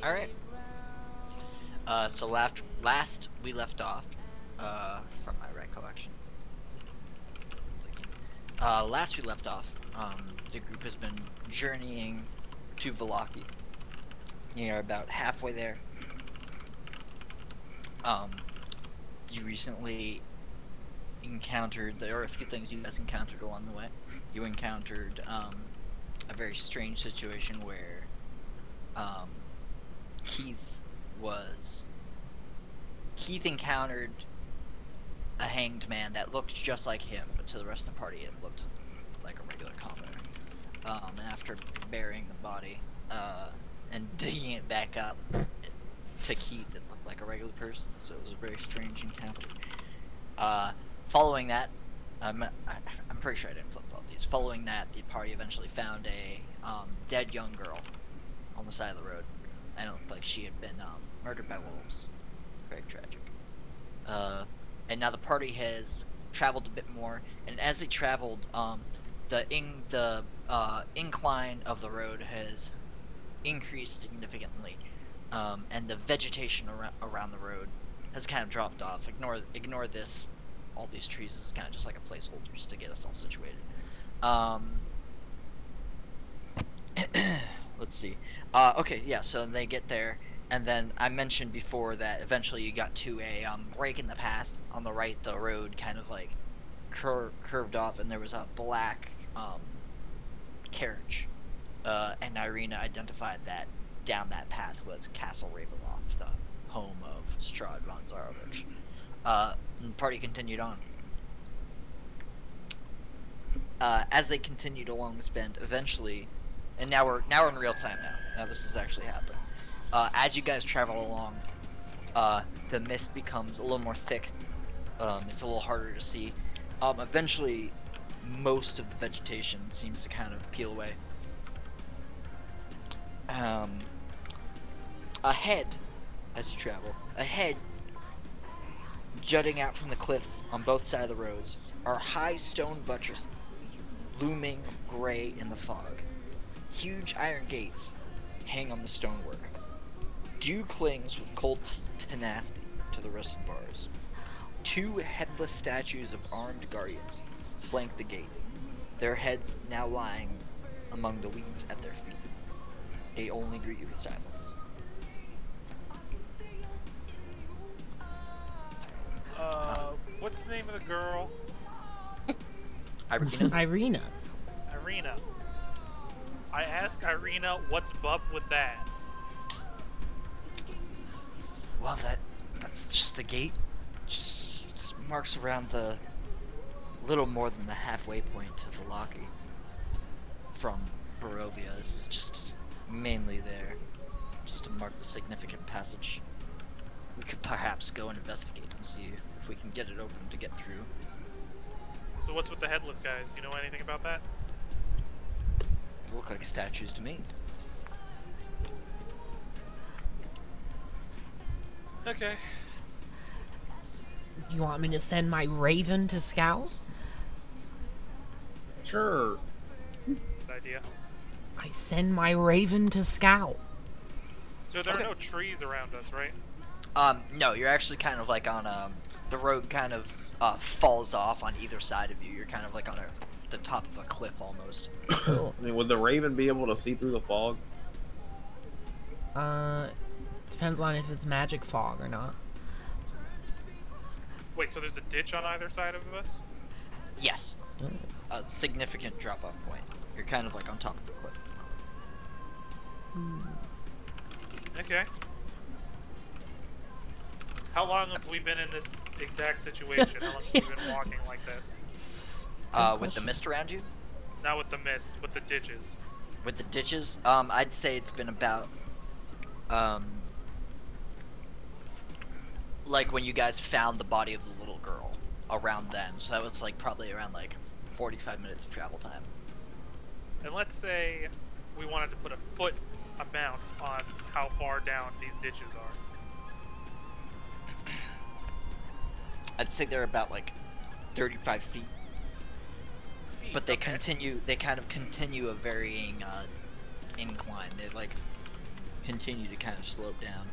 Alright. So last we left off, from my recollection. Last we left off, the group has been journeying to Vallaki. You're about halfway there. You recently encountered, there are a few things you guys encountered along the way. You encountered, a very strange situation where, Keith encountered a hanged man that looked just like him, but to the rest of the party it looked like a regular commoner. And after burying the body, and digging it back up, to Keith it looked like a regular person, so it was a very strange encounter. Following that, I'm pretty sure I didn't flip-flop these. Following that, the party eventually found a dead young girl on the side of the road. And it looked like she had been murdered by wolves. Very tragic. And now the party has traveled a bit more, and as they traveled, the incline of the road has increased significantly, and the vegetation around the road has kind of dropped off. Ignore this. All these trees is kind of just like a placeholder just to get us all situated. Let's see. Okay, yeah, so they get there, and then I mentioned before that eventually you got to a break in the path on the right. The road kind of like curved off, and there was a black carriage. And Irina identified that down that path was Castle Ravenloft, the home of Strahd von Zarovich. And the party continued on. As they continued along this bend, eventually, and now we're in real time now. Now this has actually happened. As you guys travel along, the mist becomes a little more thick. It's a little harder to see. Eventually, most of the vegetation seems to kind of peel away. Ahead, as you travel, jutting out from the cliffs on both sides of the roads, are high stone buttresses, looming gray in the fog. Huge iron gates hang on the stonework. Dew clings with cold tenacity to the rusted bars. Two headless statues of armed guardians flank the gate, their heads now lying among the weeds at their feet. They only greet you with silence. What's the name of the girl? Irina? Irina. I ask Irina, what's bup with that? Well, that's just the gate. Just marks around the little more than the halfway point to Vallaki from Barovia. Is just mainly there, just to mark the significant passage. We could perhaps go and investigate and see if we can get it open to get through. So what's with the headless guys? You know anything about that? They look like statues to me. Okay. You want me to send my raven to scout? Sure. Good idea. I send my raven to scout. So there are no trees around us, right? No, you're actually kind of like on the road kind of falls off on either side of you. You're kind of like on the top of a cliff almost. Cool. I mean, would the raven be able to see through the fog? Depends on if it's magic fog or not. Wait, so there's a ditch on either side of us? Yes. A significant drop-off point. You're kind of like on top of the cliff. Okay. How long have we been in this exact situation? How long have we been walking like this? With the mist around you? Not with the mist, with the ditches. With the ditches? I'd say it's been about, like when you guys found the body of the little girl, around then. So that was like probably around like 45 minutes of travel time. And let's say we wanted to put a foot amount on how far down these ditches are. I'd say they're about like 35 feet. But they kind of continue a varying incline. They like continue to kind of slope down.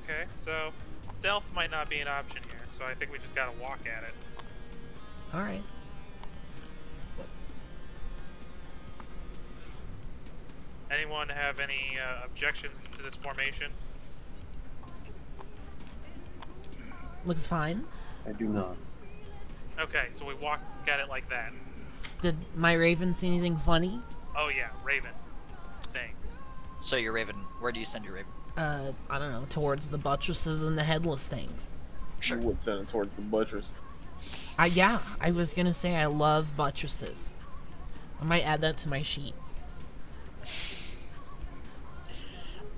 Okay, so stealth might not be an option here, so I think we just gotta walk at it. Alright. Anyone have any objections to this formation? Looks fine. I do not. Okay, so we walk at it like that. Did my Raven see anything funny? Oh yeah, Raven. Thanks. So your Raven, where do you send your Raven? I don't know, towards the buttresses and the headless things. Sure. You would send it towards the buttress. Yeah, I was gonna say I love buttresses. I might add that to my sheet.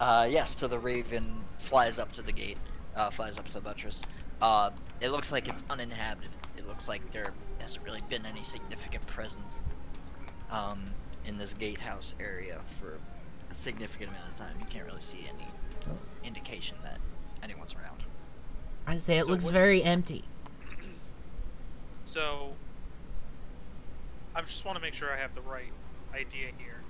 Yes, so the Raven flies up to the gate, flies up to the buttress. It looks like it's uninhabited. It looks like there hasn't really been any significant presence in this gatehouse area for a significant amount of time. You can't really see any indication that anyone's around. I say it So looks what- very empty. So I just want to make sure I have the right idea here.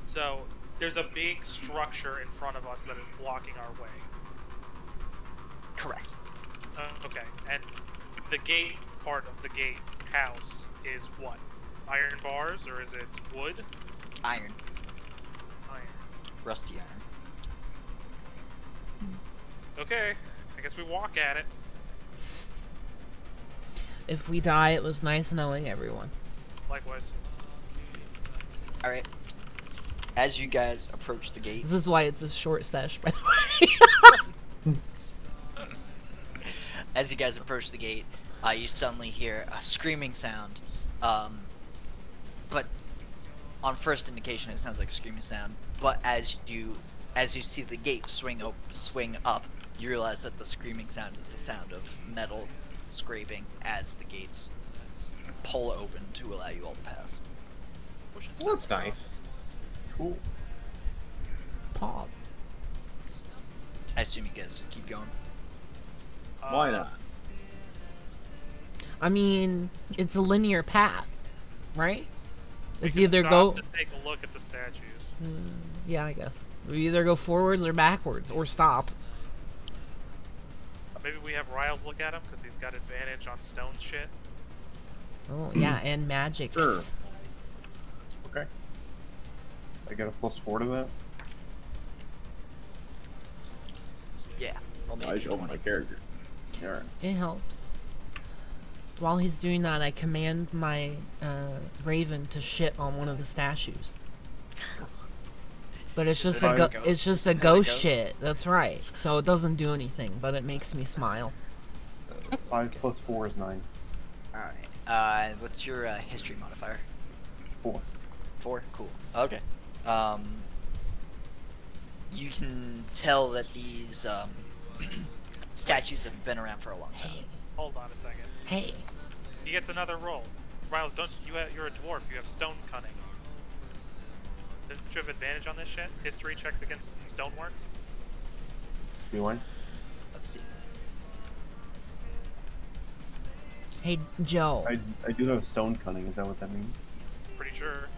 So there's a big structure in front of us that is blocking our way. Correct. Okay, and the gate part of the gatehouse is what? Iron bars, or is it wood? Iron. Iron. Rusty iron. Okay, I guess we walk at it. If we die, it was nice knowing everyone. Likewise. Alright. As you guys approach the gate, This is why it's a short sesh, by the way. as you guys approach the gate, you suddenly hear a screaming sound. But on first indication, it sounds like a screaming sound. But as you see the gate swing up, you realize that the screaming sound is the sound of metal scraping as the gates pull open to allow you all to pass. Well, that's nice. Cool. Paul. I assume you guys just keep going. Why not? I mean, it's a linear path, right? We It's can either stop go... to take a look at the statues. Yeah, I guess. We either go forwards or backwards, or stop. Maybe we have Riles look at him because he's got advantage on stone shit. Oh, yeah, and magics. Sure. Okay. I got a +4 to that. Yeah. Roll me a I should open d20. my character. Alright. It helps. While he's doing that, I command my Raven to shit on one of the statues. But it's just it a a go- ghost? it's just a Is it a ghost ghost? shit. That's right. So it doesn't do anything, but it makes me smile. 5 + 4 is 9. Alright. What's your history modifier? 4. 4? Cool. Okay. You can tell that these statues have been around for a long time. Hey, Hold on a second. hey. He gets another roll. Riles, don't you? You're a dwarf. You have stone cunning. Don't you have advantage on this shit? History checks against stonework. You want? Let's see. Hey, Joe. I do have stone cunning. Is that what that means? Pretty sure.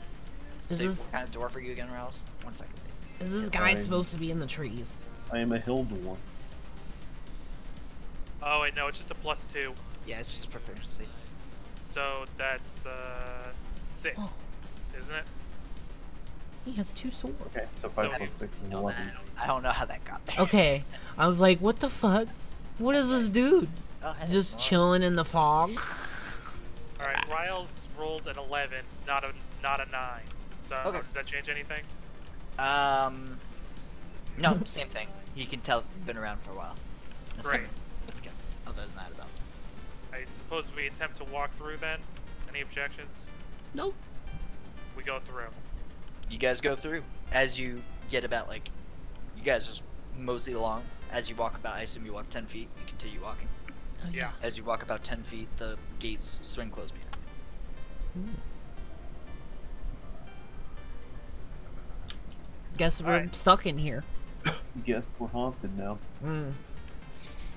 Is So this- what kind of dwarf are you again, Rouse? 1 second. Is this guy fine. supposed to be in the trees? I am a hill dwarf. Oh wait, no, it's just a +2. Yeah, it's just proficiency. So that's 6, Oh. isn't it? He has 2 swords. Okay, so 5 So- + 6 is No, 11. I don't know how that got there. Okay. I was like, what the fuck? What is this dude? Oh, hey, Just well, chilling in the fog? All right, Riles rolled an 11, not a 9. So Okay. does that change anything? No, same thing. You can tell they've been around for a while. Great. Significant. Other than that, about. I suppose we attempt to walk through then. Any objections? Nope. We go through. You guys go through. As you get about, like, you guys just mosey along. As you walk about, I assume you walk 10 feet, you continue walking. Oh, Yeah. As you walk about 10 feet, the gates swing closed behind you. Guess we're Alright. stuck in here. Guess we're haunted now.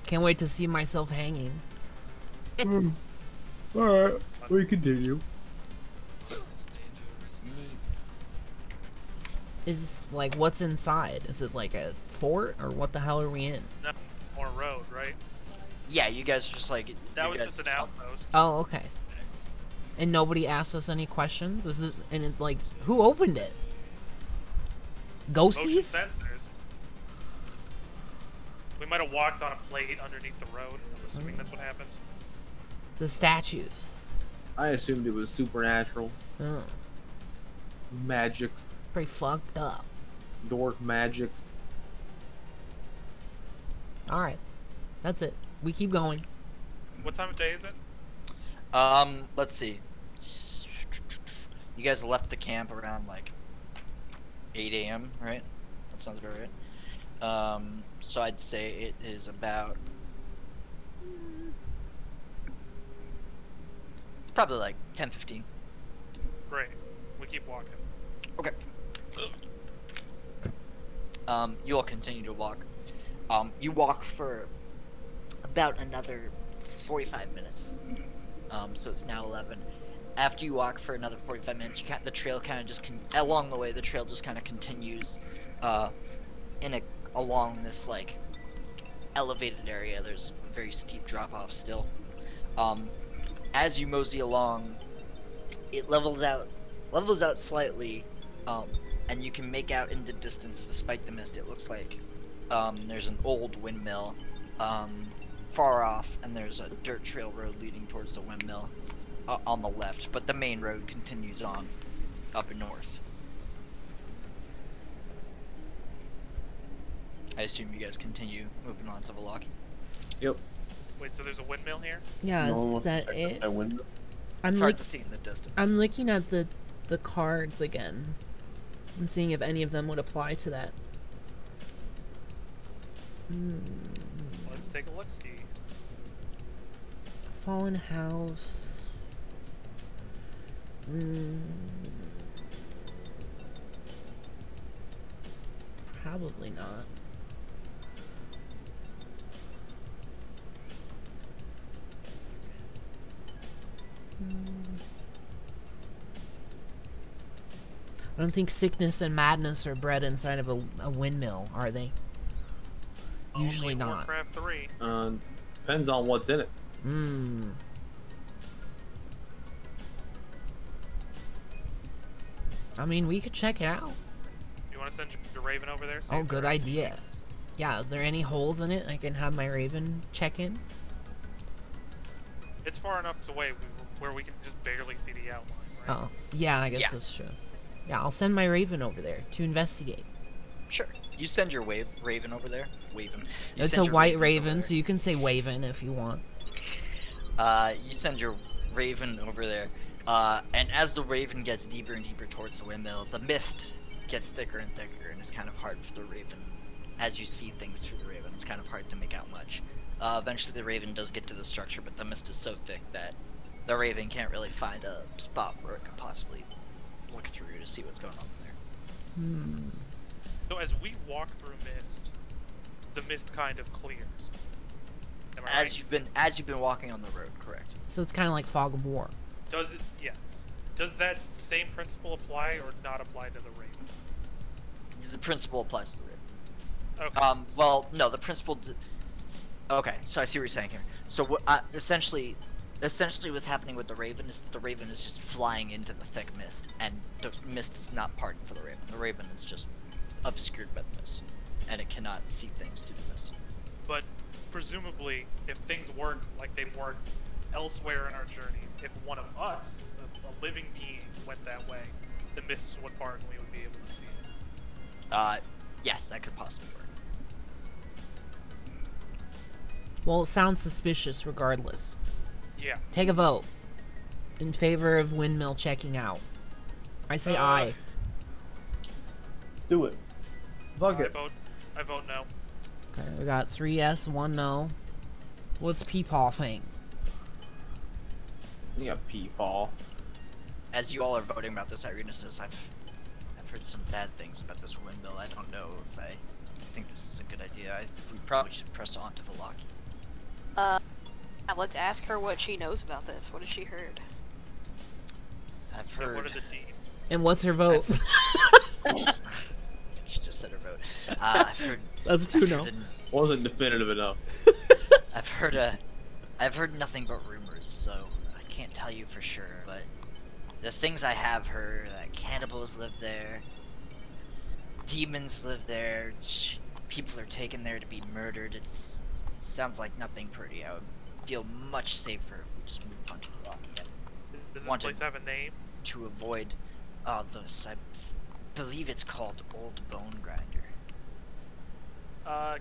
Can't wait to see myself hanging. Alright, we continue. is like what's inside? Is it like a fort or what the hell are we in? No, more road, right? Yeah, you guys are just like That you was guys just an are- outpost. Oh, okay. And nobody asked us any questions? Is it and it, like who opened it? Motion Ghosties? sensors. We might have walked on a plate underneath the road. I'm assuming that's what happened. The statues. I assumed it was supernatural. Oh, Magics. pretty fucked up. Dork magics. Alright. That's it. We keep going. What time of day is it? Let's see. You guys left the camp around like 8 a.m., right? That sounds about right. So I'd say it is about. It's probably like 10:15. Great. We keep walking. Okay. You all continue to walk. You walk for about another 45 minutes. So it's now 11. After you walk for another 45 minutes, the trail kind of just along the way. The trail just kind of continues, along this like elevated area. There's a very steep drop off still. As you mosey along, it levels out slightly, and you can make out in the distance, despite the mist. It looks like there's an old windmill far off, and there's a dirt trail road leading towards the windmill on the left, but the main road continues on up and north. I assume you guys continue moving on to Valaki. Yep. Wait, so there's a windmill here? Yeah, No one is wants to that check out it? that window. I'm It's like hard to see in the distance. I'm looking at the cards again and seeing if any of them would apply to that. Let's take a look-ski. Fallen house. Probably not. I don't think sickness and madness are bred inside of a windmill, are they? Usually Only not. Warcraft 3. Depends on what's in it. I mean, we could check it out. You want to send your Raven over there? See Oh, if good there are any idea. things? Yeah, is there any holes in it? I can have my Raven check in. It's far enough away where we can just barely see the outline, right? Oh, yeah, I guess Yeah. that's true. Yeah, I'll send my Raven over there to investigate. Sure. You send your Raven over there. Waven. You It's send a your white over Raven, there. so you can say Waven if you want. You send your Raven over there, and as the Raven gets deeper and deeper towards the windmill, the mist gets thicker and thicker, and it's kind of hard for the Raven. As you see things through the Raven, it's kind of hard to make out much. Eventually the Raven does get to the structure, but the mist is so thick that the Raven can't really find a spot where it could possibly look through to see what's going on there. So as we walk through mist, the mist kind of clears. Am I right? As you've been walking on the road, correct? So it's kind of like Fog of War. Does it? Yes. Does that same principle apply or not apply to the Raven? The principle applies to the Raven. Okay. Well, no, the principle. Okay, so I see what you're saying here. So what? Essentially, what's happening with the Raven is that the Raven is just flying into the thick mist, and the mist is not part for the Raven. The Raven is just obscured by the mist, and it cannot see things through the mist. But presumably, if things work like they work elsewhere in our journeys, if one of us, a living being, went that way, the mists would part and we would be able to see it. Yes, that could possibly work. Well, it sounds suspicious regardless. Yeah. Take a vote. In favor of windmill checking out. I say aye. Let's do it. Fuck I it. vote no. Okay, we got 3 yes, 1 no. What's Peepaw think? Yeah, Peepaw. As you all are voting about this, Irina says, I've heard some bad things about this windmill. I don't know if I think this is a good idea. We probably should press on to Valaki. Let's ask her what she knows about this. What has she heard? I've And heard. what are the deeds? And what's her vote? I've heard. That's two no. Wasn't definitive enough. I've heard nothing but rumors, so I can't tell you for sure. But the things I have heard, that cannibals live there, demons live there, people are taken there to be murdered. It sounds like nothing pretty. I would feel much safer if we just moved on to Rocky. Does this Wanted- place have a name? To avoid those, I believe it's called Old Bone Grinder. I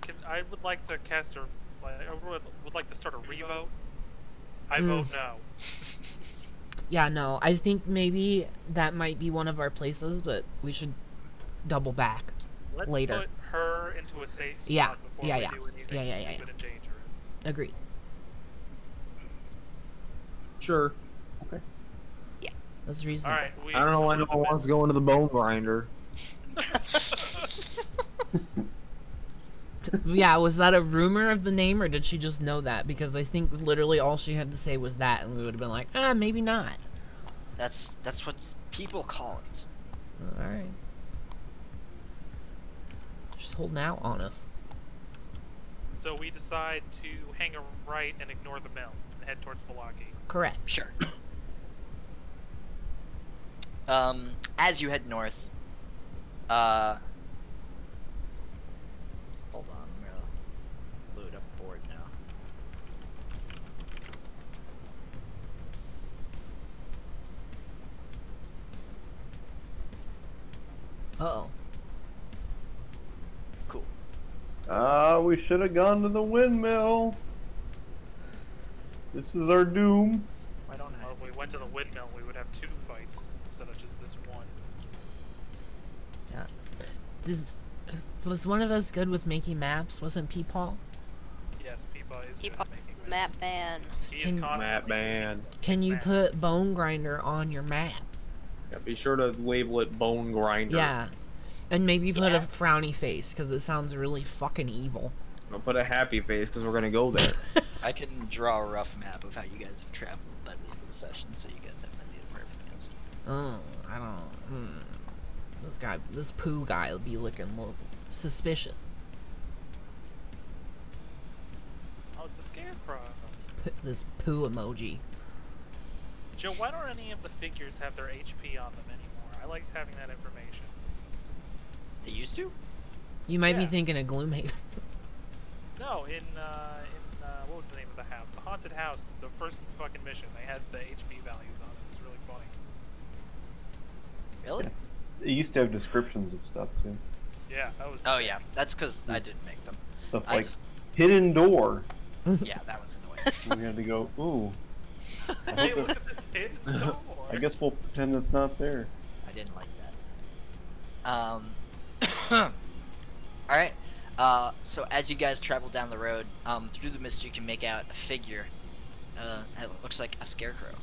would like to cast a. I would like to start a revote. I Mm. vote no. Yeah, no. I think maybe that might be one of our places, but we should double back. Let's Later. put her into a safe spot Yeah, before yeah, we yeah. do anything Yeah. stupid and dangerous. Agreed. Sure. That's reasonable. Alright, we. I don't know why no one wants to go into the bone grinder. Yeah, was that a rumor of the name, or did she just know that? Because I think literally all she had to say was that, and we would have been like, maybe not. That's what people call it. Alright. Just holding out on us. So we decide to hang a right and ignore the mill and head towards Valaki. Correct. Sure. As you head north, hold on, I'm gonna load up a board now. Uh-oh. Cool. We should have gone to the windmill. This is our doom. Why don't Well, if we went to the windmill, we would have 2 fights instead of just this one. Was one of us good with making maps? Wasn't Peepaw? Yes, Peepaw is good Peepaw, at making Map maps. man. He is Can- constantly Map man. Can Yes, you ma'am. put Bone Grinder on your map? Yeah, be sure to label it bone grinder. Yeah. And maybe put Yeah. a frowny face, because it sounds really fucking evil. I'll put a happy face because we're gonna go there. I can draw a rough map of how you guys have traveled by the end of the session, so you guys have an idea of where everything is. Oh, I don't. This poo guy will be looking a little suspicious. Oh, it's a scarecrow. This poo emoji. Joe, why don't any of the figures have their HP on them anymore? I liked having that information. They used to? You might be Yeah. thinking of Gloomhaven. No, in what was the name of the house? The haunted house. The first fucking mission. They had the HP values on it. It was really funny. Really? It used to have descriptions of stuff too. Yeah, that was. Oh sick. yeah, that's because I didn't make them. Stuff I like just, hidden door. yeah, that was annoying. We had to go. Ooh. I Hey, hope look that's- at the hidden door. I guess we'll pretend that's not there. I didn't like that. Alright. So as you guys travel down the road, through the mist you can make out a figure. It looks like a scarecrow.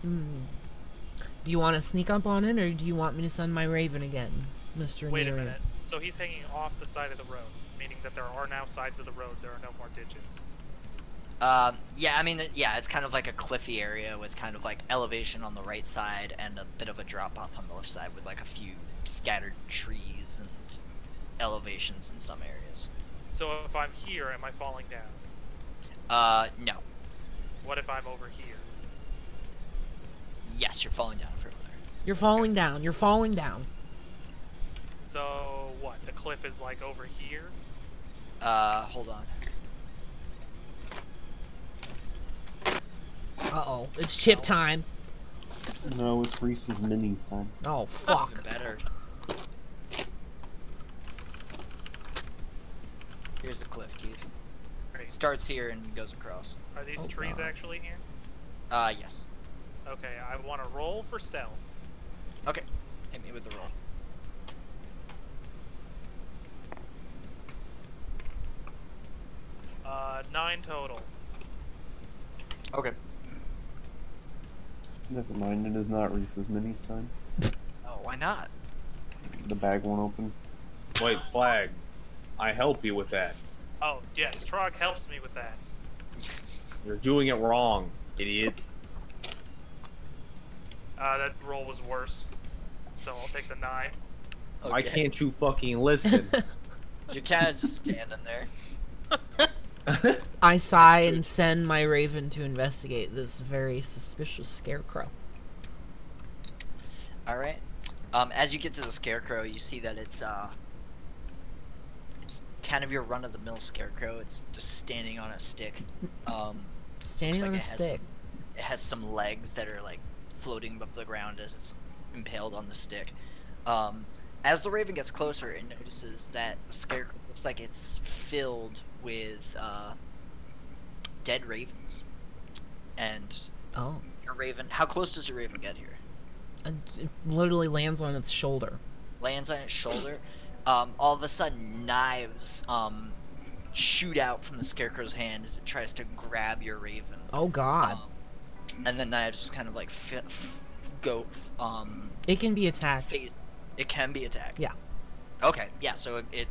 Do you want to sneak up on it, or do you want me to send my Raven again, Mr. Wait a Neary? minute. So he's hanging off the side of the road, meaning that there are now sides of the road. There are no more ditches. Yeah, I mean, yeah, it's kind of like a cliffy area with kind of like elevation on the right side and a bit of a drop off on the left side with like a few scattered trees and elevations in some areas. So if I'm here, am I falling down? No. What if I'm over here? Yes, you're falling down further. You're falling down. You're falling down. So what? The cliff is like over here? Hold on. Uh-oh. It's chip time. No, it's Reese's Minis time. Oh, fuck. Even better. Here's the cliff, Keith. Great. Starts here and goes across. Are these Oh, trees God. actually here? Yes. Okay, I want to roll for stealth. Okay. Hit me with the roll. Uh, 9 total. Okay. Never mind, it is not Reese's Minis time. Oh, why not? The bag won't open. Wait, Flag. I help you with that. Oh, yes, Trog helps me with that. You're doing it wrong, idiot. That roll was worse. So I'll take the 9. Why Okay. can't you fucking listen? You're kind of just standing there. I sigh and send my raven to investigate this very suspicious scarecrow. All right. As you get to the scarecrow, you see that it's kind of your run-of-the-mill scarecrow. It's just standing on a stick. Standing Looks on like a it has stick. It has some legs that are like floating above the ground as it's impaled on the stick. As the raven gets closer, it notices that the scarecrow looks like it's filled with dead ravens. And Oh. your raven, how close does your raven get here? It literally lands on its shoulder. Lands on its shoulder. All of a sudden, knives shoot out from the scarecrow's hand as it tries to grab your raven. Oh god. And then knives just kind of like go. It can be attacked. It can be attacked. Yeah. Okay. Yeah. So it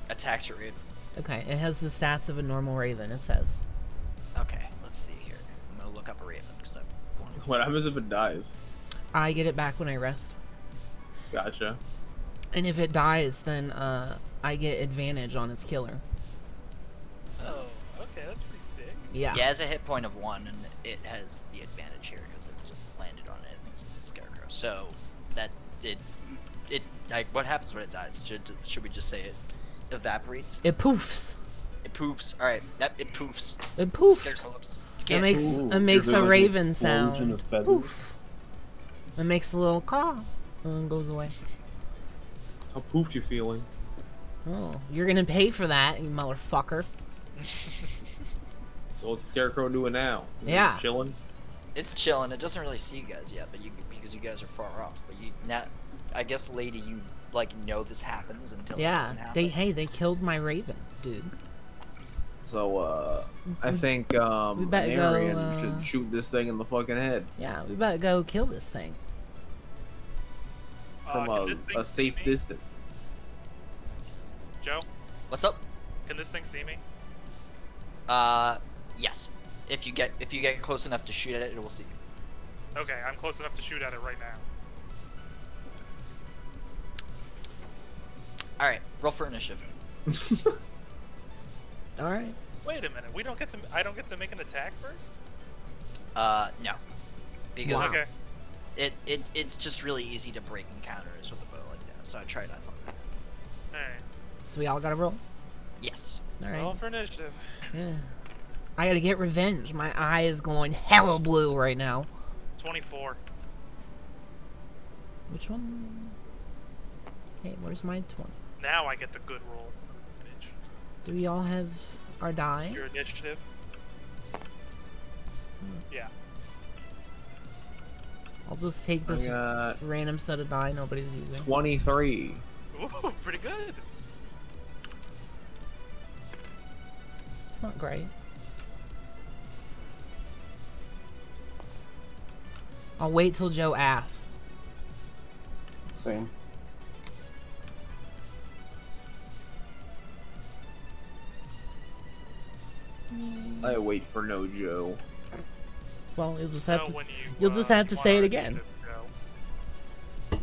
attacks your raven. Okay, it has the stats of a normal raven, it says. Okay. Let's see here. I'm gonna look up a raven because I want to. What happens if it dies? I get it back when I rest. Gotcha. And if it dies, then I get advantage on its killer. Oh, okay, that's pretty sick. Yeah. Yeah, it has a hit point of 1, and it has the advantage here because it just landed on it. It thinks it's a scarecrow. So that it like what happens when it dies? Should we just say it evaporates? It poofs. It poofs. All right, it poofs. It poofed. Scarecrow looks- you It can't- makes Ooh, it makes you're a doing an raven explosion sound. of feathers. Poof. It makes a little caw and goes away. How poofed you feeling? Oh, you're gonna pay for that, you motherfucker. So what's the scarecrow doing now? Is it Yeah. Chilling? It's chilling. It doesn't really see you guys yet, but because you guys are far off. But you now, I guess, lady, you like know this happens until it Yeah, doesn't happen. they killed my raven, dude. So, I think, we better go, Arian should shoot this thing in the fucking head Yeah, we better go kill this thing. from Can this thing a safe see me? distance. Joe, What's up? can this thing see me? Yes. If you get close enough to shoot at it, it will see you. Okay, I'm close enough to shoot at it right now. All right, roll for initiative. All right. Wait a minute, I don't get to make an attack first? No, because Wow. Okay. it's just really easy to break encounters with a bow like that. So I tried. I thought that. Alright. So we all gotta roll. Yes. All right. Roll for initiative. Yeah. I gotta get revenge. My eye is going hella blue right now. 24. Which one? Hey, where's my 20? Now I get the good rolls. Bitch. Do we all have our die? Your initiative. Yeah. I'll just take I this got random set of die nobody's using. 23. Ooh, pretty good. It's not great. I'll wait till Joe asks. Same. I wait for no Joe. Well, you'll just have Know to. when you'll just have to you say want it our again. initiative, Joe.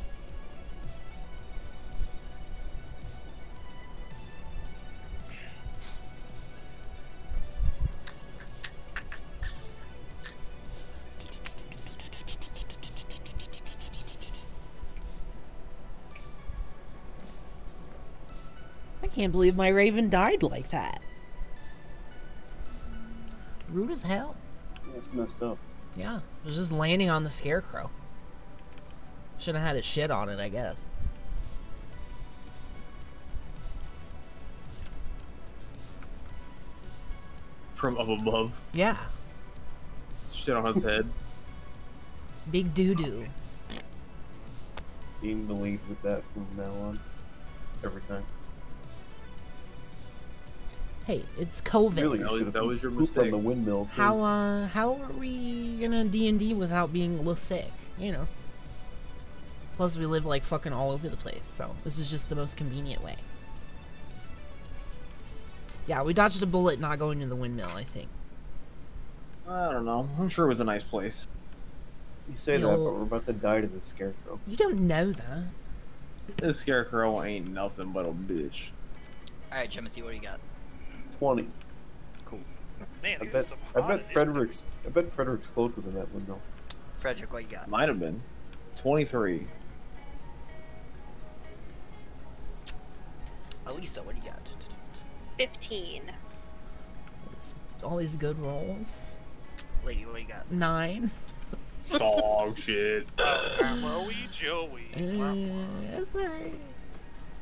I can't believe my raven died like that. Rude as hell. That's messed up. Yeah, it was just landing on the scarecrow. Should have had its shit on it, I guess. From up above. Yeah, Shit on his head. big doo doo. Being believed with that from now on. Every time. Hey, it's COVID. Really, That was- should've that was your pooped on mistake. the windmill. too. How are we gonna D&D without being a little sick? You know. Plus, we live like fucking all over the place, so this is just the most convenient way. Yeah, we dodged a bullet not going to the windmill, I think. I don't know. I'm sure it was a nice place. You say that, Yo. but we're about to die to the scarecrow. You don't know that. This scarecrow ain't nothing but a bitch. Alright, Timothy, what do you got? 20. Cool. Man, I these are bet. some I hot bet initiatives. Frederick's. I bet Frederick's cloak was in that window. Frederick, what you got? Might have been. 23. Elisa, what do you got? 15. All these good rolls. Lady, what do you got? 9. Dog shit. Chloe Joey. That's alright.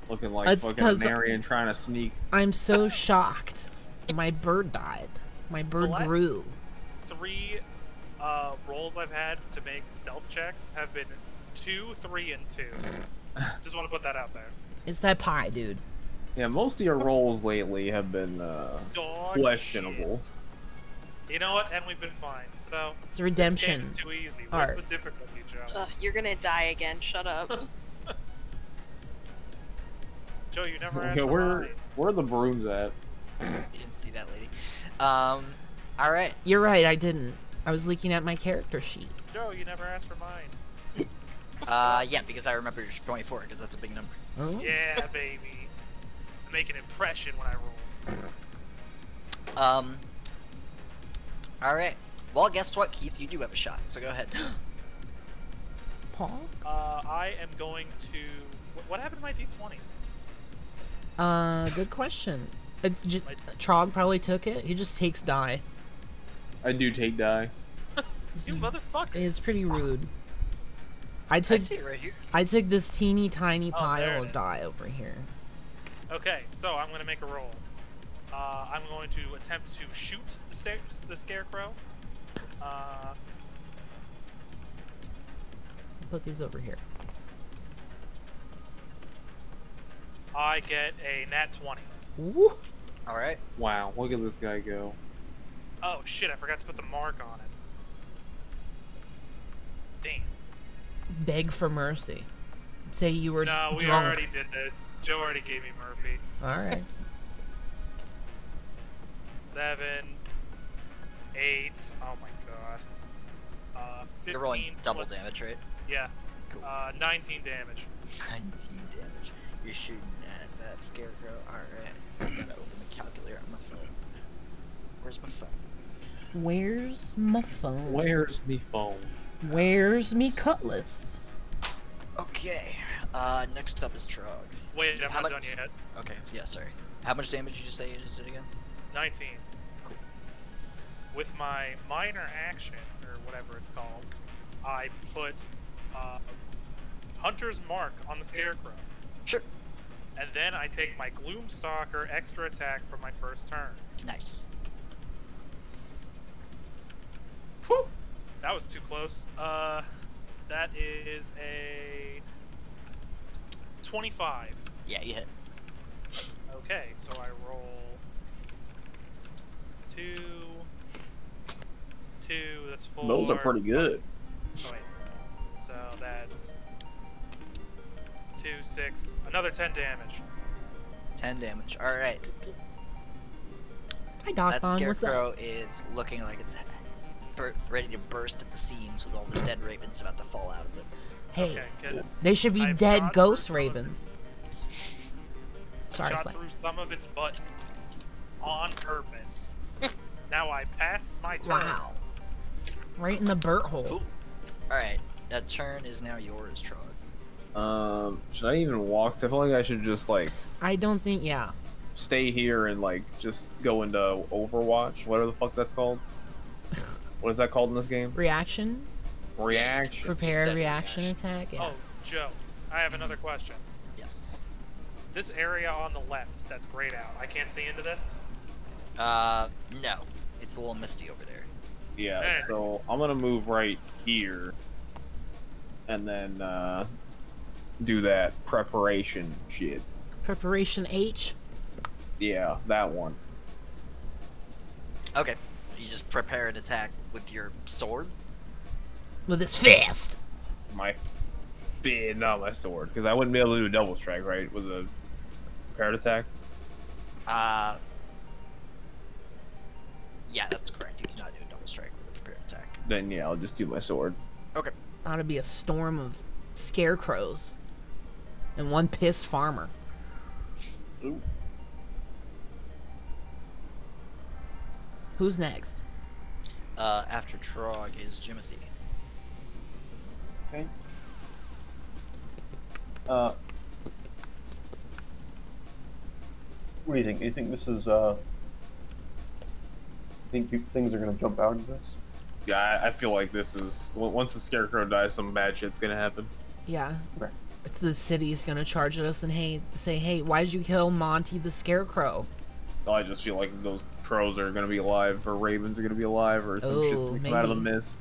Looking like It's fucking 'cause- an Aryan trying to sneak. I'm so shocked. My bird died. My bird last- grew. 3 rolls I've had to make stealth checks have been 2, 3, and 2. Just want to put that out there. It's that pie, dude. Yeah, most of your roles lately have been Dog questionable. shit. You know what? And we've been fine. So It's this redemption. game's too easy. What's Art. the difficulty, Joe? Ugh, you're gonna die again. Shut up. Joe, you never asked Yeah, for mine. where are the brooms at? You didn't see that, lady. Alright. You're right, I didn't. I was looking at my character sheet. Joe, you never asked for mine. Yeah, because I remember you're 24, because that's a big number. Oh? Yeah, baby. I make an impression when I roll. Alright. Well, guess what, Keith? You do have a shot, so go ahead. Paul? I am going to. What happened to my D20? Good question. Trog probably took it. He just takes die. I do take die. You motherfucker! It's pretty rude. I I took see it right here. I took this teeny tiny Oh, there pile it of is. die over here. Okay, so I'm gonna make a roll. I'm going to attempt to shoot the scarecrow. Put these over here. I get a nat 20. Woo! Alright. Wow, look at this guy go. Oh shit! I forgot to put the mark on it. Damn. Beg for mercy. Say you were No, we drunk. already did this. Joe already gave me Murphy. Alright. 7, 8. Oh my god. 15 You're rolling double plus- damage, right? Yeah. Cool. 19 damage. 19 damage. You're shooting at that scarecrow. Alright. I gotta open the calculator on my phone. Where's my phone? Where's my phone? Where's me phone? Where's me cutlass? Okay. Next up is Trog. Wait, I'm How not much- done yet. Okay, yeah, sorry. How much damage did you say you just did again? 19. Cool. With my minor action, or whatever it's called, I put Hunter's Mark on the Scarecrow. Sure. And then I take my Gloomstalker extra attack for my first turn. Nice. Whew! That was too close. That is a 25. Yeah, you hit. Okay, so I roll 2, that's 4. Those are pretty good. Oh, wait. So that's 2, 6, another 10 damage. 10 damage. Alright. Hi, Doc That Bon. What's up? scarecrow is looking like it's ready to burst at the seams with all the dead ravens about to fall out of it. Hey, Okay, good. they should be I've dead shot ghost through some of ravens. Sorry, Shot Sly. through some of its butt on purpose. Now I pass my turn. Wow. Right in the burt hole. Cool. Alright. That turn is now yours, Trog. Should I even walk? I feel like I should just like I don't think, yeah. stay here and like just go into Overwatch, whatever the fuck that's called. What is that called in this game? Reaction? Reaction. Prepare Set reaction reaction. attack? Yeah. Oh, Joe, I have another question. Yes. This area on the left that's grayed out, I can't see into this? No. It's a little misty over there. Yeah, Hey. so I'm gonna move right here, and then do that preparation shit. Preparation H? Yeah, that one. Okay. You just prepare an attack with your sword? With his fist! My not my sword, because I wouldn't be able to do a double strike, right? With a prepared attack. Yeah, that's correct. You cannot do a double strike with a prepared attack. Then yeah, I'll just do my sword. Okay. Ought to be a storm of scarecrows. and one pissed farmer. Ooh. Who's next? After Trog is Jimothy. Okay. What do you think? Do you think this is, you think things are gonna jump out of this? Yeah, I feel like this is once the Scarecrow dies, some bad shit's gonna happen. Yeah. Okay. It's the city's gonna charge at us and say, hey, why did you kill Monty the Scarecrow? I just feel like those crows are gonna be alive, or ravens are gonna be alive, or some shit's gonna come out of the maybe. mist.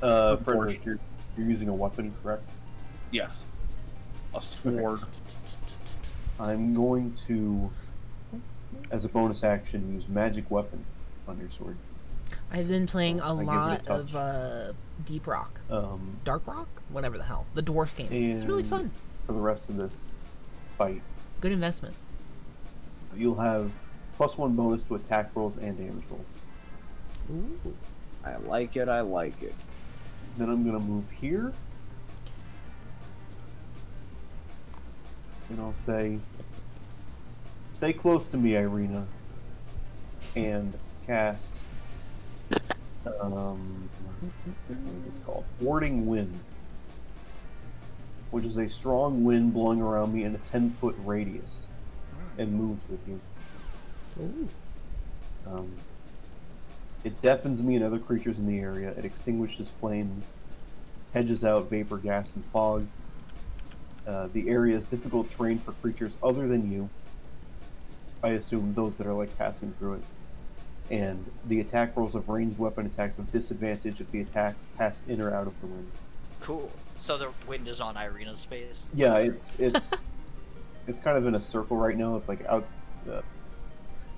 Frederick, you're using a weapon, correct? Yes. A sword. I'm going to, as a bonus action, use magic weapon on your sword. I've been playing a I give it a lot touch. of Deep Rock. Um, Dark Rock? Whatever the hell. The dwarf game. It's really And- fun. for the rest of this fight, Good investment. you'll have +1 bonus to attack rolls and damage rolls. Ooh. I like it. I like it. Then I'm gonna move here. And I'll say, stay close to me, Irina. And cast, what is this called? Warding Wind. Which is a strong wind blowing around me in a 10-foot radius. And moves with you. Ooh. It deafens me and other creatures in the area. It extinguishes flames, hedges out vapor, gas, and fog. The area is difficult terrain for creatures other than you. I assume those that are like passing through it. And the attack rolls of ranged weapon attacks have disadvantage if the attacks pass in or out of the wind. Cool. So the wind is on Irina's space. Yeah, it's kind of in a circle right now. It's like out.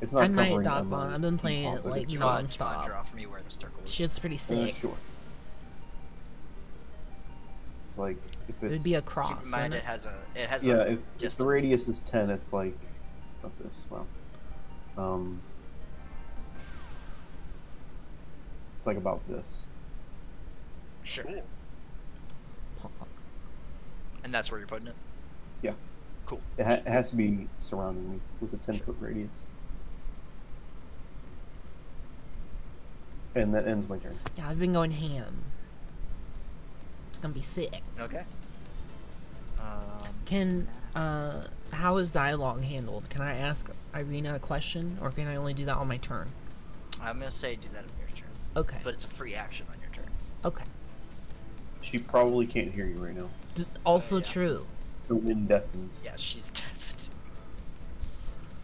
It's not I might covering. dog on. I've been playing default, it but like it's- non-stop. Draw for me where the circle is. Shit's pretty sick. Sure. It's like if it's It would be a cross. Keep in mind wouldn't it has yeah. a If the distance. radius is 10, it's like not this. Well, it's like about this. Sure. Cool. And that's where you're putting it? Yeah. Cool. It has to be surrounding me with a 10-foot radius. And that ends my turn. Yeah, I've been going ham. It's gonna be sick. Okay. Can how is dialogue handled? Can I ask Irina a question, or can I only do that on my turn? I'm gonna say do that on your turn. Okay. But it's a free action on your turn. Okay. She probably can't hear you right now. Also yeah. true. The wind deafens. Yeah, she's deaf.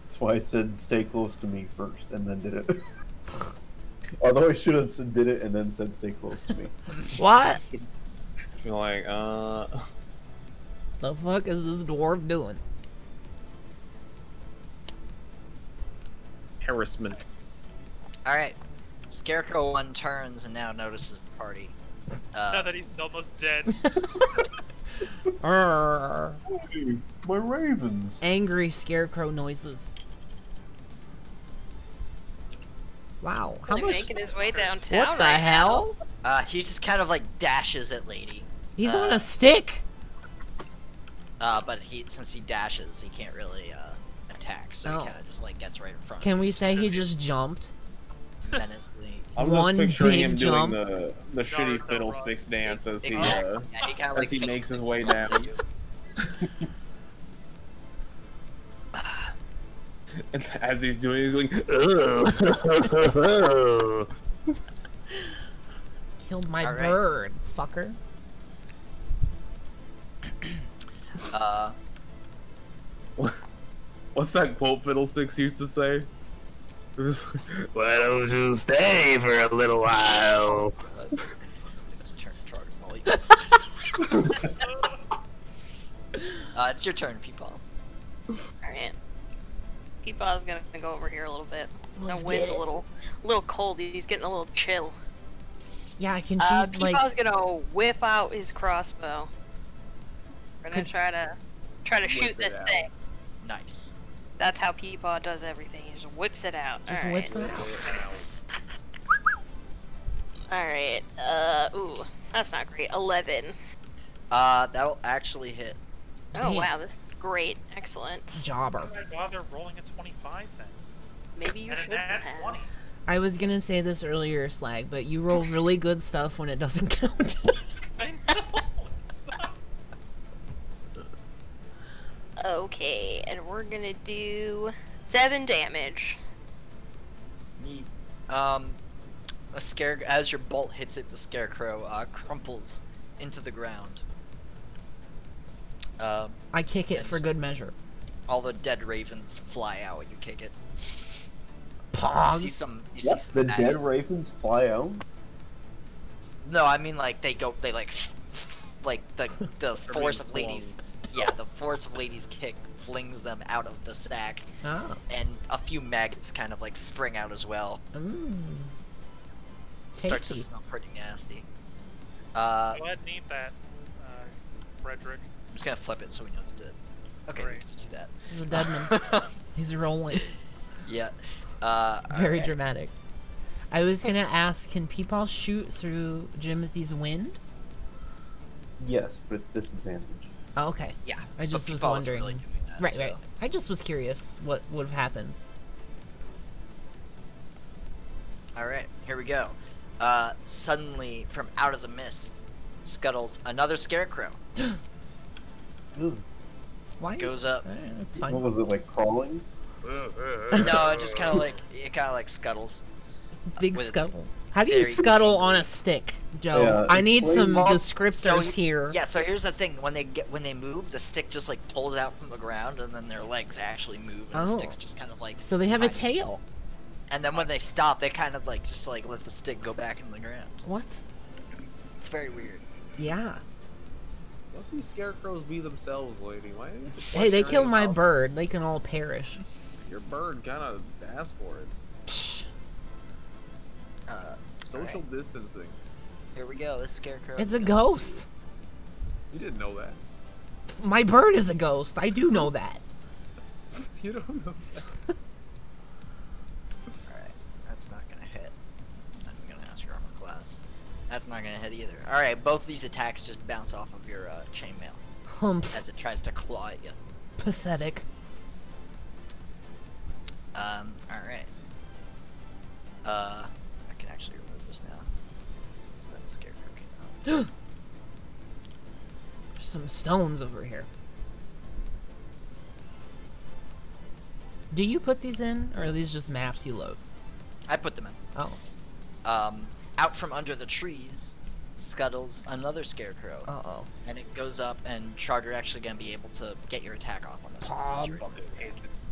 That's why I said stay close to me first, and then did it. Although I should have said did it and then said stay close to me. What I feel like, the fuck is this dwarf doing? harassment. Alright. Scarecrow 1 turns and now notices the party. Now that he's almost dead. Arrgh. Hey, my ravens. Angry scarecrow noises. Wow, how Really much? making his way downtown. What the right hell? He just kind of like dashes at Lady. He's on a stick. But since he dashes, he can't really attack, so Oh. he kind of just like gets right in front. Can we say he just jumped? menacingly. I'm One just picturing big him jump. doing the shitty Naruto fiddlesticks dance as he Exactly. Yeah, he kind of like he makes his way runs down. at you. And as he's doing, he's going. Killed my Alright. bird, fucker. What's that quote Fiddlesticks used to say? It was like, why don't you stay for a little while? Turn Charles Molly. It's your turn, Peepaw. Alright. Peepaw's gonna go over here a little bit. Let's The wind's get a it. little cold. He's getting a little chill. Yeah, can she like? Peepaw's gonna whip out his crossbow. We're gonna Could- try to shoot Whip it this out. thing. Nice. That's how Peepaw does everything. He just whips it out. Just Alright. whips it out. Alright. Ooh, that's not great. 11. That'll actually hit. Oh Damn. wow, this is great. Excellent. Jobber. Why bother rolling a 25 then? Maybe you And should an ad have. 20. I was gonna say this earlier, Slag, but you roll really good stuff when it doesn't count. I know. It's not- Okay, and we're gonna do 7 damage. The as your bolt hits it, the scarecrow crumples into the ground. I kick it for good measure. All the dead ravens fly out when you kick it. You Pog. see some. You What? see some The dead maggots. ravens fly out? No, I mean like they like the force of being ladies. Yeah, the force of ladies kick flings them out of the sack, Oh. and a few maggots kind of like spring out as well. Mm. Starts to Tasty. smell pretty nasty. Go ahead and eat that, Frederick. I'm just gonna flip it so we know it's dead. Okay, we Great. can do that. He's a dead man. He's rolling. Yeah. Very alright. dramatic. I was gonna ask, can people shoot through Jimothy's wind? Yes, but it's disadvantage. Oh, okay. Yeah. I just but was Peepaw's wondering. Really doing that, Right, so. right. I just was curious what would have happened. Alright, here we go. Suddenly, from out of the mist, scuttles another scarecrow. Ugh. Why? Goes up. That's What fine. was it, like crawling? No, it just kind of like scuttles. Big with its scuttles. How do you very scuttle green on a blade. stick, Joe? Yeah, I need explain some more. descriptors So, here. Yeah, so here's the thing: when they move, the stick just like pulls out from the ground, and then their legs actually move, and the Oh. stick's just kind of like. So they have a behind it. tail. And then when they stop, they kind of like just like let the stick go back in the ground. What? It's very weird. Yeah. Let these scarecrows be themselves, lady. Why? do you have to Hey, they question killed my yourself? bird. They can all perish. Your bird kind of asked for it. Psh. Social distancing. Here we go. This scarecrow. It's a ghost. You didn't know that. My bird is a ghost. I do know that. You don't know that. Alright, that's not gonna hit. I'm gonna ask your armor class. That's not gonna hit either. Alright, both these attacks just bounce off of your chainmail Humph. as it tries to claw at you. Pathetic. Alright. I can actually remove this now. Since that scarecrow came out. There's some stones over here. Do you put these in, or are these just maps you load? I put them in. Oh. Out from under the trees scuttles another scarecrow. Uh-oh. And it goes up, and Charter actually gonna be able to get your attack off on this one. since you're-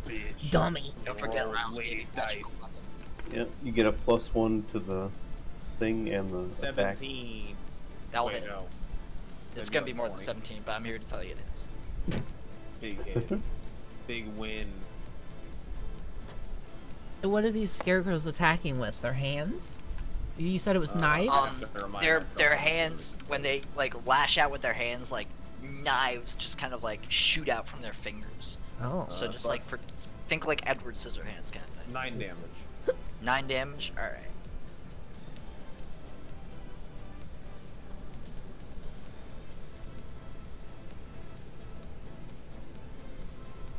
Bitch. Dummy. Don't forget Roll Rouse ladies' gave magical dice. weapon. Yeah, you get a +1 to the thing and the attack. 17. That'll Wait, hit. no. It's Maybe gonna be like more than 20. 17, but I'm here to tell you it is. Big hit. Big win. What are these scarecrows attacking with? Their hands? You said it was knives? Their hands, when they like lash out with their hands, like knives just kind of like shoot out from their fingers. Oh. So just like think like Edward Scissorhands kind of thing. 9 damage. 9 damage. All right.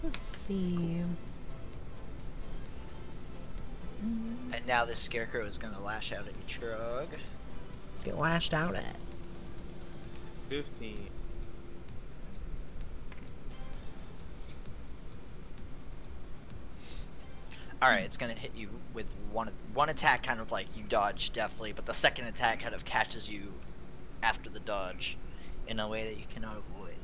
Let's see. And now this scarecrow is gonna lash out at you, Trug. Get lashed out at. 15. All right, it's gonna hit you with one attack, kind of like you dodge deftly, but the second attack kind of catches you after the dodge in a way that you cannot avoid.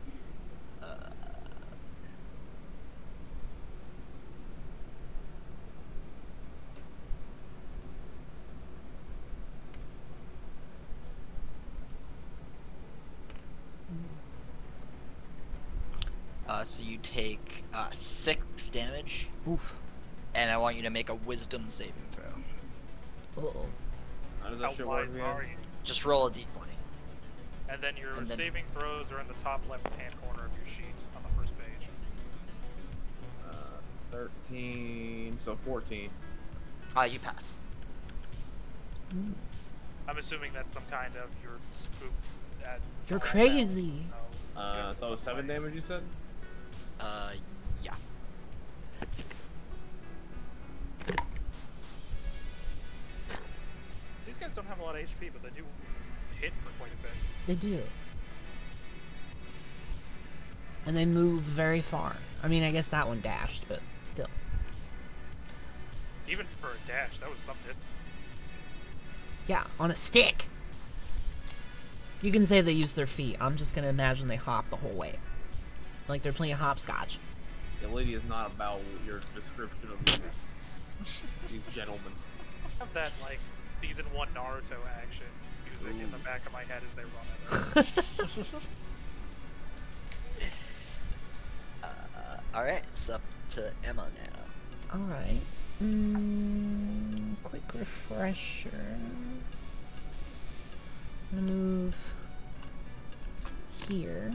So you take 6 damage, Oof. and I want you to make a Wisdom saving throw. Uh-oh. How does How that shit work wise again? are you? Just roll a d20. And then your And then- saving throws are in the top left-hand corner of your sheet on the first page. 13, so 14. You pass. I'm assuming that's some kind of you're spooked at. You're all crazy. that. So 7 damage, you said? Yeah. These guys don't have a lot of HP, but they do hit for quite a bit. They do. And they move very far. I mean, I guess that one dashed, but still. Even for a dash, that was some distance. Yeah, on a stick. You can say they use their feet. I'm just gonna imagine they hop the whole way. Like they're playing hopscotch. The lady is not about your description of these gentlemen. I have that, like, Season 1 Naruto action music in the back of my head as they run at us. Alright, it's up to Emma now. Alright. Quick refresher. I'm gonna move here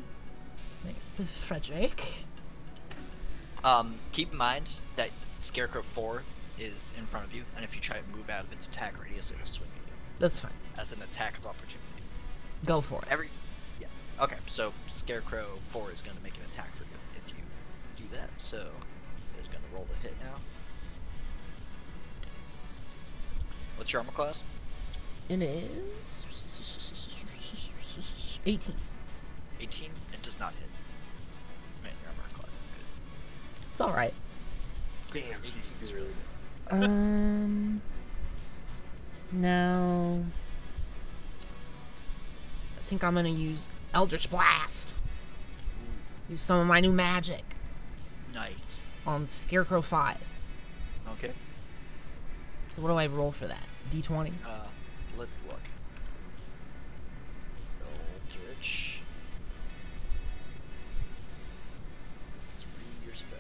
next to Frederick. Keep in mind that Scarecrow 4 is in front of you, and if you try to move out of its attack radius, it'll swing at you That's fine. as an attack of opportunity. Go for it. Yeah. Okay, so Scarecrow 4 is going to make an attack for you if you do that, so it's going to roll to hit now. What's your armor class? It is 18. 18? It does not hit. Man, your armor class is good. It's alright. Damn, 18 is really good. Now I think I'm gonna use Eldritch Blast. Use some of my new magic Nice. on Scarecrow 5. Okay. So what do I roll for that? D20? Let's look. Eldritch. Let's read your spell.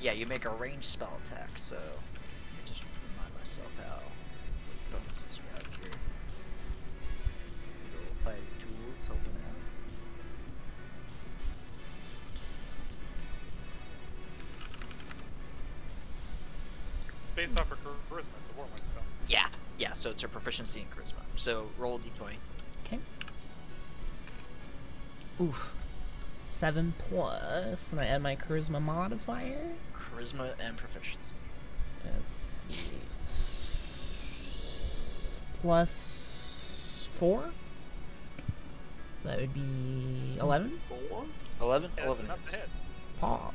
Yeah, you make a ranged spell attack, so let me just remind myself how what bonuses you have here. Roll fighting tools, helping out. Based off her charisma, it's a warlock spell. Yeah, so it's her proficiency in charisma. So roll a d20. Okay. Oof. 7 plus, and I add my charisma modifier. Charisma and proficiency. Let's see. Plus 4? So that would be 11? 11? Yeah, 11 it's enough hits. to hit. Pop.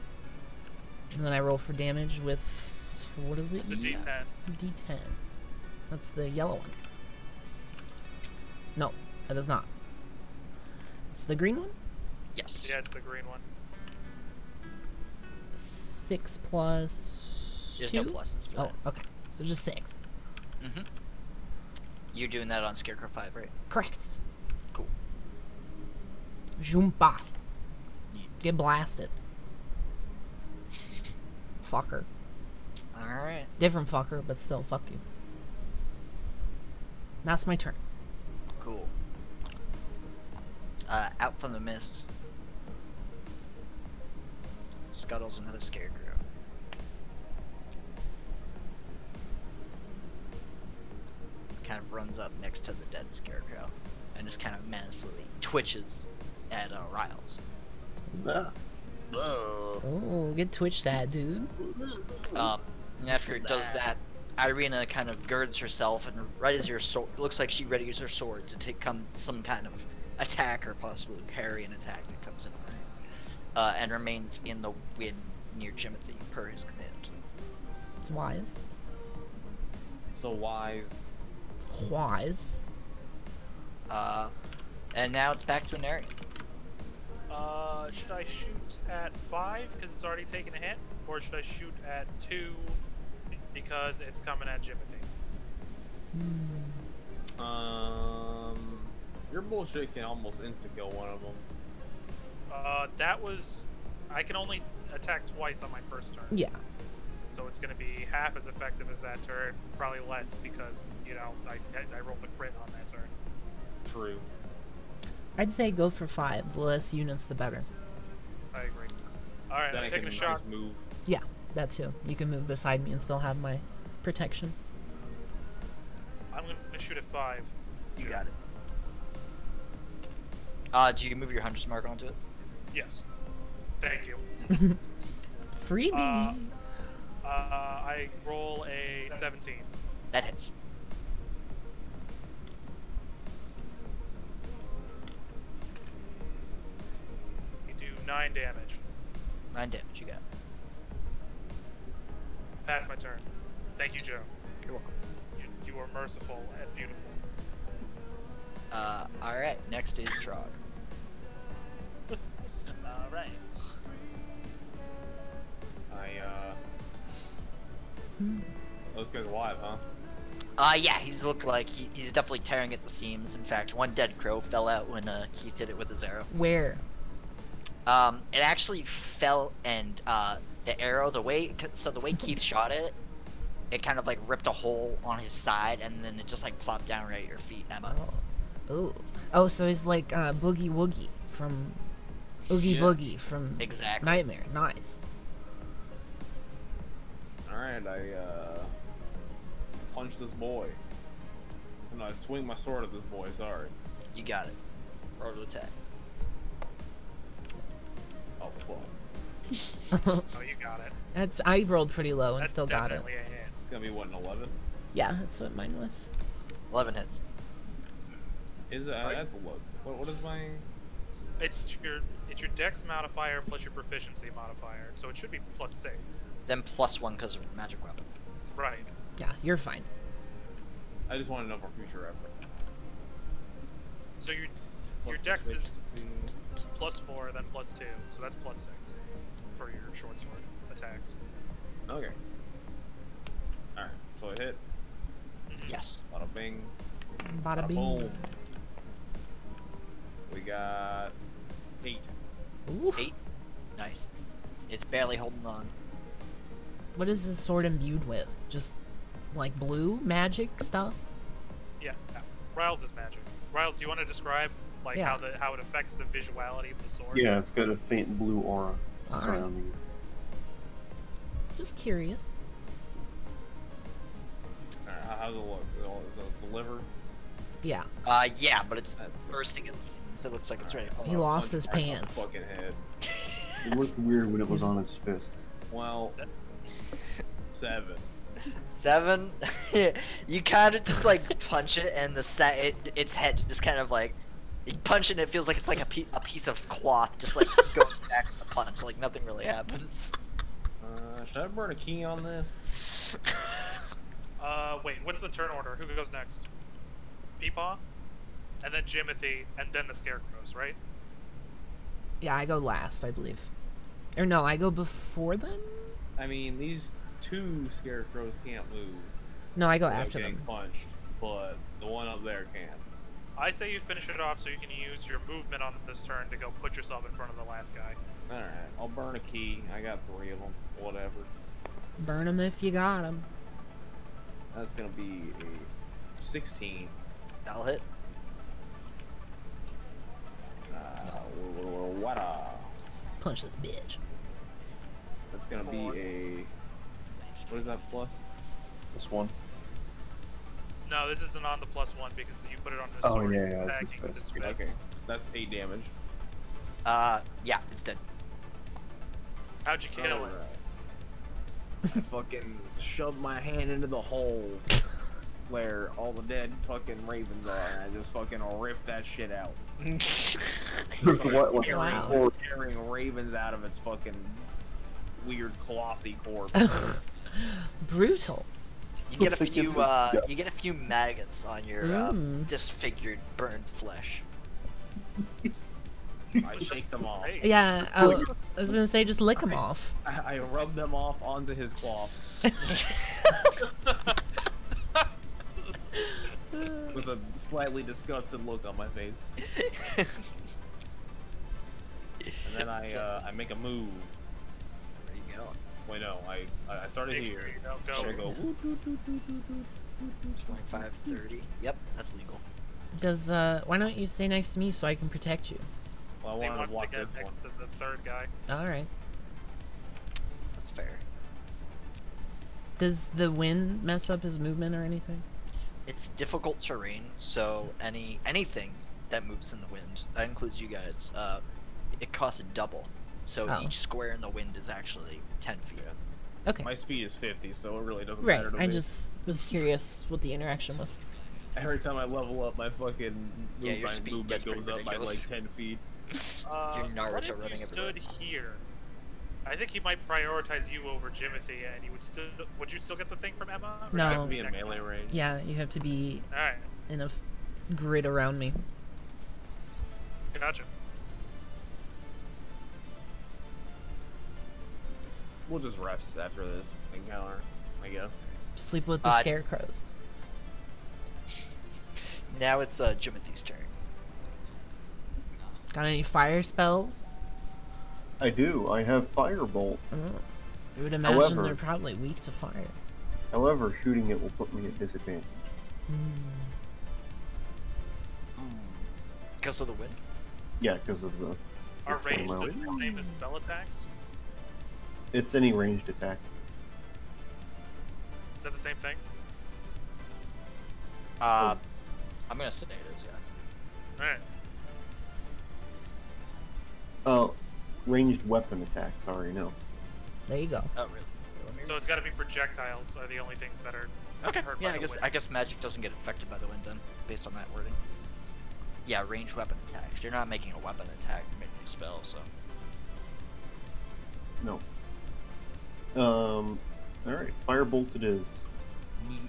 And then I roll for damage with, what is it? The D10. D10. That's the yellow one. No, that is not. It's the green one? Yes. Yeah, it's the green one. 6 plus There's 2? no pluses for Oh, that. okay. So just 6. Mm-hmm. You're doing that on Scarecrow 5, right? Correct. Cool. Jumpa. Get blasted. Fucker. Alright. Different fucker, but still, fuck you. That's my turn. Cool. Out from the mist scuttles another Scarecrow. Kind of runs up next to the dead Scarecrow and just kind of menacingly twitches at Riles. Oh, get Twitch that, dude. And after it does that, Irina kind of girds herself, and right as your sword, looks like she readies her sword to take some kind of attack or possibly parry an attack that comes in her, and remains in the wind near Jimothy per his command. It's wise. So wise. Wise. And now it's back to Anarian. Should I shoot at 5 because it's already taken a hit, or should I shoot at 2 because it's coming at Jimothy? Your bullshit can almost insta-kill one of them. That was... I can only attack twice on my first turn. Yeah. So it's going to be half as effective as that turn, probably less because, you know, I rolled a crit on that turn. True. I'd say go for 5. The less units, the better. I agree. Alright, Then I'm I taking can a shot. nice move. Yeah, that too. You can move beside me and still have my protection. I'm going to shoot at 5. You got it. Do you move your hunter's mark onto it? Yes. Thank you. Freebie. I roll a 17. That hits. You do 9 damage. 9 damage, you got. Pass my turn. Thank you, Joe. You're welcome. You are merciful and beautiful. Alright, next is Trog. Alright. Those guys alive, huh? Yeah, he's looked like he's definitely tearing at the seams. In fact, one dead crow fell out when Keith hit it with his arrow. Where? It actually fell, and the arrow, the way Keith shot it, it kind of like ripped a hole on his side, and then it just like plopped down right at your feet, Emma. Ooh. Oh, so he's like Boogie Woogie from Oogie Yeah. Boogie from Exactly. Nightmare. Nice. Alright, I punch this boy. And I swing my sword at this boy, sorry. You got it. Roll to attack. Oh fuck. Oh, you got it. I rolled pretty low and That's still got it. definitely a hit. It's gonna be what, an 11? Yeah, that's what mine was. 11 hits. Is it? I have to look. What is my... It's your dex modifier plus your proficiency modifier, so it should be +6. Then +1 because of magic weapon. Right. Yeah, you're fine. I just want to know for future reference. So your Plus dex is proficiency. +4, then +2, so that's +6 for your short sword attacks. Okay. Alright, so I hit. Yes. Bada bing. Bada Bada bing. boom. We got 8. Ooh. 8. Nice. It's barely holding on. What is this sword imbued with? Just like blue magic stuff? Yeah. Riles is magic. Riles, do you want to describe like Yeah. how it affects the visuality of the sword? Yeah, it's got a faint blue aura Alright. surrounding it. Just curious. Alright, how's it look? Is it the liver? Yeah. Yeah, but it's That's- bursting at the seams. It looks like it's ready. He lost his Punch my pants. fucking head. It looked weird when it was He's- on his fists. Well, 7. 7. You kind of just like punch it, and its head just kind of like you punch it, and it feels like it's like a piece of cloth just like goes back to the punch, like nothing really happens. Should I burn a key on this? Wait, what's the turn order? Who goes next? Peepaw? And then Jimothy, and then the Scarecrows, right? Yeah, I go last, I believe. Or no, I go before them? I mean, these 2 scarecrows can't move. No, I go without after getting them. punched, but the one up there can. I say you finish it off so you can use your movement on this turn to go put yourself in front of the last guy. Alright, I'll burn a key. I got 3 of them. Whatever. Burn them if you got them. That's gonna be a 16. That'll hit. What Punch this bitch. That's gonna be 4. a... What is that plus? This one. No, this isn't on the +1 because you put it on the Oh, sword. yeah, you're yeah, it's attacking his with fist. its fist. Okay, that's 8 damage. Yeah, it's dead. How'd you kill it? Alright. I fucking shoved my hand into the hole where all the dead fucking ravens are, and I just fucking ripped that shit out. What? Like, Wow. or- Tearing ravens out of its fucking weird clothy corpse. Brutal. You get a It's few yeah. you get a few maggots on your disfigured, burned flesh. I shake them off. Great. Yeah, I was gonna say just lick them off. I rub them off onto his cloth with a slightly disgusted look on my face. And then I make a move. Where you going? Wait, no, I started here. You know, So I go. go. Woo, doo, doo, doo, doo, doo, doo, doo. 25, 30. Yep, that's legal. Does why don't you stay next to me so I can protect you? Well, So I you wanted want to block to get this one. next to the third guy. Alright. That's fair. Does the wind mess up his movement or anything? It's difficult terrain, so anything that moves in the wind. That includes you guys. It costs double, so Oh. each square in the wind is actually 10 feet up. Okay. My speed is 50, so it really doesn't Right. matter to I me. just was curious what the interaction was. Every time I level up, my fucking Yeah, your speed movement gets goes pretty up by like ridiculous. 10 feet. Your Naruto What if running you everywhere. stood here? I think he might prioritize you over Jimothy, and he would still. Would you still get the thing from Emma? Or do you No. have have to be in next melee one? range. Yeah, you have to be All right, in a grid around me. gotcha. We'll just rest after this encounter, I guess. Sleep with the Uh, scarecrows. Now it's Jimothy's turn. Got any fire spells? I do. I have Firebolt. Oh. I would imagine However- they're probably weak to fire. However, shooting it will put me at disadvantage. Because of the wind. Yeah, because of the. Are ranged Well, the same as spell attacks? It's any ranged attack. Is that the same thing? I'm gonna say it is, yeah. All right. Ranged weapon attack. Sorry, no. There you go. Oh, really? Let me So it's got to be projectiles are the only things that are Okay. hurt Yeah, by I the guess wind. I guess magic doesn't get affected by the wind then, based on that wording. Yeah, ranged weapon attacks. You're not making a weapon attack, you're making a spell, so. No. Alright, Firebolt it is. Neat.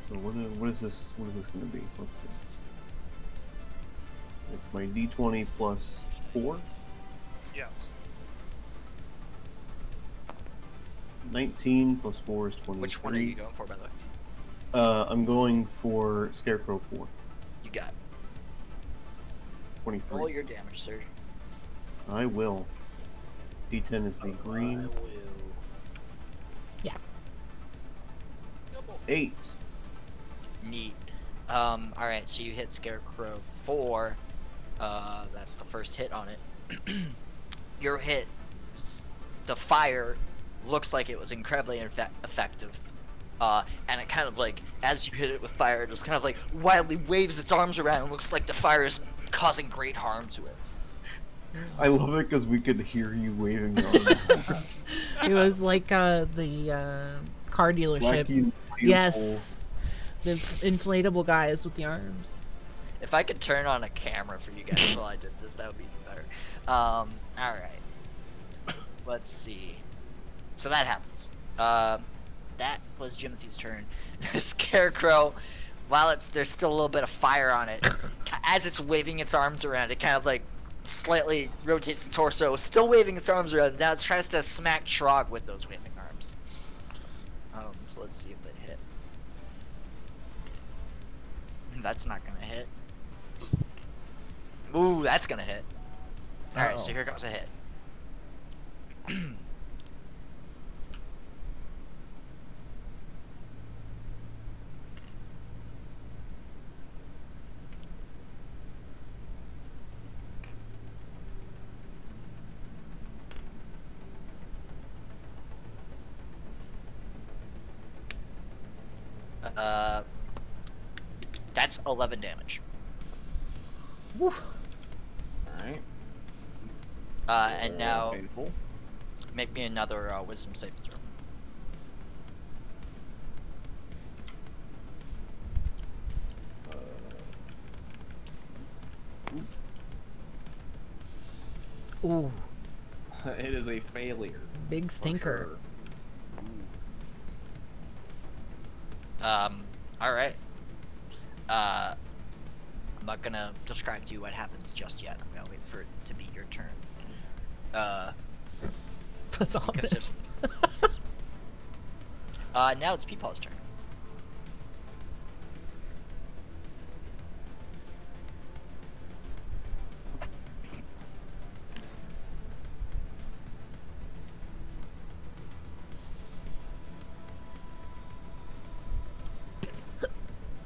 So what is this going to be? Let's see. It's my d20 plus 4. Yes. 19 plus 4 is 23. Which one are you going for, by the way? I'm going for Scarecrow 4. You got it. 23. Roll your damage, sir. I will. D10 is the green. Yeah. 8. Neat. Alright, so you hit Scarecrow 4. That's the first hit on it. Your hit, the fire looks like it was incredibly effective. And it kind of like, as you hit it with fire, it just kind of like wildly waves its arms around and looks like the fire is causing great harm to it. I love it because we could hear you waving your arms. It was like the car dealership. Wacky, Yes. The inflatable guys with the arms. If I could turn on a camera for you guys while I did this, that would be better. Alright. Let's see. So that happens. That was Jimothy's turn. Scarecrow, while there's still a little bit of fire on it, as it's waving its arms around, it kind of like slightly rotates the torso, still waving its arms around. Now it tries to smack Trog with those waving arms. So let's see if it hit. That's not gonna hit. Ooh, that's gonna hit. Alright, so Uh-oh. here comes a hit. That's 11 damage. Woo. Alright. And now Painful. make me another wisdom saving throw. Ooh. It is a failure. Big for stinker. sure. Alright. I'm not gonna describe to you what happens just yet. I'm gonna wait for it to be your turn. That's ominous. Now it's Peepaw's turn.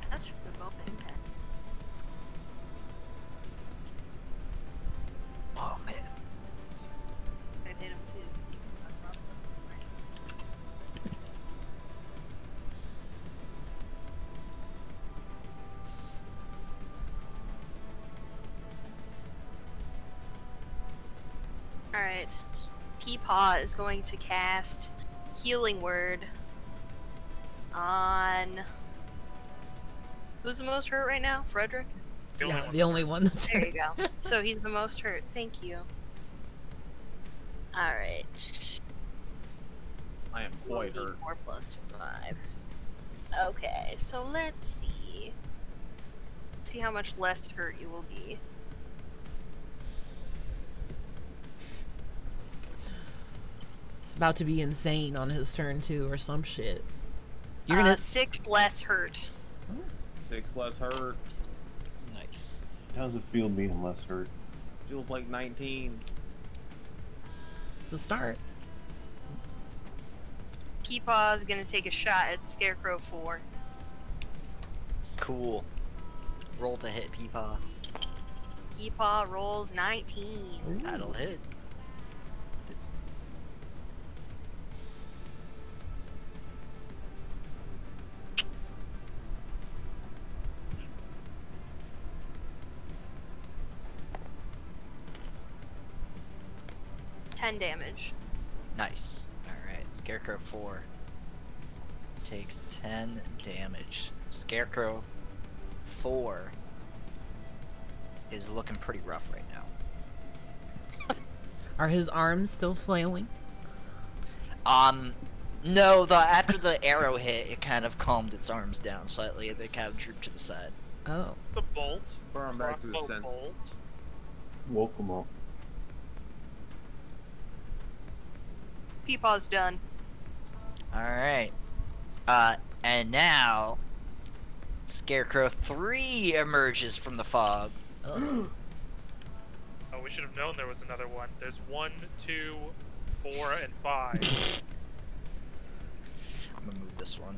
That's the moment. Oh man. I hit him too. Alright. Peepaw is going to cast Healing Word on... Who's the most hurt right now? Frederick? Yeah, the only one that's There hurt. you go. So he's the most hurt. Thank you. Alright. I am quite hurt. 4 plus 5. Okay, so let's see. See how much less hurt you will be. It's about to be insane on his turn too, or some shit. You're gonna 6 less hurt. 6 less hurt. Nice. How does it feel being less hurt? Feels like 19. It's a start. Peepaw is gonna take a shot at Scarecrow 4. Cool. Roll to hit Peepaw. Peepaw rolls 19. Ooh. That'll hit. $10 damage. Nice. Alright, Scarecrow 4 takes 10 damage. Scarecrow 4 is looking pretty rough right now. Are his arms still flailing? No, after the arrow hit, it kind of calmed its arms down slightly. They kind of drooped to the side. Oh. It's a bolt. Burn back to the Crossbow sense. bolt. Woke him up. Peepaw's done. Alright. And now... Scarecrow 3 emerges from the fog. Oh. Oh, we should have known there was another one. There's 1, 2, 4, and 5. I'm gonna move this one.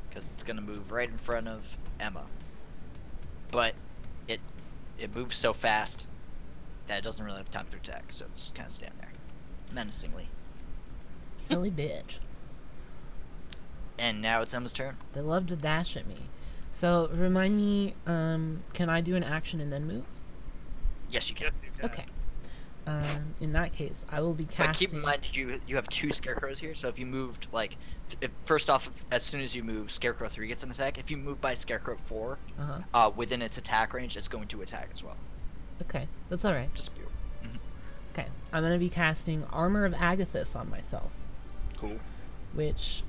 Because it's gonna move right in front of Emma. But it moves so fast that it doesn't really have time to attack, so it's just kind of stand there. Menacingly. Silly bitch. And now it's Emma's turn. They love to dash at me. So, remind me, can I do an action and then move? Yes, you can. Yes, you can. Okay. In that case, I will be But casting... keep in mind, you have 2 Scarecrows here, so if you moved, like, first off, as soon as you move, Scarecrow 3 gets an attack. If you move by Scarecrow 4, Uh-huh. within its attack range, it's going to attack as well. Okay, that's alright. Just be Okay, I'm gonna be casting Armor of Agathis on myself, cool. which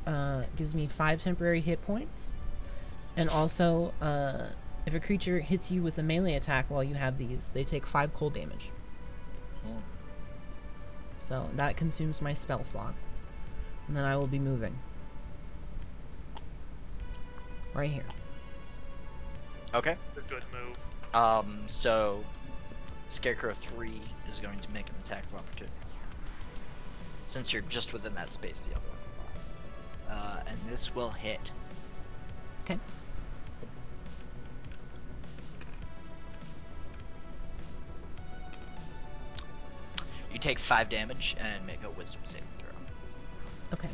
gives me 5 temporary hit points. And also, if a creature hits you with a melee attack while you have these, they take 5 cold damage. Hmm. So that consumes my spell slot. And then I will be moving. Right here. Okay. It's a good move. So Scarecrow 3 is going to make an attack of opportunity. Since you're just within that space, the other one. And this will hit. Okay. You take 5 damage and make a wisdom saving throw. Okay.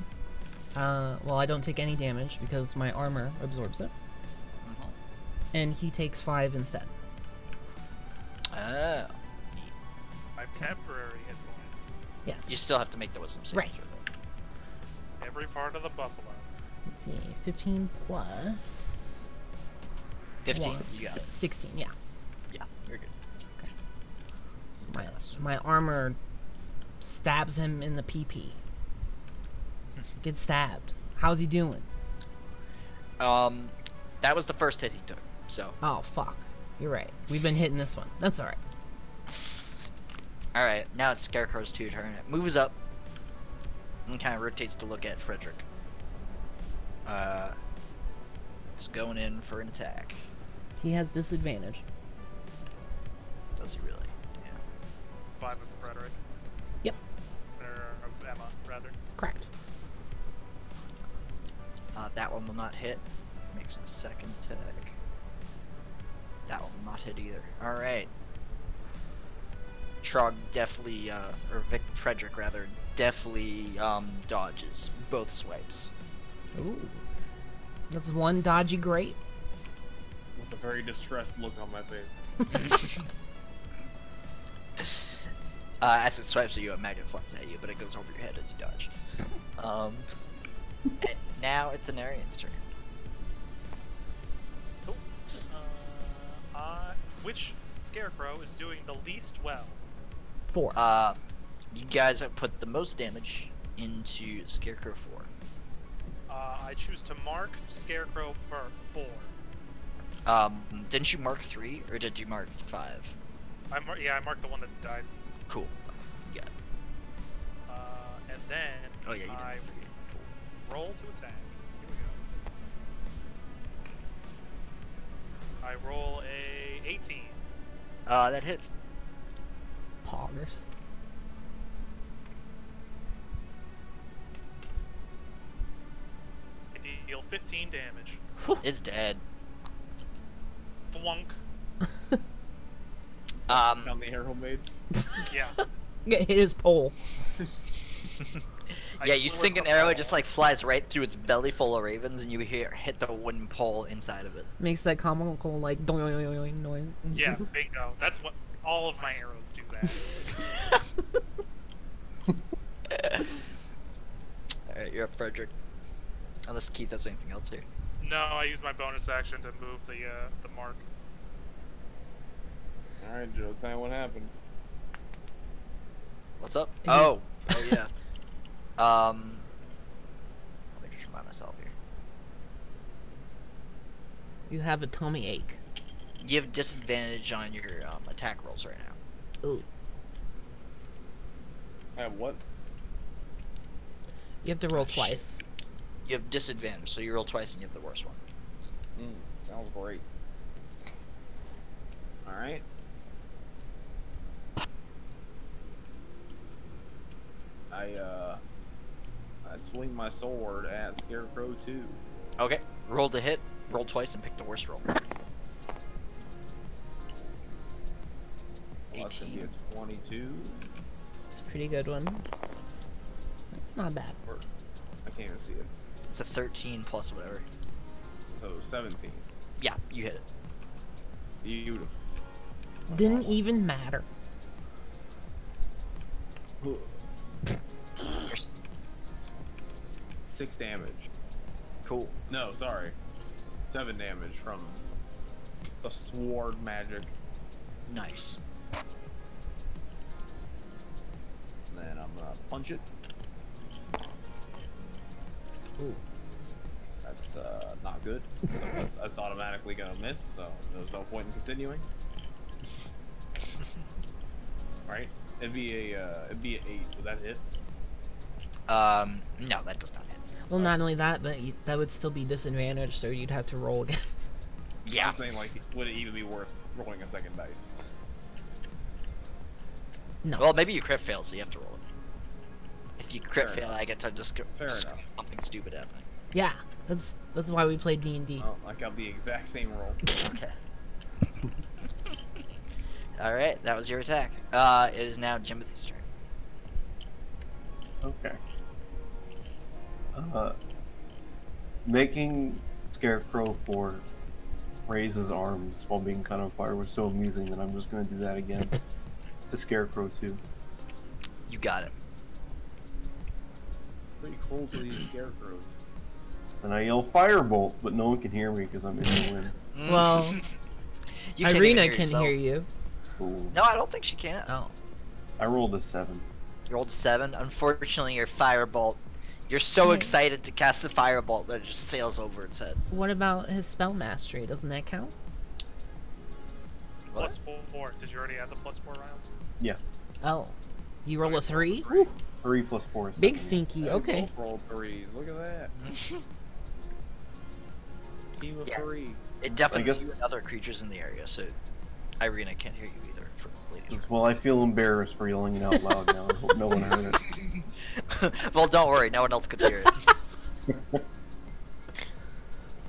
Well, I don't take any damage because my armor absorbs it. Mm-hmm. And he takes 5 instead. Oh. 5 temporary hit points. Yes. You still have to make the wisdom saving Right. throw. Though. Every part of the buffalo. Let's see. 15 plus... 15, 1. you got it. 16, yeah. Yeah, you're good. So Yes. my armor stabs him in the PP. Gets stabbed. How's he doing? That was the first hit he took, so. Oh, fuck. You're right. We've been hitting this one. That's alright. Alright, now it's Scarecrow's turn. It moves up and kind of rotates to look at Frederick. It's going in for an attack. He has disadvantage. Does he really? Yeah. 5 of Frederick. Yep. Or of Emma, rather. Correct. That one will not hit. Makes a second attack. That one will not hit either. Alright. Trog definitely, Frederick rather, definitely dodges both swipes. Ooh. That's one dodgy grape. With a very distressed look on my face. As it swipes at you, a magnet flies at you, but it goes over your head as you dodge. And now it's Anarian's turn. Cool. Which scarecrow is doing the least well? 4. You guys have put the most damage into Scarecrow 4. I choose to mark Scarecrow for 4. Didn't you mark 3, or did you mark 5? I marked the one that died. Cool. Yeah. And then Oh yeah, you I didn't forget. roll to attack. Here we go. I roll a 18. That hits. Poggers. I deal 15 damage. It's dead. Thwunk. Down the arrow made. Yeah. Get hit his pole. I Yeah, you flew sink at an the arrow, ball. it just like flies right through its belly full of ravens, and you hit the wooden pole inside of it. Makes that comical like doing noise. Yeah, bingo. That's what all of my arrows do. That. Alright, you're up, Frederick. Unless Keith has anything else here. No, I use my bonus action to move the mark. Alright, Joe, tell me what happened. What's up? Mhm. Oh yeah. Let me just remind myself here. You have a tummy ache. You have disadvantage on your attack rolls right now. Ooh. I have what? You have to roll Shit. twice. You have disadvantage, so you roll twice and you have the worst one. Sounds great. Alright. I swing my sword at Scarecrow 2. Okay. Roll to hit, roll twice, and pick the worst roll. Well, that's gonna be 18. a 22. It's a pretty good one. It's not bad. Or, I can't even see it. It's a 13 plus whatever. So 17. Yeah, you hit it. Beautiful. Didn't even matter. You're 6 damage. cool. No, sorry. 7 damage from the sword magic. Nice. And then I'm gonna punch it. Ooh. That's not good. So that's automatically gonna miss, so there's no point in continuing. Right? It'd be a 8. Would that hit? No, that does not hit. Well, not only that, but that would still be disadvantaged, so you'd have to roll again. Yeah. I'm saying, like, would it even be worth rolling a second dice? No. Well, maybe you crit fail, so you have to roll it. If you crit Fair fail, enough. I get to just Fair enough. something stupid happening. Yeah, that's why we play D&D. Oh, I got the exact same roll. Okay. Alright, that was your attack. It is now Jimothy's turn. Okay. Making Scarecrow 4 raise his arms while being caught on fire was so amusing that I'm just gonna do that again. To Scarecrow 2. You got it. Pretty cool to these scarecrows. And I yell Firebolt, but no one can hear me because I'm in the wind. Well, You can't even Irina hear can yourself. hear you. Cool. No, I don't think she can. Oh. I rolled a 7. You rolled a 7. Unfortunately, your firebolt. You're so Yeah. excited to cast the firebolt that it just sails over its head. What about his spell mastery? Doesn't that count? Plus 4. Did you already add the plus 4 rounds? Yeah. Oh. You roll a Sorry, 3? 3. 3 plus 4 is Big 7. stinky, They okay. both rolled 3s. Look at that. Team of Yeah. 3. It definitely guess- you and other creatures in the area, so Irina can't hear you either. For ladies. Well, I feel embarrassed for yelling it out loud now. I hope no one heard it. Well, don't worry, no one else could hear it.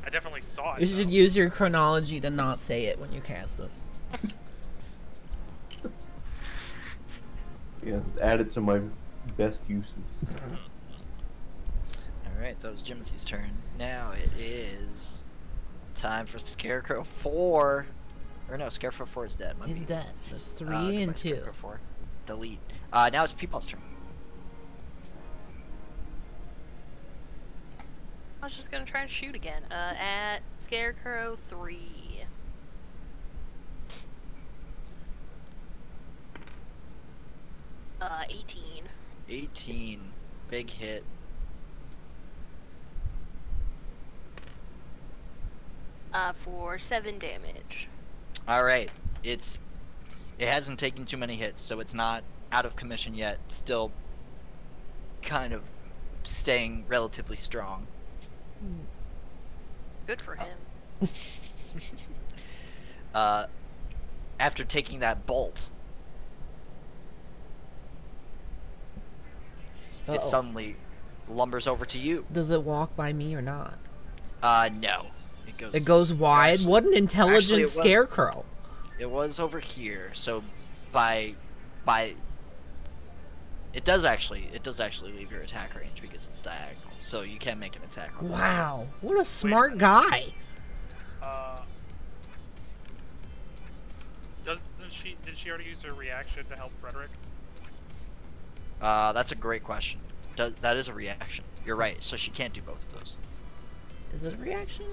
I definitely saw it. You should though. use your chronology to not say it when you cast it. Yeah, add it to my best uses. Alright, that was Jimothy's turn. Now it is time for Scarecrow 4. Or no, Scarecrow 4 is dead. My He's bad. dead. There's 3 Goodbye, and 2. Scarecrow 4. delete. Now it's Peepaw's turn. I was just gonna try and shoot again. At Scarecrow 3. Uh, 18. 18. Big hit. For 7 damage. Alright. It hasn't taken too many hits, so it's not out of commission yet. Still kind of staying relatively strong. Good for him. After taking that bolt, it suddenly lumbers over to you. Does it walk by me or not? No. It goes wide? Actually- What an intelligent actually, it was- scarecrow. It was over here, so by it does actually leave your attack range because it's diagonal, so you can make an attack roll. Wow. What a smart guy. Did she already use her reaction to help Frederick? That's a great question. That is a reaction. You're right. So she can't do both of those. Is it a reaction?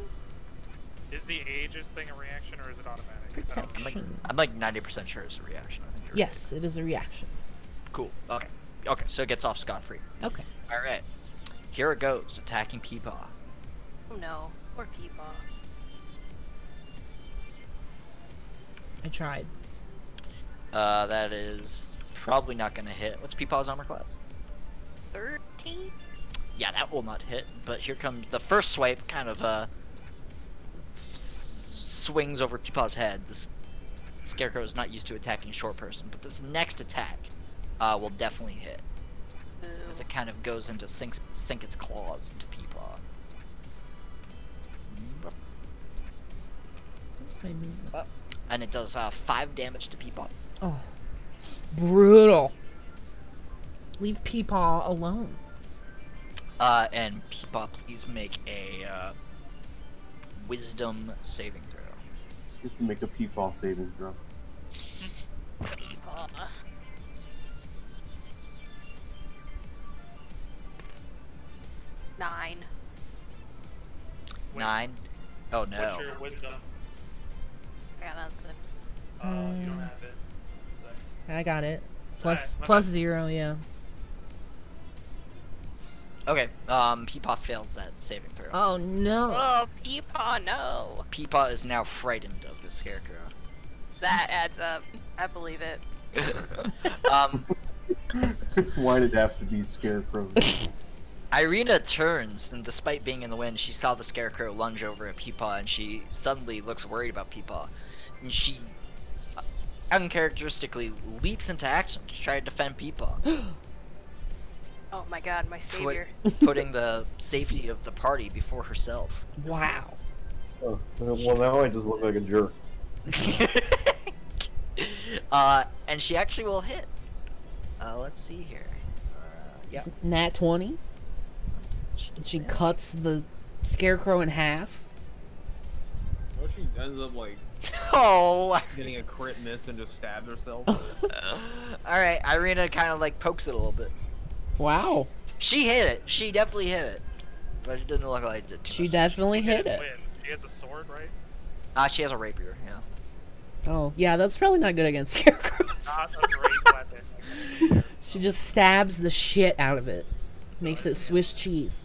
Is the Aegis thing a reaction or is it automatic? I don't know. Protection. I'm like 90% sure it's a reaction. I think you're Yes, it is a reaction. right. Cool. Okay. Okay. So it gets off scot-free. Okay. All right. Here it goes, attacking Peepaw. Oh no. Poor Peepaw. I tried. That is probably not gonna hit. What's Peepaw's armor class? 13? Yeah, that will not hit. But here comes the first swipe. Kind of swings over Peepaw's head. This Scarecrow is not used to attacking a short person, but this next attack will definitely hit. Boo. As it kind of goes into sink its claws into Peepaw. My movement. And it does 5 damage to Peepaw. Oh. Brutal. Leave Peepaw alone. And Peepaw, please make a wisdom saving throw. Just to make a Peepaw saving throw. Peepaw. Nine. Wait, 9. Oh no. What's your wisdom? I got nothing. You don't have it. I got it. Plus, Alright, plus 0, yeah. Okay, Peepaw fails that saving throw. Oh no. Oh, Peepaw, no. Peepaw is now frightened of the Scarecrow. That adds up. I believe it. Why did it have to be scarecrows? Irina turns, and despite being in the wind, she saw the Scarecrow lunge over at Peepaw, and she suddenly looks worried about Peepaw. And she uncharacteristically leaps into action to try to defend Peepaw, Oh my god, my savior. putting the safety of the party before herself. Wow. Oh, well, now I just look like a jerk. And she actually will hit. Let's see here. Yeah. Nat 20. She cuts the scarecrow in half. What if she ends up like Oh. getting a crit miss and just stabs herself? Alright, Irina kind of like pokes it a little bit. Wow. She hit it. She definitely hit it. But it didn't look like it did too She much. definitely hit Win. it. She had the sword, right? She has a rapier, yeah. Oh, yeah, that's probably not good against scarecrows. Not a great weapon. Against the She just stabs the shit out of it. Makes it Swiss cheese.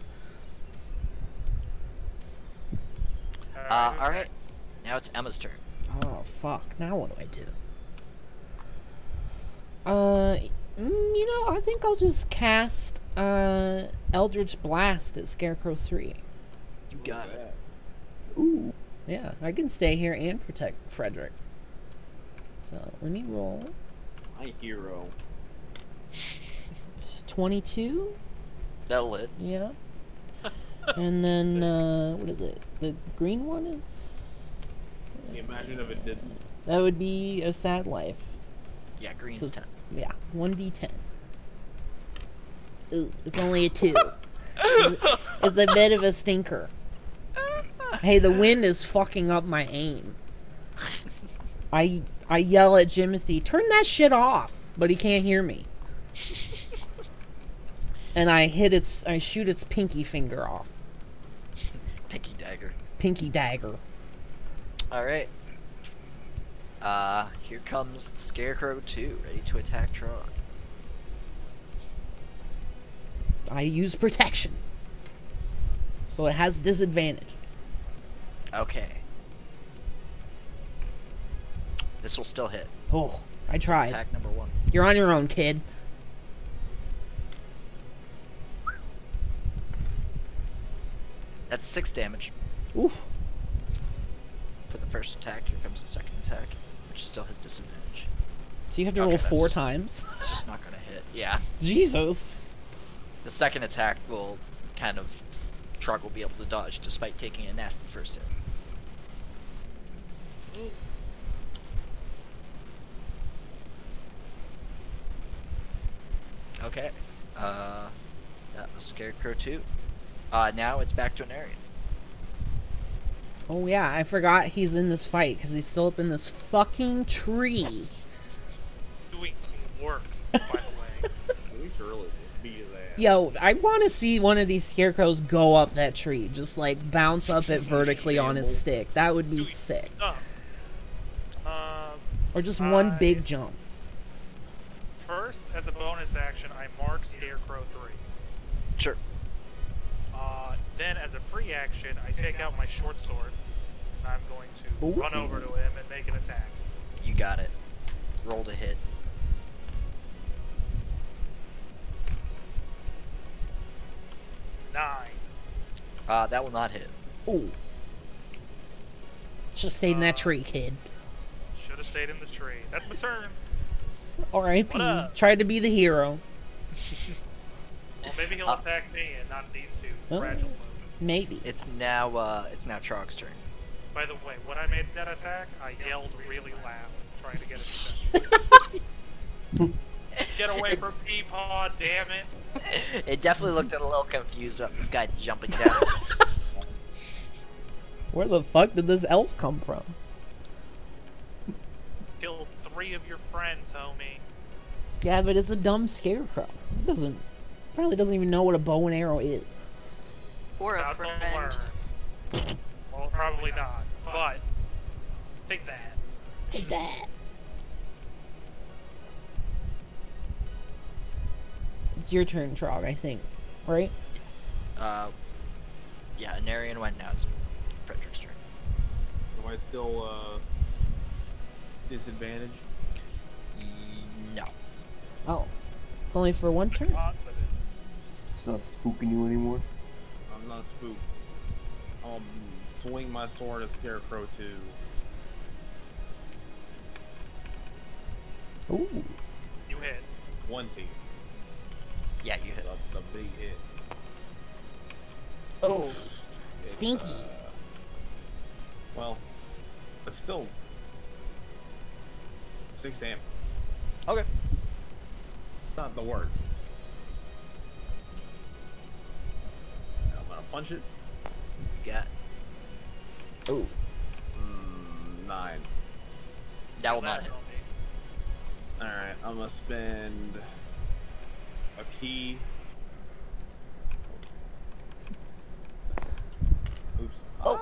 Alright. Now it's Emma's turn. Oh, fuck. Now what do I do? You know, I think I'll just cast, Eldritch Blast at Scarecrow 3. You got it. Ooh. Yeah, I can stay here and protect Frederick. So, let me roll. My hero. 22? That'll hit. Yeah. And then, what is it? The green one is... Can you imagine if it didn't? That would be a sad life. Yeah, green's So, 10. yeah, 1d10. Ooh, it's only a 2. It's a bit of a stinker. Hey, the wind is fucking up my aim. I yell at Jimothy, turn that shit off. but he can't hear me. And I shoot its pinky finger off. Pinky dagger. Pinky dagger. Alright. Here comes Scarecrow 2, ready to attack Trog. I use protection. So it has disadvantage. Okay. This will still hit. Oh, I tried. Attack number 1. You're on your own, kid. That's 6 damage Oof. for the first attack. Here comes the second attack, which still has disadvantage. So you have to Okay, roll that's 4 just- times. It's just not gonna hit. Yeah. Jesus. The second attack will kind of... Trog will be able to dodge despite taking a nasty first hit. Okay. That was Scarecrow 2. Now it's back to Anarian. Oh yeah, I forgot he's in this fight because he's still up in this fucking tree. Doing work, by the way. We should really beat his ass. Yo, I want to see one of these scarecrows go up that tree, just like bounce up it vertically on his stick. That would be Doing sick. stuff. Or just one I- big jump. First, as a bonus action, I mark Scarecrow 3. Sure. Then, as a free action, I take out my short sword. And I'm going to Ooh. run over to him and make an attack. You got it. Roll to hit. 9. That will not hit. Ooh. Should have stayed in that tree, kid. Should have stayed in the tree. That's my turn. R.I.P. What up? Tried to be the hero. Well, maybe he'll attack me and not these two Oh. fragile folk. Maybe. It's now Trog's turn. By the way, when I made that attack, I yelled really loud, trying to get it to Get away from Peepaw, damn it! It definitely looked a little confused about this guy jumping down. Where the fuck did this elf come from? Killed 3 of your friends, homie. Yeah, but it's a dumb scarecrow. It probably doesn't even know what a bow and arrow is. Or a About to friend. learn. Well, probably not, but take that. Take that. It's your turn, Trog, I think. Right? Yeah, Anarian went, now it's Frederick's turn. Am I still disadvantage? No. Oh. It's only for one turn. Confidence. It's not spooking you anymore. I'm not spooked. I'll swing my sword at Scarecrow 2. Ooh. You hit. 20. Yeah, you hit. The big hit. Oh. It's, Stinky. Well, it's still 6 damage. Okay. It's not the worst. I'm gonna punch it. You got. Oh. 9. That will not hit. Alright, I'm gonna spend a key. Oops. Oh.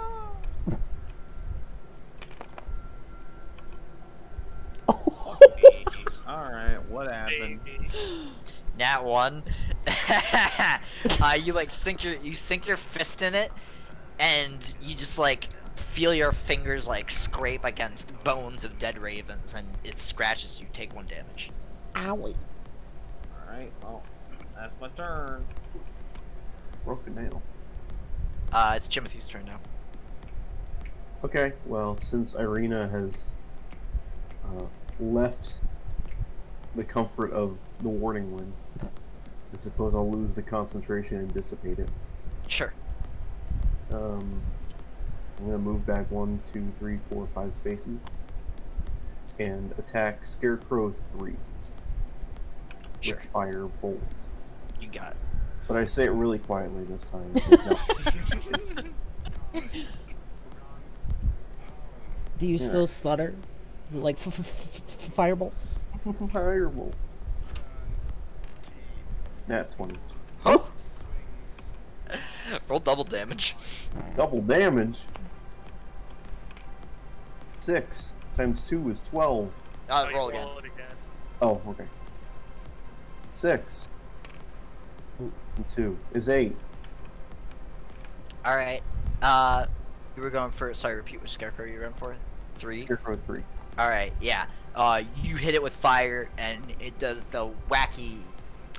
Alright, what happened? Baby. Nat 1. You like sink your fist in it, and you just like feel your fingers like scrape against bones of dead ravens, and it scratches you. Take 1 damage. Owie. Alright, well, that's my turn. Broke a nail. It's Timothy's turn now. Okay, well, since Irina has left the comfort of the warning ring, I suppose I'll lose the concentration and dissipate it. Sure. I'm gonna move back 1, 2, 3, 4, 5 spaces and attack Scarecrow 3 Sure. with Fire Bolt. You got it. But I say it really quietly this time. It's not- Do you Yeah. still stutter? Is it like Firebolt? Firebolt. Nat 20. Oh! Roll double damage. Double damage. 6 times 2 is 12. Oh, you Roll again. roll it again. Oh, okay. 6 and 2 is 8. Alright. You were going for. Sorry, repeat which scarecrow you ran for? 3? Scarecrow 3. Alright, yeah. You hit it with fire, and it does the wacky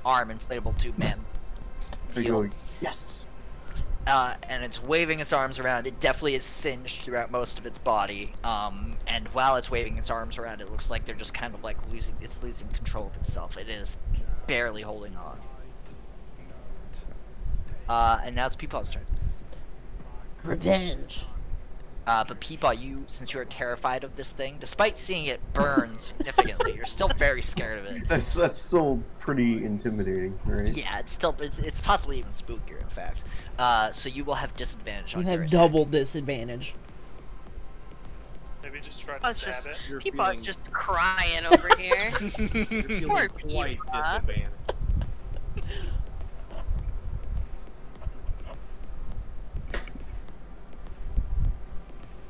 arm inflatable tube man. There you Heal. go. Yes! And it's waving its arms around. It definitely is singed throughout most of its body. And while it's waving its arms around, it looks like they're just kind of like losing control of itself. It is barely holding on. And now it's Peepaw's turn. Revenge. But Peepaw, since you're terrified of this thing, despite seeing it burn significantly, you're still very scared of it. That's still pretty intimidating, right? Yeah, it's possibly even spookier, in fact. So you will have disadvantage You on your have attack. double disadvantage. Maybe just try to That's stab just- it. You're People are feeling, just crying over here. you're feeling Poor quite Peepaw. disadvantaged.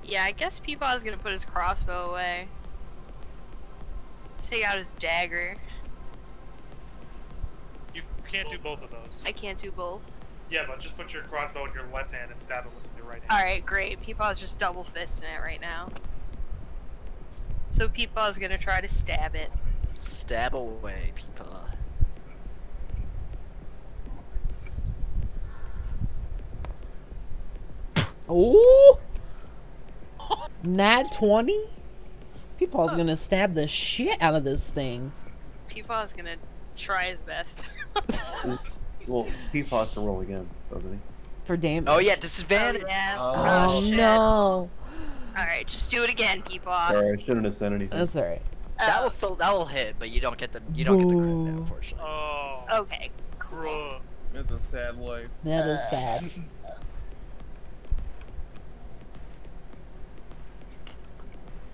Yeah, I guess Peepaw's gonna put his crossbow away. Take out his dagger. You can't do both of those. I can't do both. Yeah, but just put your crossbow in your left hand and stab it with your right hand. Alright, great. Peepaw's just double fisting it right now. So Peepaw's gonna try to stab it. Stab away, Peepaw. Oh! Nat 20? Peepaw's gonna stab the shit out of this thing. Peepaw's gonna try his best. Well, Peepaw has to roll again, doesn't he? For damage. Oh yeah, disadvantage. yeah. Oh, shit. no. Alright, just do it again, Peepaw. Sorry, I shouldn't have said anything. That's alright. That will hit, but you don't get the crit, Boo. unfortunately. Oh. Okay, cool. Bruh. It's a sad life. That is sad.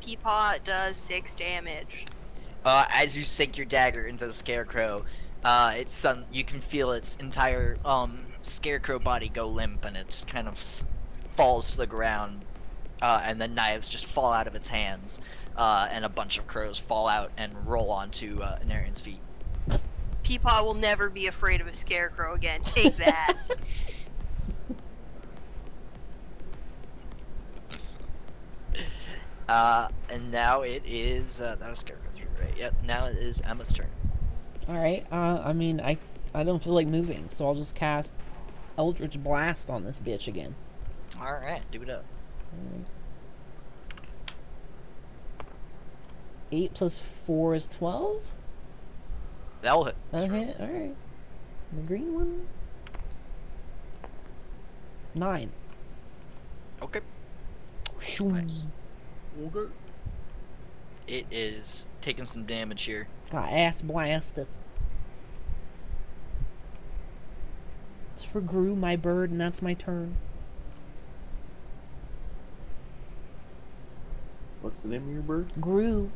Peepaw does 6 damage. As you sink your dagger into the scarecrow, you can feel its entire scarecrow body go limp, and it just kind of falls to the ground, and the knives just fall out of its hands, and a bunch of crows fall out and roll onto Anarian's feet. Peepaw will never be afraid of a scarecrow again. Take that. And now it is that was scarecrow 3, right? Yep. Now it is Emma's turn. Alright, I mean, I don't feel like moving, so I'll just cast Eldritch Blast on this bitch again. All right, do it up. 8 plus 4 is 12? That'll hit. That hit? Alright. The green one? 9. Okay. Shoom. Nice. It is taking some damage here. Got ass blasted. It's for Gru, my bird, and that's my turn. What's the name of your bird? Gru.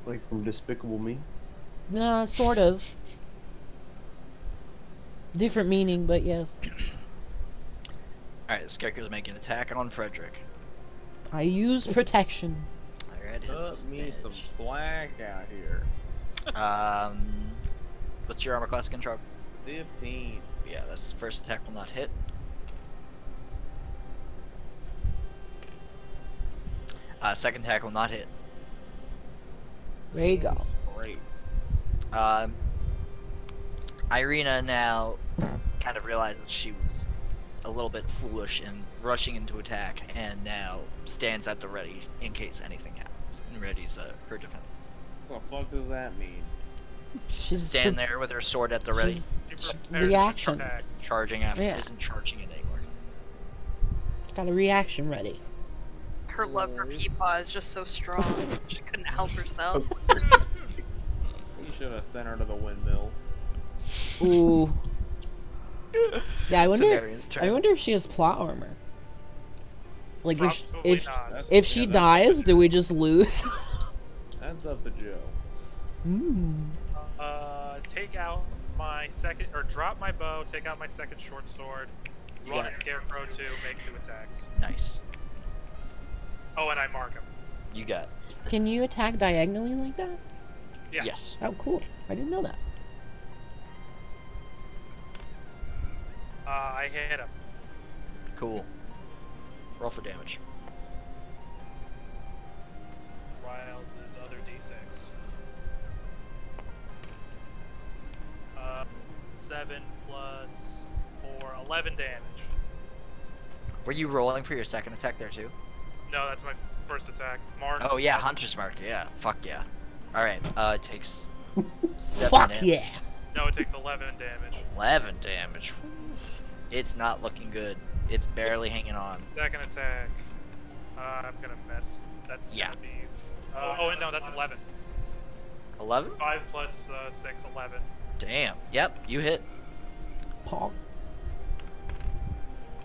Like from Despicable Me? Nah, sort of. Different meaning, but yes. All right, the scarecrow's making an attack on Frederick. I use protection. All right, Cut me some slack out here. What's your armor class again, Trout? 15. Yeah, this first attack will not hit. Second attack will not hit. There you go. Great. Irina now kind of realizes she was a little bit foolish in rushing into attack, and now stands at the ready in case anything happens, and readies her defenses. What the fuck does that mean? She's Stand there with her sword at the ready, she's You prepare to reaction. attack. charging after, Yeah. isn't charging it anymore. got a reaction ready. Her love for Peepaw is just so strong. She couldn't help herself. You should have sent her to the windmill. Ooh. Yeah, I wonder. Anarian's turn. I wonder if she has plot armor. Like Probably if not. if she dies, do we just lose? That's up to Joe. Hmm. take out my second, or drop my bow, take out my second short sword, You run got at it. Scarecrow 2, make 2 attacks. Nice. Oh, and I mark him. You got. Can you attack diagonally like that? Yeah. Yes. Oh, cool. I didn't know that. I hit him. Cool. Roll for damage. Riles his other d6. 7 plus 4, 11 damage. Were you rolling for your second attack there too? No, that's my first attack. Mark. Oh yeah, Hunter's Mark. Yeah. Fuck yeah. All right. It takes 7 Fuck damage. yeah. No, it takes 11 damage. 11 damage. It's not looking good. It's barely hanging on. Second attack. I'm gonna miss. That's Yeah. gonna be. Oh, no, that's 11. 11? 5 plus 6, 11. Damn. Yep. You hit. Pog.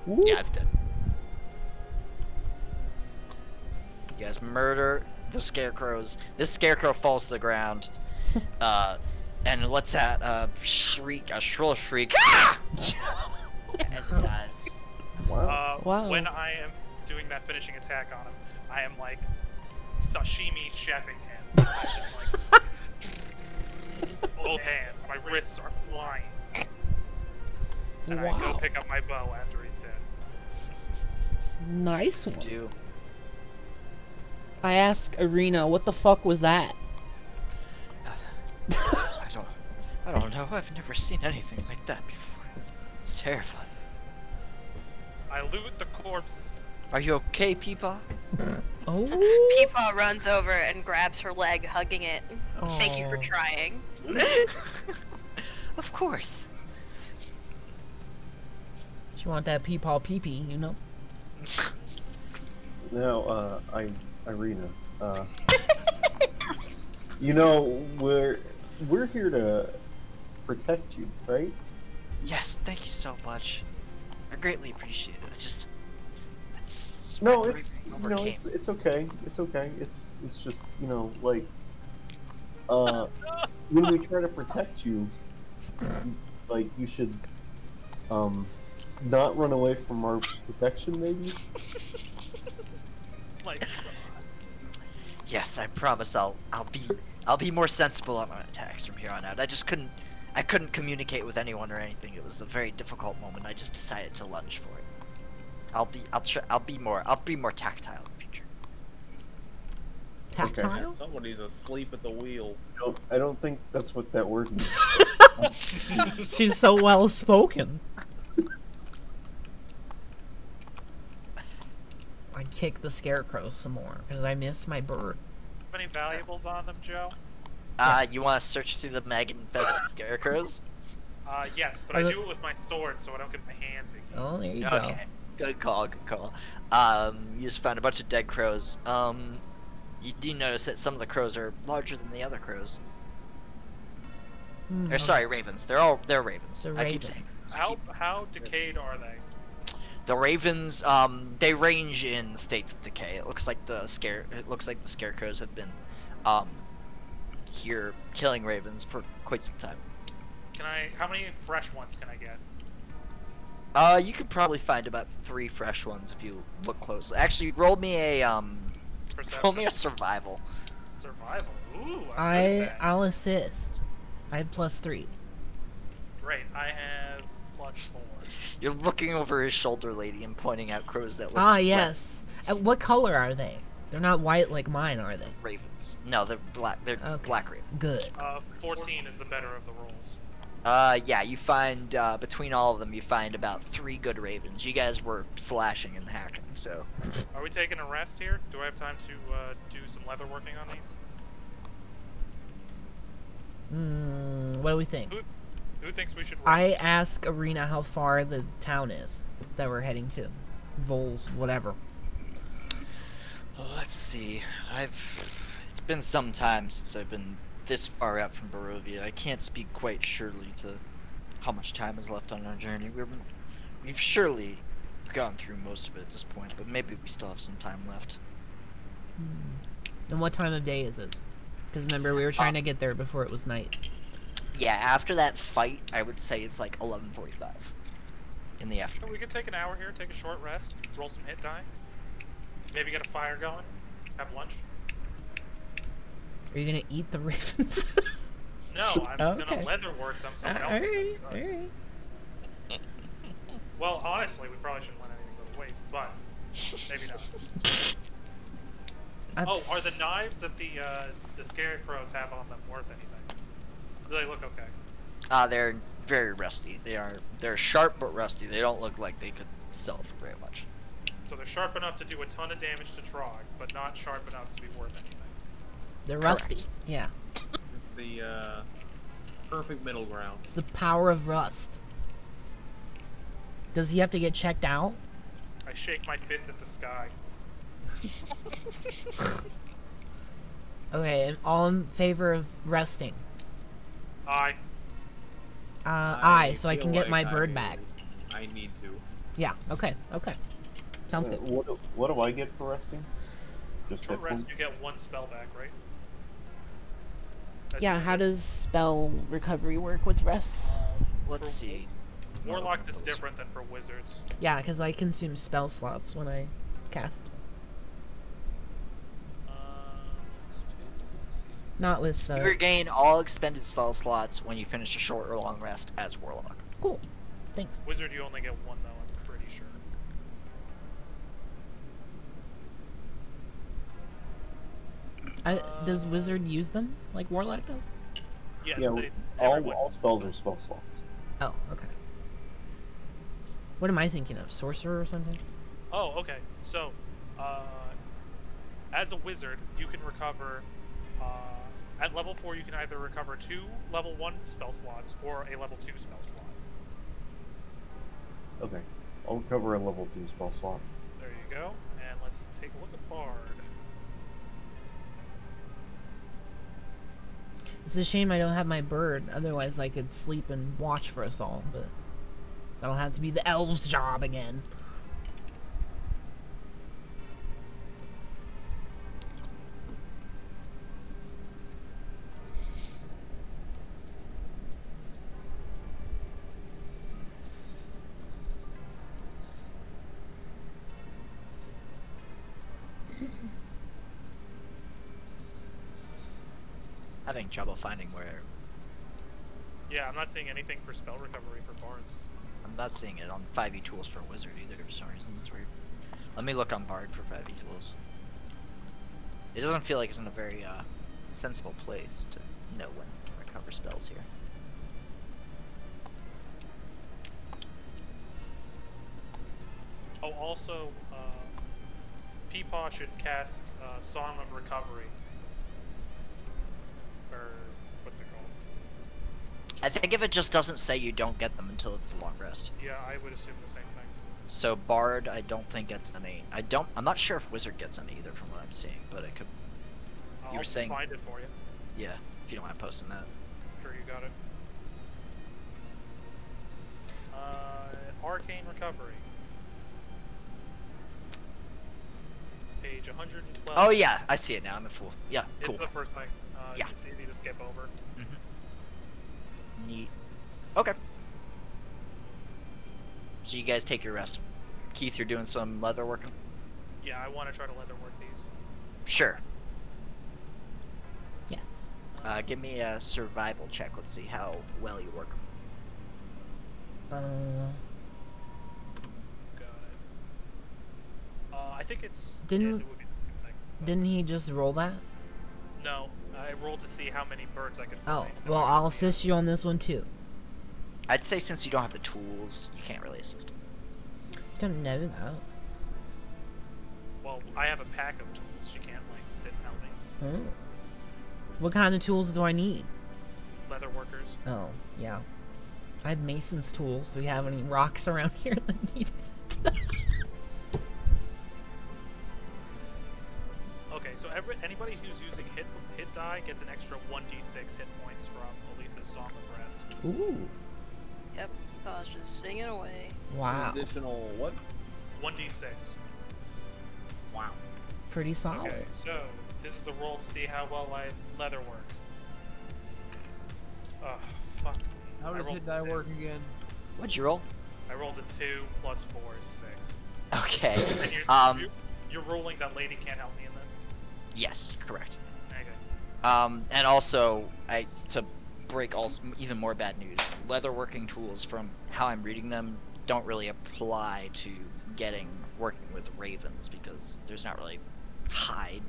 Ooh. Yeah, it's dead. You guys murder the scarecrows. This scarecrow falls to the ground, and lets out a shriek, a shrill shriek, as it dies. Wow. Wow. When I am doing that finishing attack on him, I am like sashimi chefing him. I'm just like both hands. My wrists are flying. And I go Wow. pick up my bow after he's dead. Nice one. Do I asked Arena, what the fuck was that? I don't know. I've never seen anything like that before. It's terrifying. I loot the corpses. Are you okay, Peepaw? Oh. Peepaw runs over and grabs her leg, hugging it. Thank you for Aw. trying. Of course. She want that peepaw pee-pee, you know? Now, Irina, you know, we're here to protect you, right? Yes, thank you so much. I greatly appreciate it. It's No, my it's bravery you know, overcame. it's okay. It's okay. It's just like when we try to protect you, you should not run away from our protection, maybe. Like, Yes, I promise I'll be more sensible on my attacks from here on out. I couldn't communicate with anyone or anything. It was a very difficult moment. I just decided to lunge for it. I'll be more tactile in the future. Tactile? Somebody's asleep at the wheel. I don't think that's what that word means. She's so well spoken. I kick the scarecrow some more because I miss my bird. any valuables on them, Joe? You want to search through the magnificent scarecrows? Yes, but I do it with my sword, so I don't get my hands icky. Oh, there you Okay, good call, good call. You just found a bunch of dead crows. You do notice that some of the crows are larger than the other crows. go. Or sorry, ravens. They're ravens. They're I keep ravens. saying. How decayed are they? The ravens, they range in states of decay. It looks like the scarecrows have been, here killing ravens for quite some time. How many fresh ones can I get? You could probably find about 3 fresh ones if you look close. Actually, roll me a Perception. survival. Survival. Ooh, I'm good at that. I'll assist. I had +3. Great. I have +4. You're looking over his shoulder, lady, and pointing out crows that look Ah, less yes. What color are they? They're not white like mine, are they? ravens. No, they're black. They're Okay. black ravens. Good. 14 is the better of the rolls. Yeah, you find, between all of them, you find about 3 good ravens. You guys were slashing and hacking, so. Are we taking a rest here? Do I have time to do some leather working on these? What do we think? Who thinks we should rest? I ask Arena how far the town is that we're heading to. Vols, whatever. Let's see. It's been some time since I've been this far out from Barovia. I can't speak quite surely to how much time is left on our journey. We've surely gone through most of it at this point, but maybe we still have some time left. And what time of day is it? Because remember, we were trying to get there before it was night. Yeah, after that fight, I would say it's like 11:45 in the afternoon. We could take an hour here, take a short rest, roll some hit die. Maybe get a fire going, have lunch. Are you gonna eat the ravens? No, I'm Okay. gonna leatherwork them something else. Alright, alright. Well, honestly, we probably shouldn't let anything go to waste, but maybe not. Oh, are the knives that the scarecrows have on them worth anything? Do they look okay? They're very rusty. They're sharp but rusty. They don't look like they could sell for very much. So they're sharp enough to do a ton of damage to Trog, but not sharp enough to be worth anything. They're rusty. Correct. Yeah. It's the perfect middle ground. It's the power of rust. Does he have to get checked out? I shake my fist at the sky. Okay, and all in favor of resting. Aye. Aye, so I feel can get like my bird back. I need to. Yeah, okay, okay. Sounds good. What do I get for resting? Just Short hit rest, point? you get 1 spell back, right? That's Yeah, usually- how does spell recovery work with rest? Let's see. Warlocks, it's different than for wizards. Yeah, because I consume spell slots when I cast. Not with You regain all expended spell slots when you finish a short or long rest as Warlock. Cool. Thanks. Wizard, you only get 1 though, I'm pretty sure. Does wizard use them like warlock does? Yes, Yeah, everyone. all spells are spell slots. Oh, okay. What am I thinking of? Sorcerer or something? Oh, okay. So, as a wizard, you can recover. At level 4, you can either recover 2 level 1 spell slots or a level 2 spell slot. Okay. I'll recover a level 2 spell slot. There you go. And let's take a look at Bard. It's a shame I don't have my bird. Otherwise, I could sleep and watch for us all. But that'll have to be the elves' job again. Having trouble finding where. Yeah, I'm not seeing anything for spell recovery for bards. I'm not seeing it on 5e tools for wizard either for some reason. That's weird. Let me look on Bard for 5e tools. It doesn't feel like it's in a very sensible place to know when to recover spells here. Oh, also, Peepaw should cast Song of Recovery. Or, what's it called? I think if it just doesn't say you don't get them until it's a long rest. Yeah, I would assume the same thing. So Bard, I don't think gets any. I'm not sure if Wizard gets any either from what I'm seeing, but it could. I'll You were saying- find it for you. Yeah, if you don't mind posting that. Sure, you got it. Arcane Recovery. Page 112. Oh yeah, I see it now. I'm a fool. Yeah, cool. It's the first thing. Yeah. It's easy to skip over. Neat. Okay. So you guys take your rest. Keith, you're doing some leather work? Yeah, I want to try to leatherwork these. Sure. Yes. Give me a survival check. Let's see how well you work. Got it. I think it's. Didn't- it would be the same thing. Didn't he just roll that? No, I rolled to see how many birds I could Oh, find. well, I'll assist you on this one too. I'd say since you don't have the tools, you can't really assist. Don't know that. Well, I have a pack of tools. She can't, like, sit and help me. Oh. What kind of tools do I need? Leatherworkers. Oh, yeah. I have mason's tools. Do we have any rocks around here that need it? Okay, so anybody who's using hit die gets an extra 1d6 hit points from Elisa's Song of Rest. Ooh. Yep, I was just singing away. Wow. Additional what? 1d6. Wow. Pretty solid. Okay, so this is the roll to see how well I leatherwork. How I does rolled hit die a 2. work again? What'd you roll? I rolled a 2 plus 4 is 6. Okay. And you're ruling that lady can't help me in this? Yes, correct. Okay. And also, to break even more bad news, leatherworking tools, from how I'm reading them, don't really apply to working with ravens, because there's not really hide.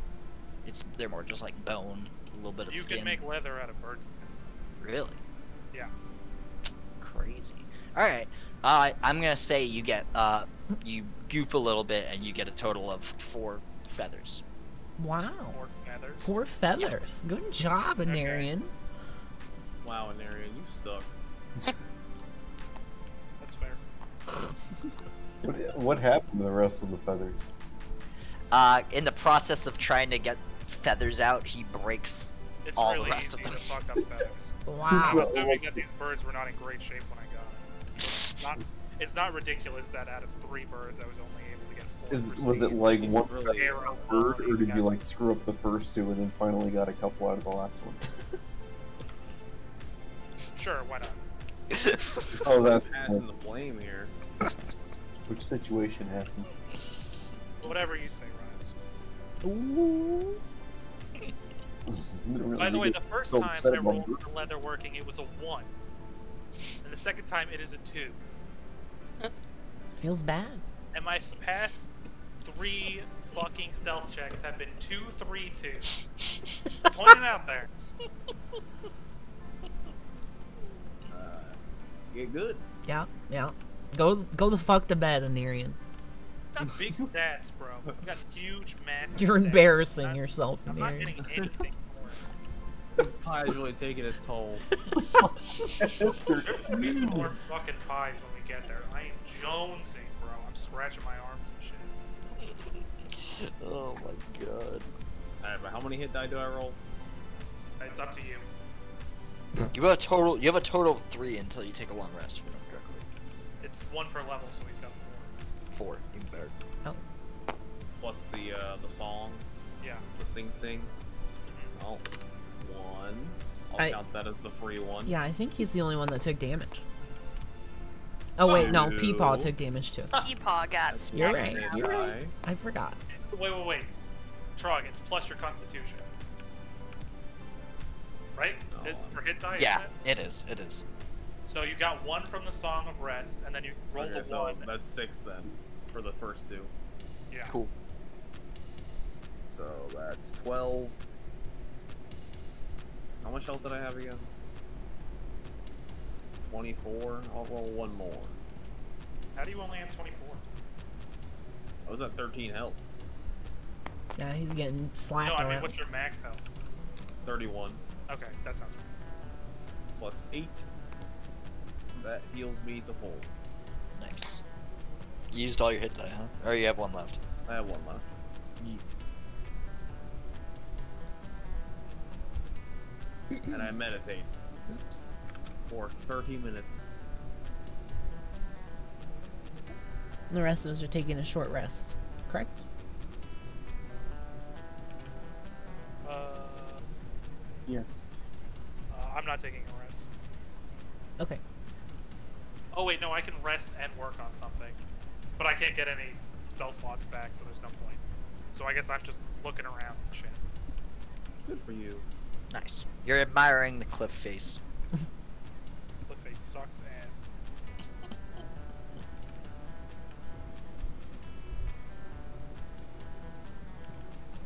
They're more just like bone, a little bit of You skin. can make leather out of bird skin. Really? Yeah. Crazy. All right. I'm gonna say you get you goof a little bit and you get a total of 4 feathers. Wow. 4 feathers. 4 feathers. Good job, Anarian. Wow, Anarian, you suck. That's fair. What happened to the rest of the feathers? In the process of trying to get feathers out, he breaks It's all really the rest easy of them. to fuck up feathers. I'm Wow. assuming that these birds were not in great shape when I got them. It's not ridiculous that out of 3 birds I was only able to get 4. Was it like one Really? Arrow, bird, or did yeah. you like screw up the first 2 and then finally got a couple out of the last one? Sure, why not? Oh, that's Passing the blame here. which situation happened. Whatever you say, Ryan. Ooh. By the way, the first so time upset I about rolled birds. for leatherworking, it was a 1. And the second time, it is a 2. Feels bad. And my past 3 fucking stealth checks have been 2, 3, 2. Point it out there. Get good. Yeah, yeah. Go the fuck to bed, Anarian. You got big stats, bro. You got huge, massive You're stats. embarrassing I'm- yourself, I'm not Anarian. getting anything for This pie is really taking its toll. it. There will be some more fucking pies when we get there. I am jonesing, bro. I'm scratching my arms and shit. Oh my god. Alright, but how many hit die do I roll? It's up to you. You have a total of 3 until you take a long rest, if I remember correctly. It's 1 per level, so he's got 4. 4, even better. Plus the song, Yeah. the sing. Oh, 1. I'll I- count that as the free one. Yeah, I think he's the only one that took damage. Oh wait, no, Two. Peepaw took damage too. Peepaw got That's You're smacked right. hit around. You're right. die. I forgot. Wait. Trog, it's plus your constitution. Right? No. For hit die? Yeah, isn't it is. So you got 1 from the Song of Rest, and then you rolled Okay, a so 1. that's 6 then, for the first 2. Yeah. Cool. So that's 12. How much health did I have again? 24. I'll roll 1 more. How do you only have 24? I was at 13 health. Yeah, he's getting slapped No, I mean, around. what's your max health? 31 Okay, that sounds right. plus 8. That heals me to full. Nice. You used all your hit die, huh? Or you have 1 left. I have 1 left. And I meditate Oops. for 30 minutes. And the rest of us are taking a short rest, correct? Yes. I'm not taking a rest. Okay. Oh wait, no, I can rest and work on something. But I can't get any spell slots back, so there's no point. So I guess I'm just looking around and shit. Good for you. Nice. You're admiring the cliff face. Cliff face sucks ass.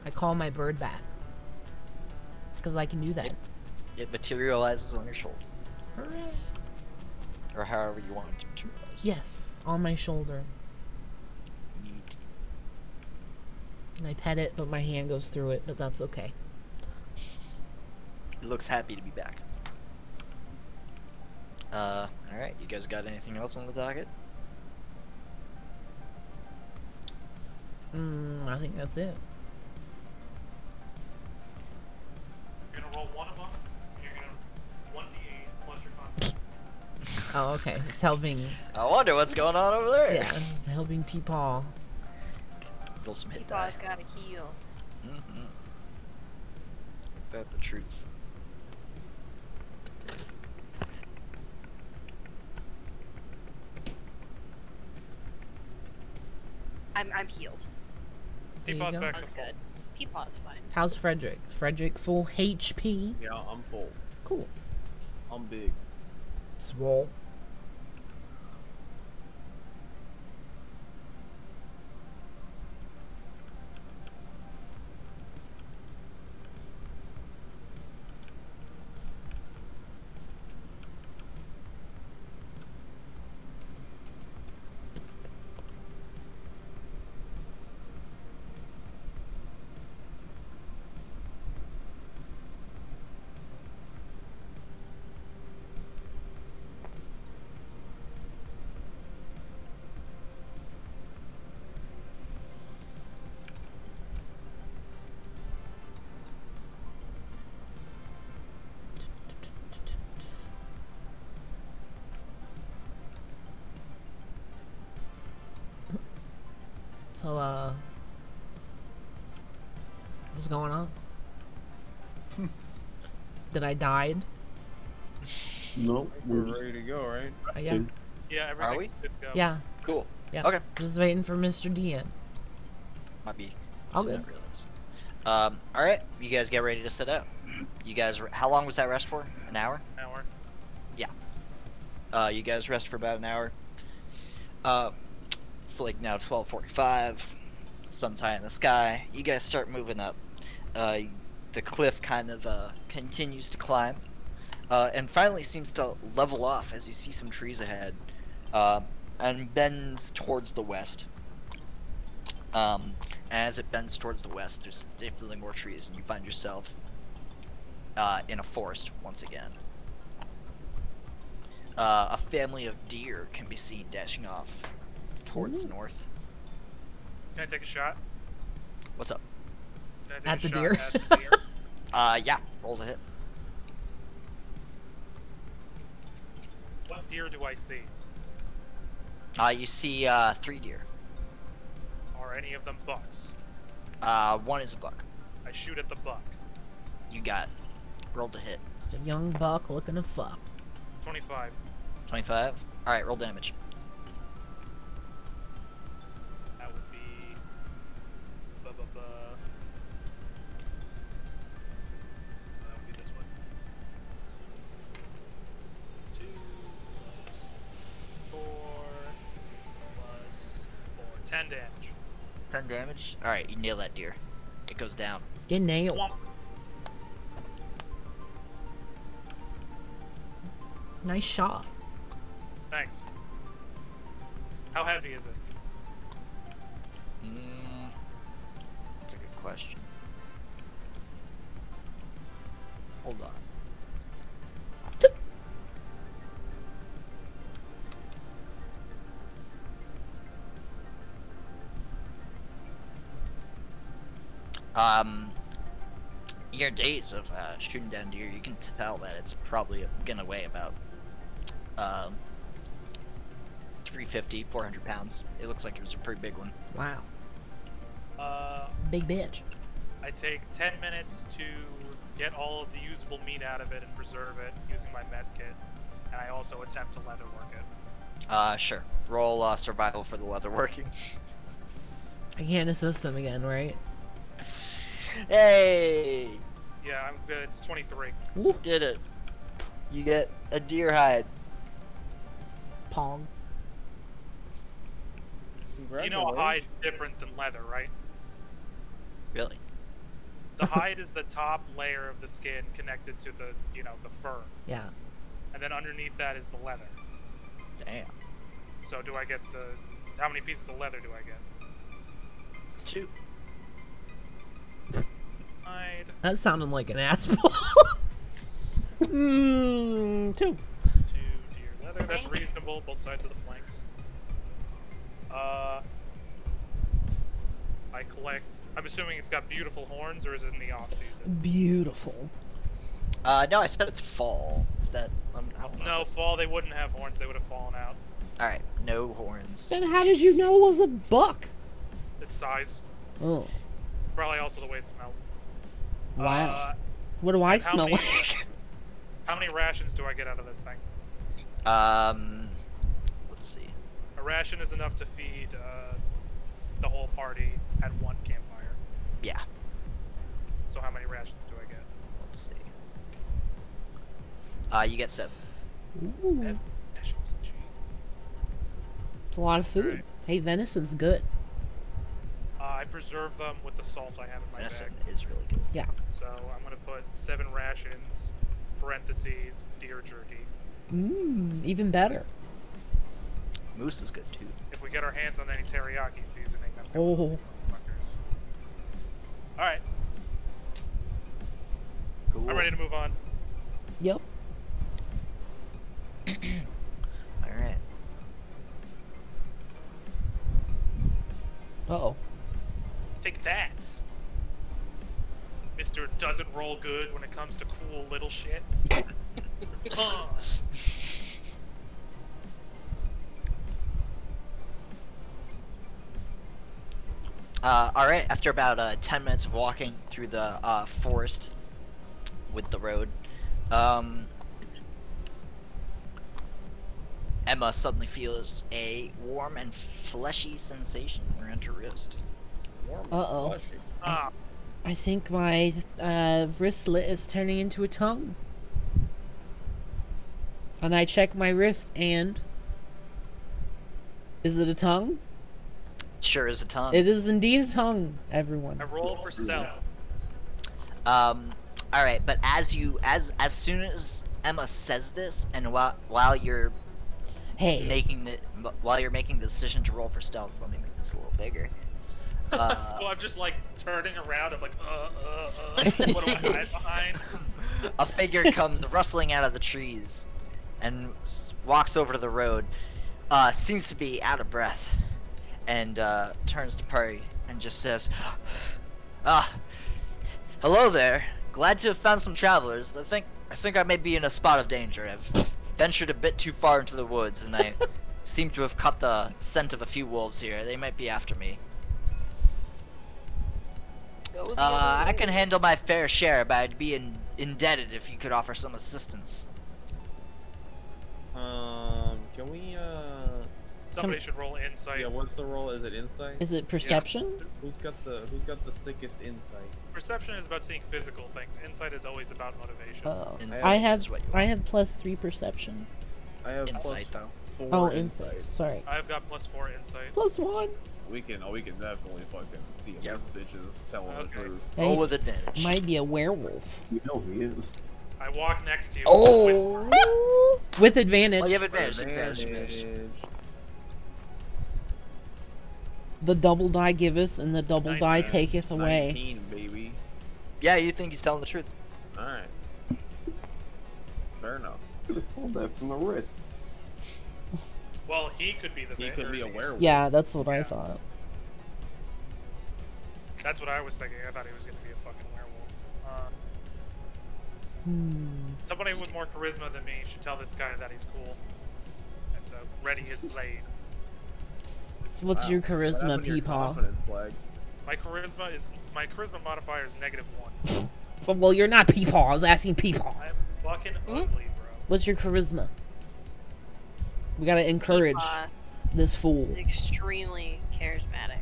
I call my bird back. Because I can do that. It materializes on your shoulder. Hooray. Or however you want it to materialize. Yes, on my shoulder. Neat. And I pet it, but my hand goes through it, but that's okay. It looks happy to be back. Alright, you guys got anything else on the docket? I think that's it. You're gonna roll 1 of them, and you're gonna 1d8 plus your constitution. Oh, okay. It's helping. I wonder what's going on over there. Yeah, it's helping Peepaw. Roll some hit die. Peepaw's got a heal. Mm-hmm. That's the truth. I'm healed. There you Teapot's go. back That to was full. good. Peapod's fine. How's Frederick? Frederick full HP. Yeah, I'm full. Cool. I'm big. Swole. So, what's going on? Did I died? No, We're we're ready to go, right? just Yeah. resting. Yeah, everything's good to go. Yeah, Cool. yeah. Okay. Just waiting for Mr. Dian. Might be. All doing good. that realize. All right. You guys get ready to sit out. You guys. How long was that rest for? An hour? Hour. You guys rest for about an hour. It's like now 12:45. Sun's high in the sky. You guys start moving up. The cliff kind of continues to climb, and finally seems to level off as you see some trees ahead, and bends towards the west. As it bends towards the west, there's definitely more trees, and you find yourself in a forest once again. A family of deer can be seen dashing off towards the north. Can I take a shot? What's up? Can I take At a the shot deer? At the deer? Yeah, roll to hit. What deer do I see? You see 3 deer. Are any of them bucks? One is a buck. I shoot at the buck. You got. Roll to hit. Just a young buck looking to fuck. 25. 25. All right, roll damage. That would be. That would be this one. 2 plus 4 plus 4. 10 damage. 10 damage. All right, you nail that deer. It goes down. Get nailed. Womp. Nice shot. Thanks. How heavy is it? That's a good question. Hold on. Your days of shooting down deer, you can tell that it's probably gonna weigh about 350, 400 pounds. It looks like it was a pretty big one. Wow. Uh, Big bitch. I take 10 minutes to get all of the usable meat out of it and preserve it using my mess kit, and I also attempt to leatherwork it. Sure. Roll survival for the leather working. I can't assist them again, right? Hey! Yeah, I'm good. It's 23. Woo. Did it. You get a deer hide. Pong. You know, a hide's different than leather, right? Really? The hide is the top layer of the skin connected to the, the fur, Yeah. and then underneath that is the leather. Damn. So do I get how many pieces of leather do I get? 2. Hide. That sounded like an asshole. 2. 2 deer leather. That's reasonable. Both sides of the flanks. I collect. I'm assuming it's got beautiful horns, or is it in the off season? Beautiful. No, I said it's fall. Is that? I don't know. No, fall. They wouldn't have horns. They would have fallen out. All right, no horns. Then how did you know it was a buck? Its size. Oh. Probably also the way it smelled. Wow. What do I how smell many- like? How many rations do I get out of this thing? Let's see. A ration is enough to feed the whole party had one campfire. Yeah. So how many rations do I get? Let's see. You get 7. Ooh, Rations, gee. it's a lot of food. Alright. Hey, venison's good. I preserve them with the salt I have in my Venison bag. is really good. Yeah. So I'm gonna put 7 rations, parentheses, deer jerky. Even better. Moose is good too. If we get our hands on any teriyaki seasoning, that's gonna Oh. be fuckers. Alright, Cool. I'm ready to move on. Yep. Alright. Uh-oh. Take that. Mr. Doesn't roll good when it comes to cool little shit. Huh. Alright, after about 10 minutes of walking through the forest with the road, Emma suddenly feels a warm and fleshy sensation around her wrist. Warm and Uh-oh. fleshy. Ah, I think my wristlet is turning into a tongue. And I check my wrist and... Is it a tongue? Sure is a tongue. It is indeed a tongue, everyone. I roll for stealth. Alright, but as soon as Emma says this, and while you're Hey, making the decision to roll for stealth, let me make this a little bigger. So I'm just like turning around. I'm like, what do I hide behind? A figure comes rustling out of the trees and walks over to the road. Seems to be out of breath, and turns to Perry and just says, hello there. Glad to have found some travelers. I think I may be in a spot of danger. I've ventured a bit too far into the woods, and I seem to have caught the scent of a few wolves here. They might be after me. I can handle my fair share, but I'd be indebted if you could offer some assistance. Can we, Somebody should roll insight. yeah, what's the roll? Is it insight? is it perception? Who's got the sickest insight? Perception is about seeing physical things. Insight is always about motivation. Oh, Insight I is have what you I want. have +3 perception. I have Insight, plus though. 4 Oh, insight. Sorry. I've got +4 insight. +1. We can definitely fucking see if Yep. this bitch is telling Okay. the truth. Hey, Roll with advantage. might be a werewolf. You know he is. I walk next to you. Oh, with advantage. Well, you have advantage. The double die giveth, and the double die 19. taketh away. 19, baby. Yeah, you think he's telling the truth. Alright. Fair enough. Could have told that from the Ritz. Well, he could be the He victor. could be a werewolf. Yeah, that's what I Yeah. thought. That's what I was thinking. I thought he was going to be a fucking werewolf. Somebody with more charisma than me should tell this guy that he's cool. And to ready his blade. So what's Wow. your What charisma, happened to your Peepaw? confidence, Slag? My charisma modifier is -1. Well, you're not Peepaw. I was asking Peepaw. I'm fucking ugly, bro. What's your charisma? We gotta encourage Peepaw this fool. is extremely charismatic.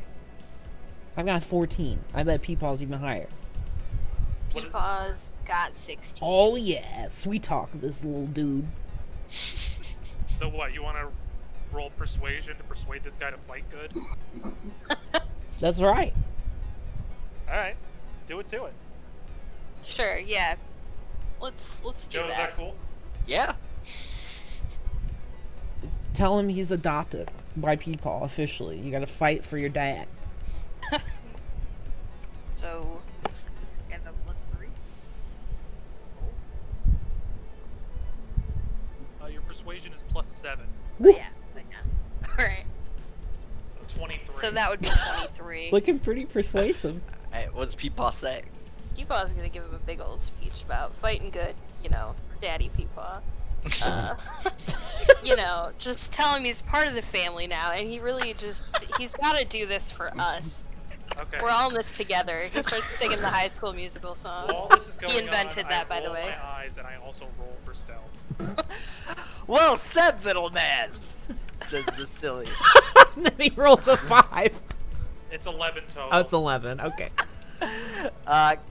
I've got 14. I bet Peepaw's even higher. What is this Peepaw's got 16. Oh yeah, sweet talk this little dude. So what, you want to roll persuasion to persuade this guy to fight good? That's right. Alright. Do it to it. Sure, yeah. Let's do Joe, is that cool? Yeah. Tell him he's adopted by Peepaw officially. You gotta fight for your dad. So, and the +3. Your persuasion is +7. Woo. Yeah. Alright. So 23. So that would be 23. Looking pretty persuasive. Alright, what does Peepaw say? Peepaw's gonna give him a big old speech about fighting good, you know, Daddy Peepaw. You know, just tell him he's part of the family now, and he really he's gotta do this for us. Okay. We're all in this together. He starts singing the High School Musical song. While this is going He invented on, that, I by the roll way. my eyes and I also roll for stealth. Well said, little man, says Vasily. Then he rolls a 5. It's 11 total. Oh, it's 11. Okay.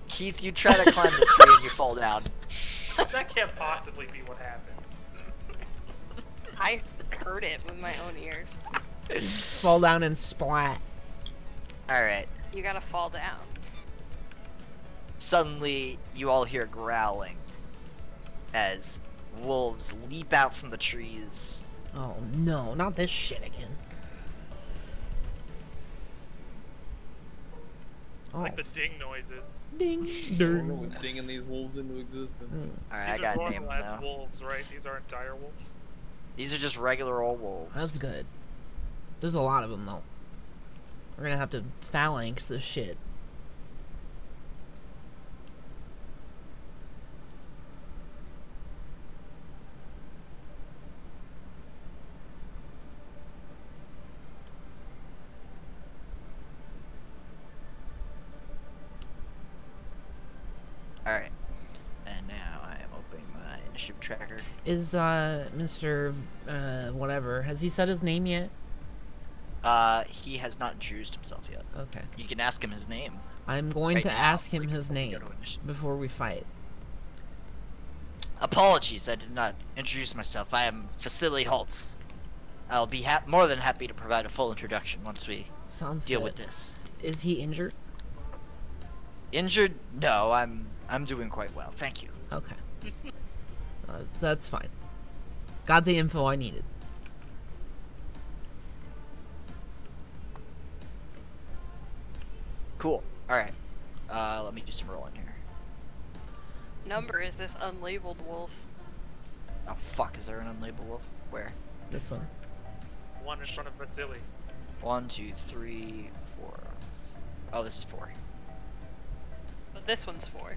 Keith, you try to climb the tree and you fall down. That can't possibly be what happens. I heard it with my own ears. Fall down and splat. Alright. You gotta fall down. Suddenly, you all hear growling as wolves leap out from the trees. Oh no, not this shit again. Oh, Like the ding noises. ding, We're ding. dinging these wolves into existence. Alright, I These got are a name normal now. wolves, right? These aren't dire wolves. These are just regular old wolves. That's good. There's a lot of them though. We're gonna have to phalanx this shit. Alright. And now I am opening my initiative tracker. Is Mr. Whatever, has he said his name yet? He has not introduced himself yet. Okay. You can ask him his name. I'm going Right to now, ask him like, his before we name go to initiative. before we fight. Apologies, I did not introduce myself. I am Vasily Holtz. I'll be more than happy to provide a full introduction once we Sounds deal good. with this. Is he injured? Injured? No, I'm doing quite well. Thank you. Okay. That's fine. Got the info I needed. Cool. Alright. Let me do some rolling here. Number is this unlabeled wolf. Oh fuck, is there an unlabeled wolf? Where? This one. One in front of Vasily. 1, 2, 3, 4. Oh, this is 4. But this one's 4.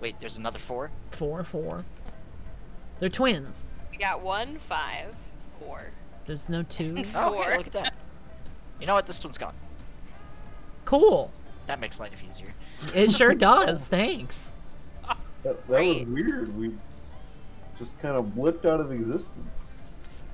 Wait, there's another 4? 4. They're twins. We got 1, 5, 4. There's no 2. Oh, okay, 4. look at that. You know what? This one's gone. Cool. That makes life easier. It sure does. Thanks. That Right. was weird. We just kind of blipped out of existence.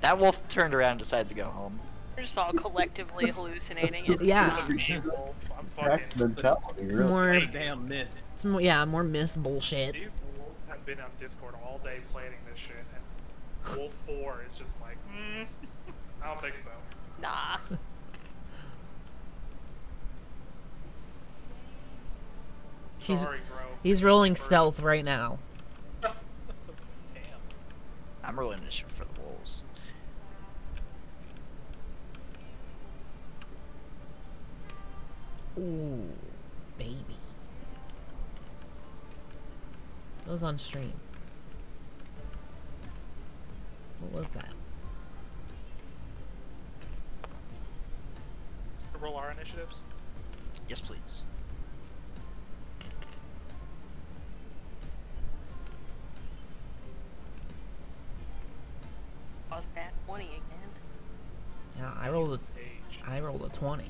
That wolf turned around and decided to go home. We're just all collectively hallucinating. It's Yeah. not Hey, wolf, I'm Pack fucking. mentality, It's really. more. Damn mist. It's more. Yeah, more miss bullshit. These wolves have been on Discord all day planning this shit, and Wolf 4 is just like, I don't think so. Nah. He's Sorry, bro. he's rolling stealth right now. Damn. I'm rolling initiative for the wolves. Ooh, baby. That was on stream. What was that? Roll our initiatives. Yes, please. I was bad 20 again. Yeah, I rolled a Stage. 20.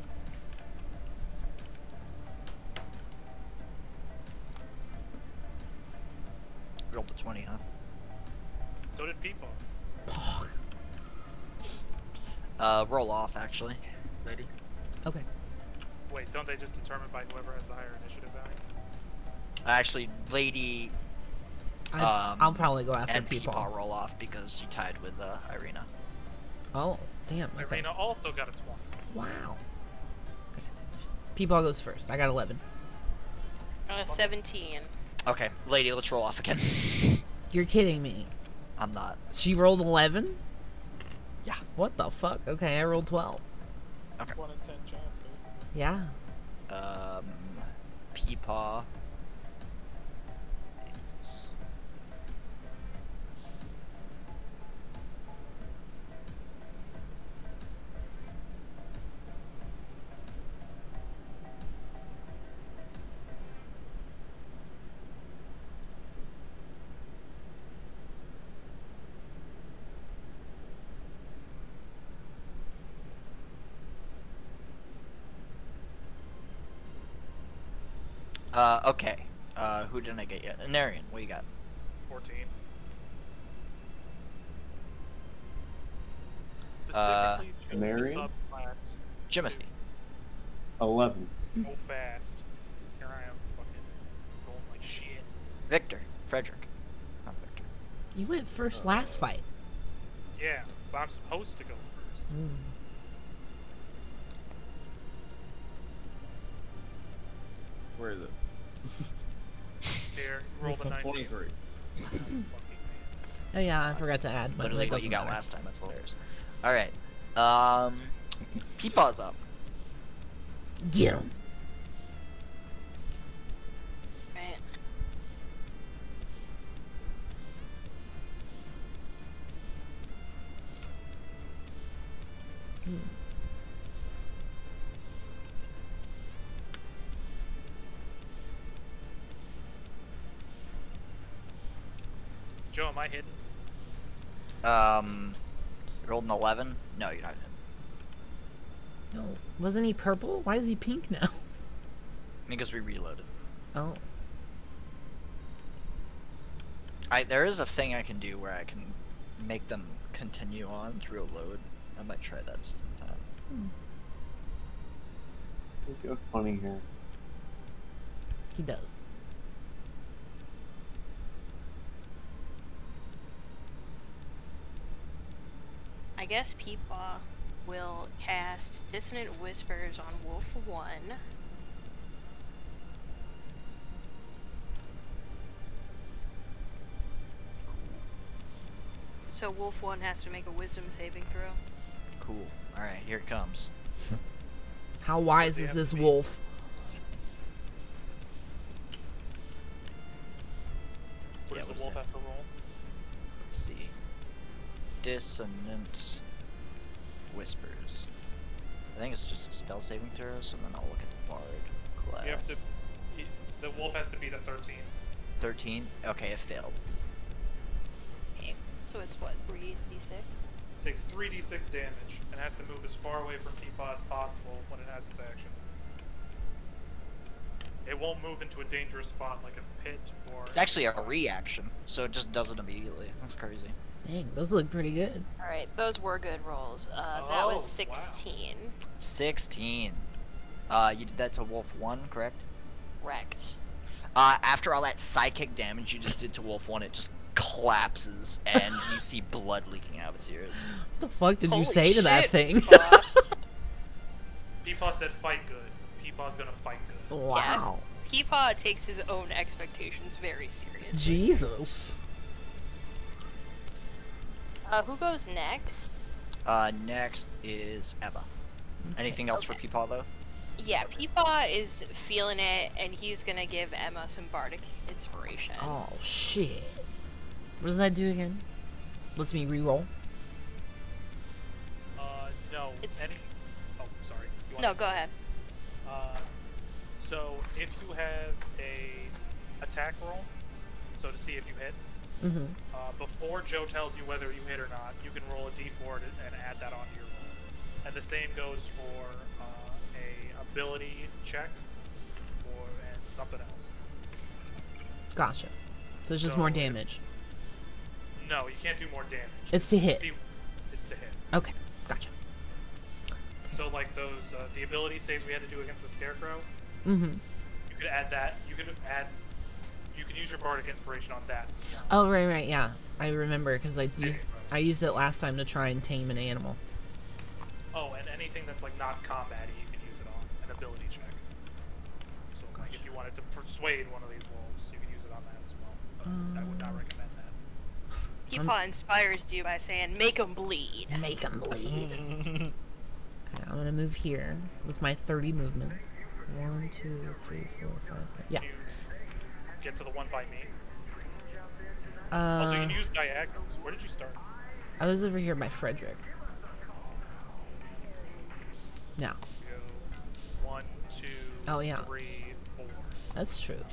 Rolled a 20, huh? So did people. Roll off, actually. Lady. Okay. Wait, don't they just determine by whoever has the higher initiative value? Actually, Lady I'll probably go after and people. Peepaw roll off because you tied with Irina. Oh, damn. Okay. Irina also got a 20. Wow. Okay. Peepaw goes first. I got 11. 17. Okay, Lady, let's roll off again. You're kidding me. I'm not. She rolled 11? Yeah. What the fuck? Okay, I rolled 12. 1 in 10 chance, basically. Yeah. Peepaw. is- Okay. Who didn't I get yet? Anarian, what you got? 14. Uh, Specifically, choose the Marion? subclass. Jimothy. 11. Go fast. Here I am, fucking going like shit. Victor. Frederick. Not Victor. You went first last fight. Yeah, but I'm supposed to go first. Where is it? Here, roll the 19. 23. Fucking man. Oh yeah, I forgot to add. But Literally it what you doesn't got matter. last time. That's hilarious. Alright. Peepaw's up. Get him. Right. Joe, am I hidden? You rolled an 11? No, you're not him. No, wasn't he purple? Why is he pink now? Because we reloaded. Oh, There is a thing I can do where I can make them continue on through a load. I might try that sometime. He's got funny hair. he does. I guess Peepaw will cast Dissonant Whispers on Wolf 1. So Wolf 1 has to make a Wisdom saving throw. Cool. Alright, here it comes. How wise Does he is have this to be- wolf? What Yeah, does what the is wolf that? have to roll? Let's see. Dissonant Whispers. I think it's just a spell saving throw, so then I'll look at the bard class. You have to. The wolf has to beat a 13. 13? Okay, it failed. Okay. So it's what, 3d6? Takes 3d6 damage and has to move as far away from Peepaw as possible when it has its action. It won't move into a dangerous spot like a pit or. It's actually a reaction, so it just does it immediately. That's crazy. Dang, those look pretty good. Alright, those were good rolls. That Oh, was wow. 16. 16. You did that to Wolf 1, correct? Wrecked. After all that psychic damage you just did to Wolf 1, it just collapses, and you see blood leaking out of its ears. What the fuck did you Holy say to that shit. thing? Peepaw said fight good. Peepaw's gonna fight good. Wow. Peepaw takes his own expectations very seriously. Jesus. Who goes next? Next is Eva. Anything else for Okay. Peepaw, though? Yeah, Peepaw is feeling it, and he's gonna give Emma some bardic inspiration. Oh shit. What does that do again? Lets me reroll. No. It's- Oh, sorry. You want No, to- go ahead. So if you have a attack roll, so to see if you hit, Mm-hmm. before Joe tells you whether you hit or not, you can roll a d4 and add that onto your roll. And the same goes for a ability check and something else. Gotcha. So it's just more damage. No, you can't do more damage. It's to hit. See, it's to hit. Okay, gotcha. So like those, the ability saves we had to do against the Scarecrow, Mm-hmm. you could add that. You could use your bardic inspiration on that. Oh right, yeah. I remember because I used it last time to try and tame an animal. Oh, and anything that's like not combat-y, you can use it on an ability check. So like if you wanted to persuade one of these wolves, you can use it on that as well. But I would not recommend that. Peepaw inspires you by saying, "Make 'em bleed." Make them bleed. Okay, I'm gonna move here with my 30 movement. 1, 2, 3, 4, 5, 6. Yeah. Can you get to the one by me? Also, you can use diagonals. Where did you start? I was over here by Frederick. Now, You go 1, 2, Oh, yeah. 3, 4. that's true.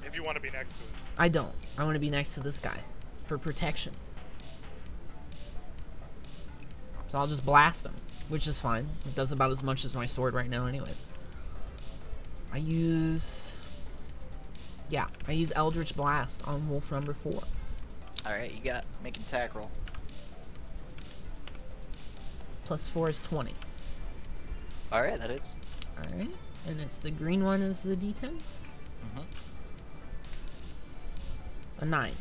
If you want to be next to it. I don't. I want to be next to this guy for protection. So I'll just blast him, which is fine. It does about as much as my sword right now anyways. I use Eldritch Blast on wolf number 4. Alright, you got make an attack roll. Plus 4 is 20. Alright, that is. Alright. And it's the green one is the D10? Mm-hmm. A 9.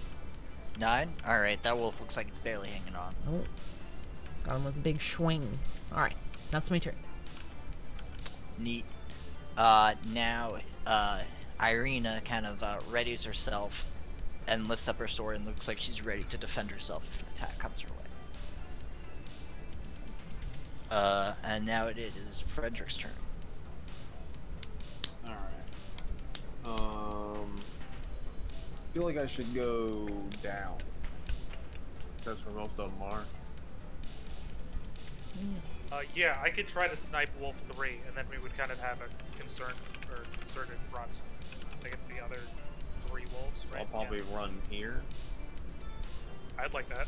9? Alright, that wolf looks like it's barely hanging on. Oh. Got him with a big swing. Alright. That's my turn. Neat. Now, Irina kind of readies herself and lifts up her sword and looks like she's ready to defend herself if an attack comes her way. And now it is Frederick's turn. Alright. I feel like I should go down. That's where most of them are. Yeah, I could try to snipe Wolf 3, and then we would kind of have a concerted front against the other 3 wolves, right? I'll probably run here. I'd like that.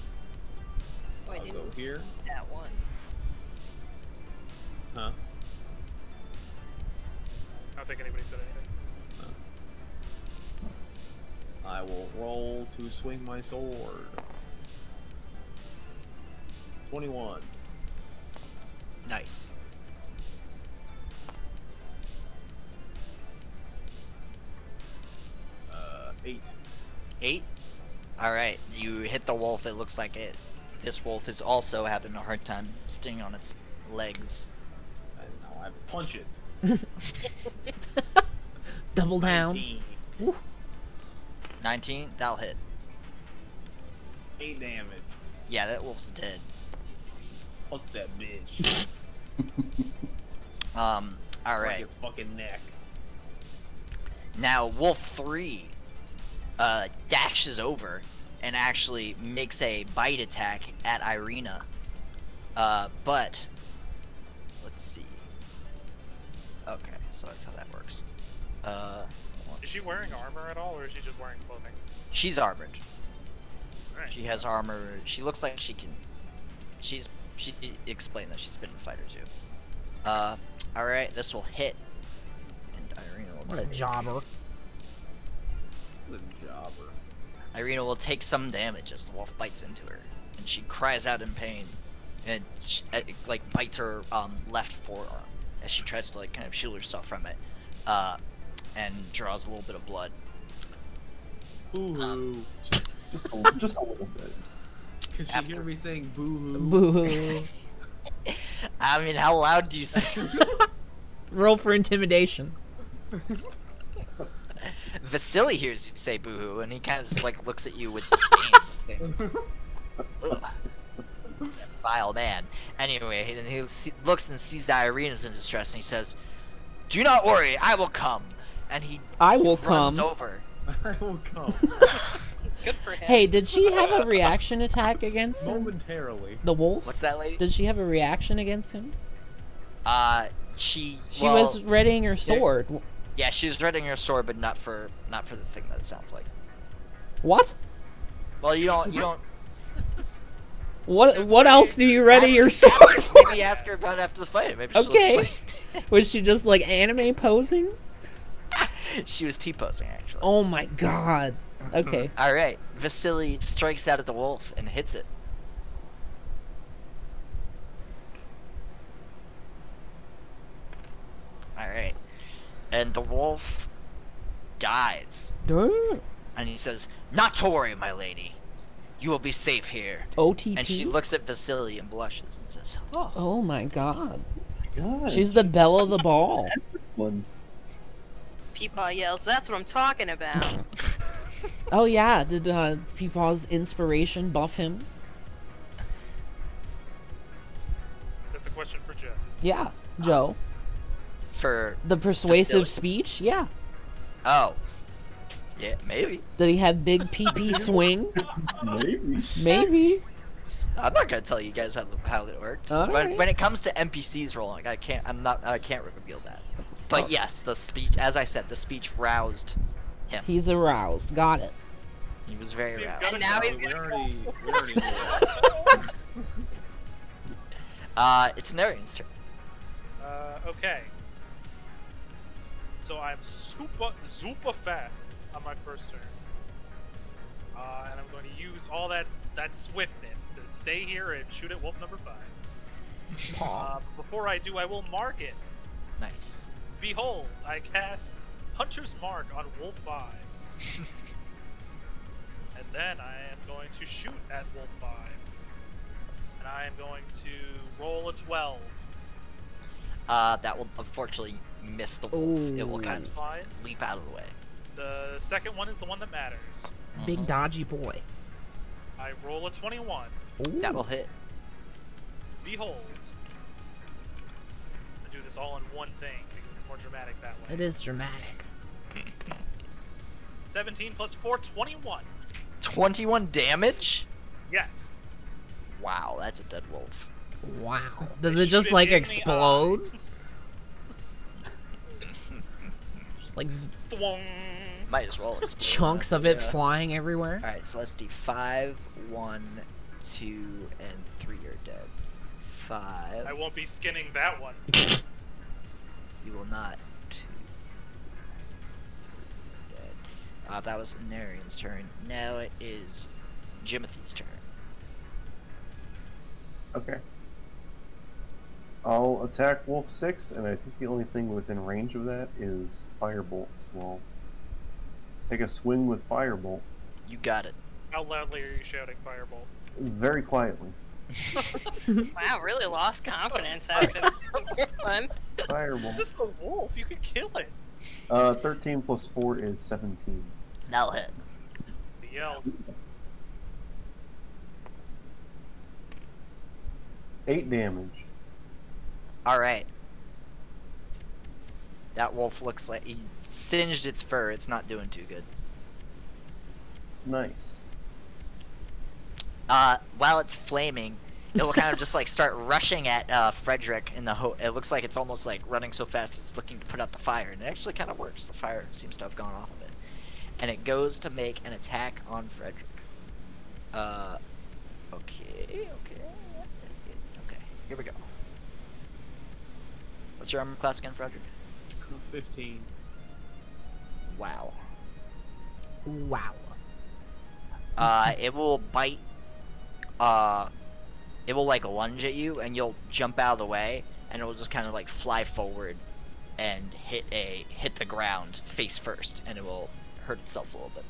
Oh, I I'll go didn't here. that one. Huh? I don't think anybody said anything. I will roll to swing my sword. 21. Nice. Uh, 8. 8? Alright, you hit the wolf. It looks like it. This wolf is also having a hard time staying on its legs. And now I punch it. Double down. 19. Woo. 19? That'll hit. 8 damage. Yeah, that wolf's dead. Fuck that bitch. Like Alright. its fucking neck. Now, Wolf 3 dashes over and actually makes a bite attack at Irina. But let's see. Okay, so that's how that works. Is she wearing armor at all, or is she just wearing clothing? She's armored. Alright. She has armor. She looks like she can. She explained that she's been a fighter too. Alright, this will hit. And Irina will What a take- jobber. The jobber. Irina will take some damage as the wolf bites into her, and she cries out in pain, and like bites her left forearm as she tries to like kind of shield herself from it, and draws a little bit of blood. Boo-hoo. Just a little bit. Could she After- hear me saying boo-hoo? Boo. I mean, how loud do you say? Roll for intimidation. Vasily hears you say boo-hoo, and he kind of just like looks at you with disdain. Just thinks, "Ugh, vile man." Anyway, and he looks and sees that Irina's in distress, and he says, "Do not worry, I will come." And he I will runs come. over. I will come. Good for him. Hey, did she have a reaction attack against him? Momentarily. The wolf? What's that, lady? Did she have a reaction against him? She She was readying her sword. Yeah, she was readying her sword, but not for the thing that it sounds like. What? Well, you don't. What else do you ready your sword for? Maybe ask her about it after the fight. Maybe she'll Okay. explain. Was she just like anime posing? She was T-posing actually. Oh my god. Okay. All right, Vasily strikes out at the wolf and hits it. All right, and the wolf dies, Damn. and he says, "Not to worry, my lady. You will be safe here." OTP. And she looks at Vasily and blushes and says, "Oh." Oh my god. God. She's the belle of the ball. one. Peepaw yells, "That's what I'm talking about." Oh yeah, did Peepaw's inspiration buff him? That's a question for Joe. Yeah, Joe. For The persuasive Vasily? speech? Yeah. oh, yeah, maybe. Did he have big PP swing? Maybe. Maybe. I'm not gonna tell you guys how it works. Alright. When it comes to NPCs rolling, I can't reveal that. But Oh. yes, the speech, as I said, the speech roused him. He's aroused. Got it. He was very He's roused. gonna And now go. he's We gonna already knew that. It's Narian's turn. Okay. So I'm super fast on my first turn. And I'm going to use all that swiftness to stay here and shoot at wolf number 5. Before I do, I will mark it. Nice. Behold, I cast Hunter's Mark on Wolf 5. And then I am going to shoot at Wolf 5. And I am going to roll a 12. That will unfortunately miss the wolf. It will Ooh. kind That's of fine. leap out of the way. The second one is the one that matters. Big dodgy boy. I roll a 21. Ooh. That will hit. Behold. I do this all in one thing because it's more dramatic that way. It is dramatic. 17 plus 4, 21. 21 damage? Yes. Wow, that's a dead wolf. Wow. Does They it just shoot it like in the explode? Just like Thwong. Might as well explode. chunks of it Yeah. flying everywhere? Alright, so let's do 5, 1, 2, and 3 are dead. 5. I won't be skinning that one. You will not. 2. Dead. That was Narian's turn. Now it is Jimothy's turn. Okay. I'll attack Wolf 6, and I think the only thing within range of that is Firebolt. So I'll take a swing with Firebolt You got it. How loudly are you shouting Firebolt? very quietly. Wow, really lost confidence after that one. It's Firebolt. just a wolf. You could kill it. 13 plus 4 is 17. That'll hit. He yelled. 8 damage. Alright. That wolf looks like he singed its fur. It's not doing too good. Nice. While it's flaming, it will kind of just like start rushing at Frederick in the it looks like it's almost like running so fast it's looking to put out the fire, and it actually kind of works. The fire seems to have gone off of it. And it goes to make an attack on Frederick. Okay. Here we go. What's your armor class again, Frederick? 15. Wow. Wow. It will bite. It will like lunge at you, and you'll jump out of the way, and it will just kind of like fly forward and hit the ground face first, and it will hurt itself a little bit.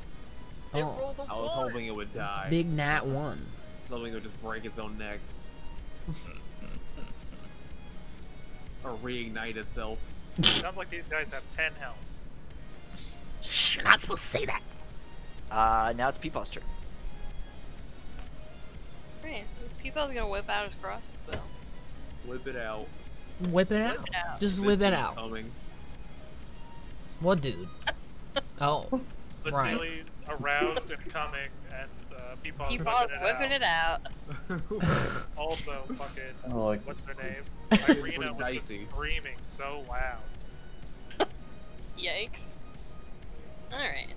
It Oh. rolled a I was one. hoping it would die. Big Nat 1. Something would just break its own neck. Or reignite itself. Sounds like these guys have 10 health. Shh, you're not supposed to say that. Now it's Peepaw's turn. Right, People's gonna whip out his crossbow. Whip it out. Whip it out. Whip it out. Just This whip it dude's out. Coming. What dude? Oh. Right. Vasily's aroused and coming, and Peepaw's People's whipping it out. Also, fucking, Oh, like what's their name? Pretty Irina was just dicey. screaming so loud. Yikes. Alright.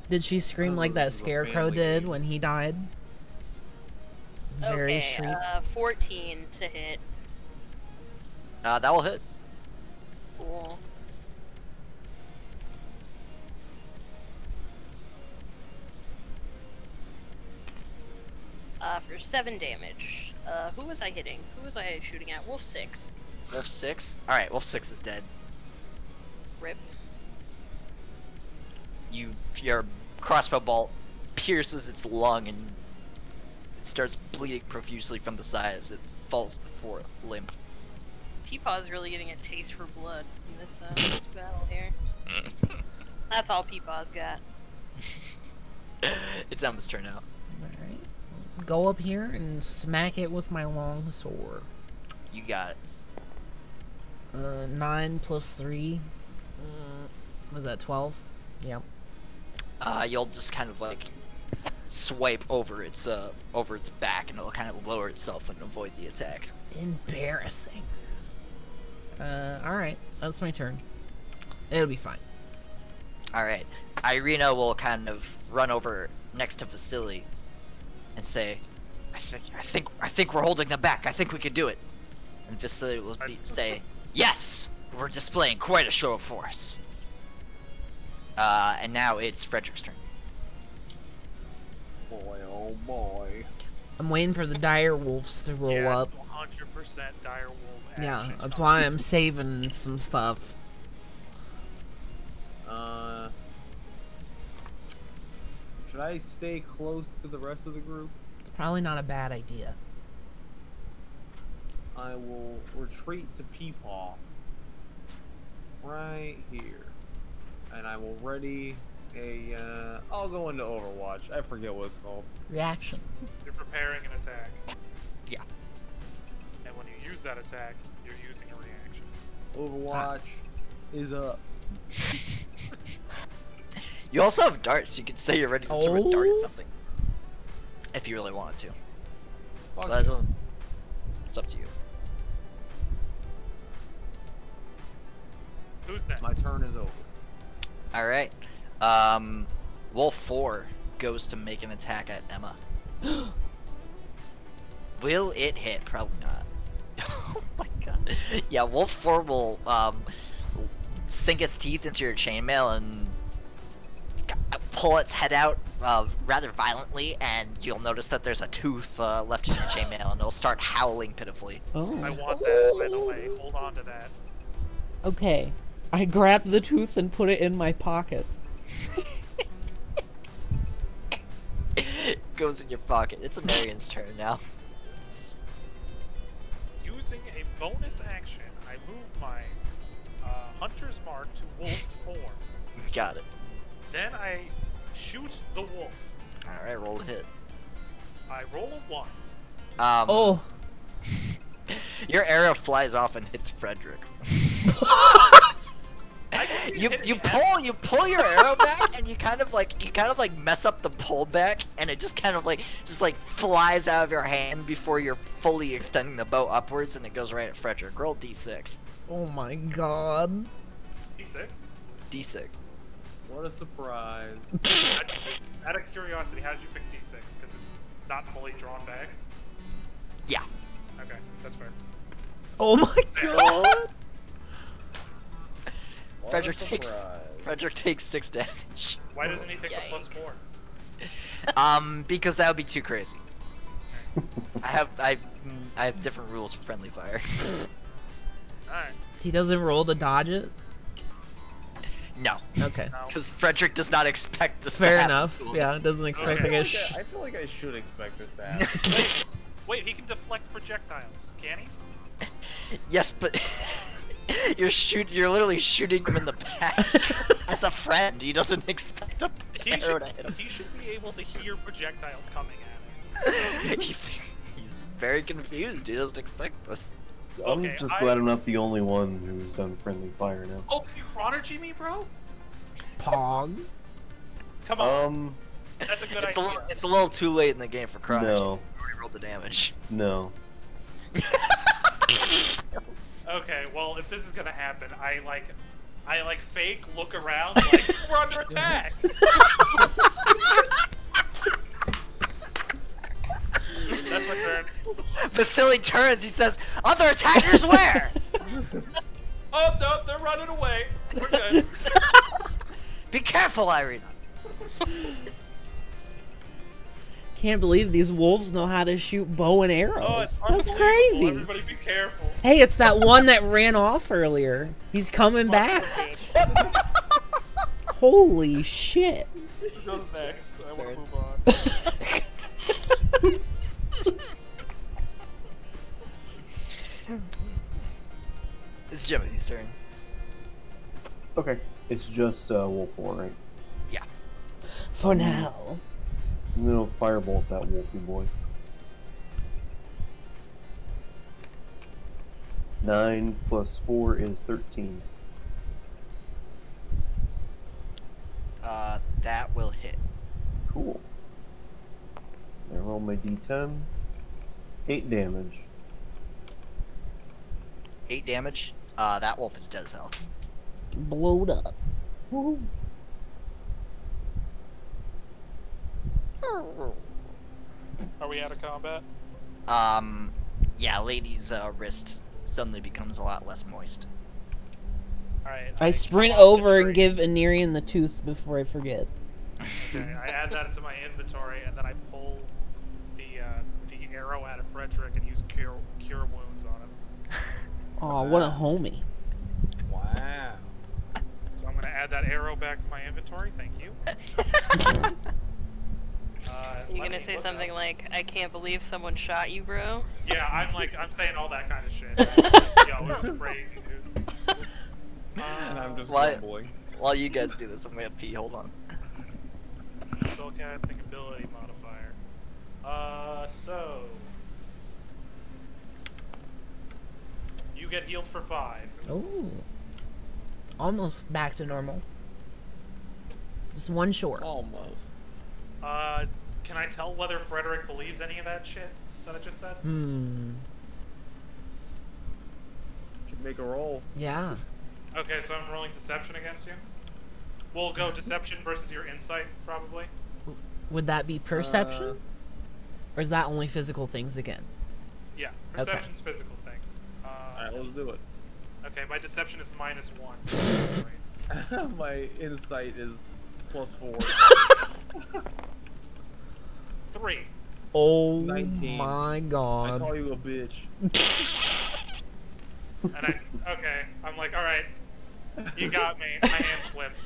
Did she scream like that This is a scarecrow family did game. when he died? Very Okay, shriek. 14 to hit. That will hit. Cool. For 7 damage. Who was I hitting? Who was I shooting at? Wolf 6. Wolf 6. All right, Wolf 6 is dead. Rip. Your crossbow bolt pierces its lung, and it starts bleeding profusely from the side as it falls to the floor limp. Peepaw's really getting a taste for blood in this, this battle here. That's all Peepaw's got. It's Emma's turn now. Alright. Let's go up here and smack it with my long sword. You got it. 9 plus 3. Was that 12? Yep. You'll just kind of like swipe over its back, and it'll kind of lower itself and avoid the attack. Embarrassing. Alright. That's my turn. It'll be fine. All right, Irina will kind of run over next to Vasily and say, "I think we're holding them back. I think we can do it." And Vasily will say, "Yes, we're displaying quite a show of force." And now it's Frederick's turn. Boy, oh boy. I'm waiting for the dire wolves to roll Yeah, up. 100% dire wolf action. Yeah, that's why I'm saving some stuff. Should I stay close to the rest of the group? It's probably not a bad idea. I will retreat to Peepaw. Right here. And I will ready a, I'll go into Overwatch. I forget what it's called. Reaction. You're preparing an attack. Yeah. And when you use that attack, you're using a reaction. Overwatch is up. You also have darts. You could say you're ready to throw a dart at Oh. something. If you really wanted to. Fuck But that it. doesn't. It's up to you. Who's next? My turn is over. Alright. Wolf 4 goes to make an attack at Emma. Will it hit? Probably not. Oh my god. Yeah, Wolf 4 will sink its teeth into your chainmail and pull its head out rather violently, and you'll notice that there's a tooth left in your chainmail, and it'll start howling pitifully. Oh. I want that, by the way. Hold on to that. Okay. I grabbed the tooth and put it in my pocket. It goes in your pocket. It's a Marian's turn now. Using a bonus action, I move my Hunter's Mark to Wolf 4. Got it. Then I shoot the wolf. Alright, roll a hit. I roll a 1. Oh. Your arrow flies off and hits Frederick. I can You hit you me pull your arrow back, and you kind of like mess up the pullback, and it just kind of like flies out of your hand before you're fully extending the bow upwards, and it goes right at Frederick. Roll d6. Oh my god. D6. D6. What a surprise. Out of curiosity, how did you pick D6? Because it's not fully drawn back? Yeah. Okay, that's fair. Oh my god. What Frederick a takes surprise. Frederick takes 6 damage. Why doesn't he take the plus Yikes. 4? Because that would be too crazy. I have different rules for friendly fire. Alright. He doesn't roll to dodge it? No, Okay. No. because Frederick does not expect this. Fair to happen enough. to him. Yeah, doesn't expect Okay. to I get feel like I should expect this to happen. Wait, he can deflect projectiles, can he? Yes, but you're literally shooting him in the back. As a friend, he doesn't expect a He arrow should, to hit him. he should be able to hear projectiles coming at him. He's very confused. He doesn't expect this. I'm Okay, just glad I'm not the only one who's done friendly fire now. Oh, you chronergy me, bro? Pog. Come on, that's a good It's idea. a little too late in the game for Crush. No. You already rolled the damage. No. Okay, well, if this is gonna happen, I fake look around like we're under attack. That's my turn. Vasily turns. He says, "Other attackers where?" Oh no, they're running away. We're good. Be careful, Irene. Can't believe these wolves know how to shoot bow and Oh, arrows. it's That's unbelievable. crazy. Everybody be careful. Hey, it's that one that ran off earlier. He's coming back. Holy shit. Who goes next? I want Third. to move on. It's Jimmy's turn. Okay. It's just Wolf 4, right? Yeah. For now. I'm gonna firebolt that wolfy boy. 9 plus 4 is 13. That will hit. Cool. I roll my d10. 8 damage. 8 damage. That wolf is dead as hell. Blowed up. Woohoo. Are we out of combat? Yeah, lady's wrist suddenly becomes a lot less moist. Alright. I sprint come off the over and tree. give Anirian the tooth before I forget. Okay, I add that into my inventory, and then I pull the arrow out of Frederick and use cure Oh, what a homie. Wow. So I'm gonna add that arrow back to my inventory. Thank you. You let gonna me say look something up- like, "I can't believe someone shot you, bro"? Yeah, I'm saying all that kind of shit. Yo, it was crazy, dude. And I'm just Why- grumbling. While you guys do this, I'm gonna pee. Hold on. Spellcasting ability modifier. So you get healed for 5. It was- Oh. Almost back to normal. Just one short. Almost. Can I tell whether Frederick believes any of that shit that I just said? Hmm. Should make a roll. Yeah. Okay, so I'm rolling deception against you. We'll go deception versus your insight, probably. Would that be perception? Or is that only physical things again? Yeah, Okay. perception's physical things. Alright, let's do it. Okay, my deception is -1. Great. My insight is +4. 3. Oh 19. my I god. call you a bitch. And okay, I'm like, alright, you got me. My hand slipped.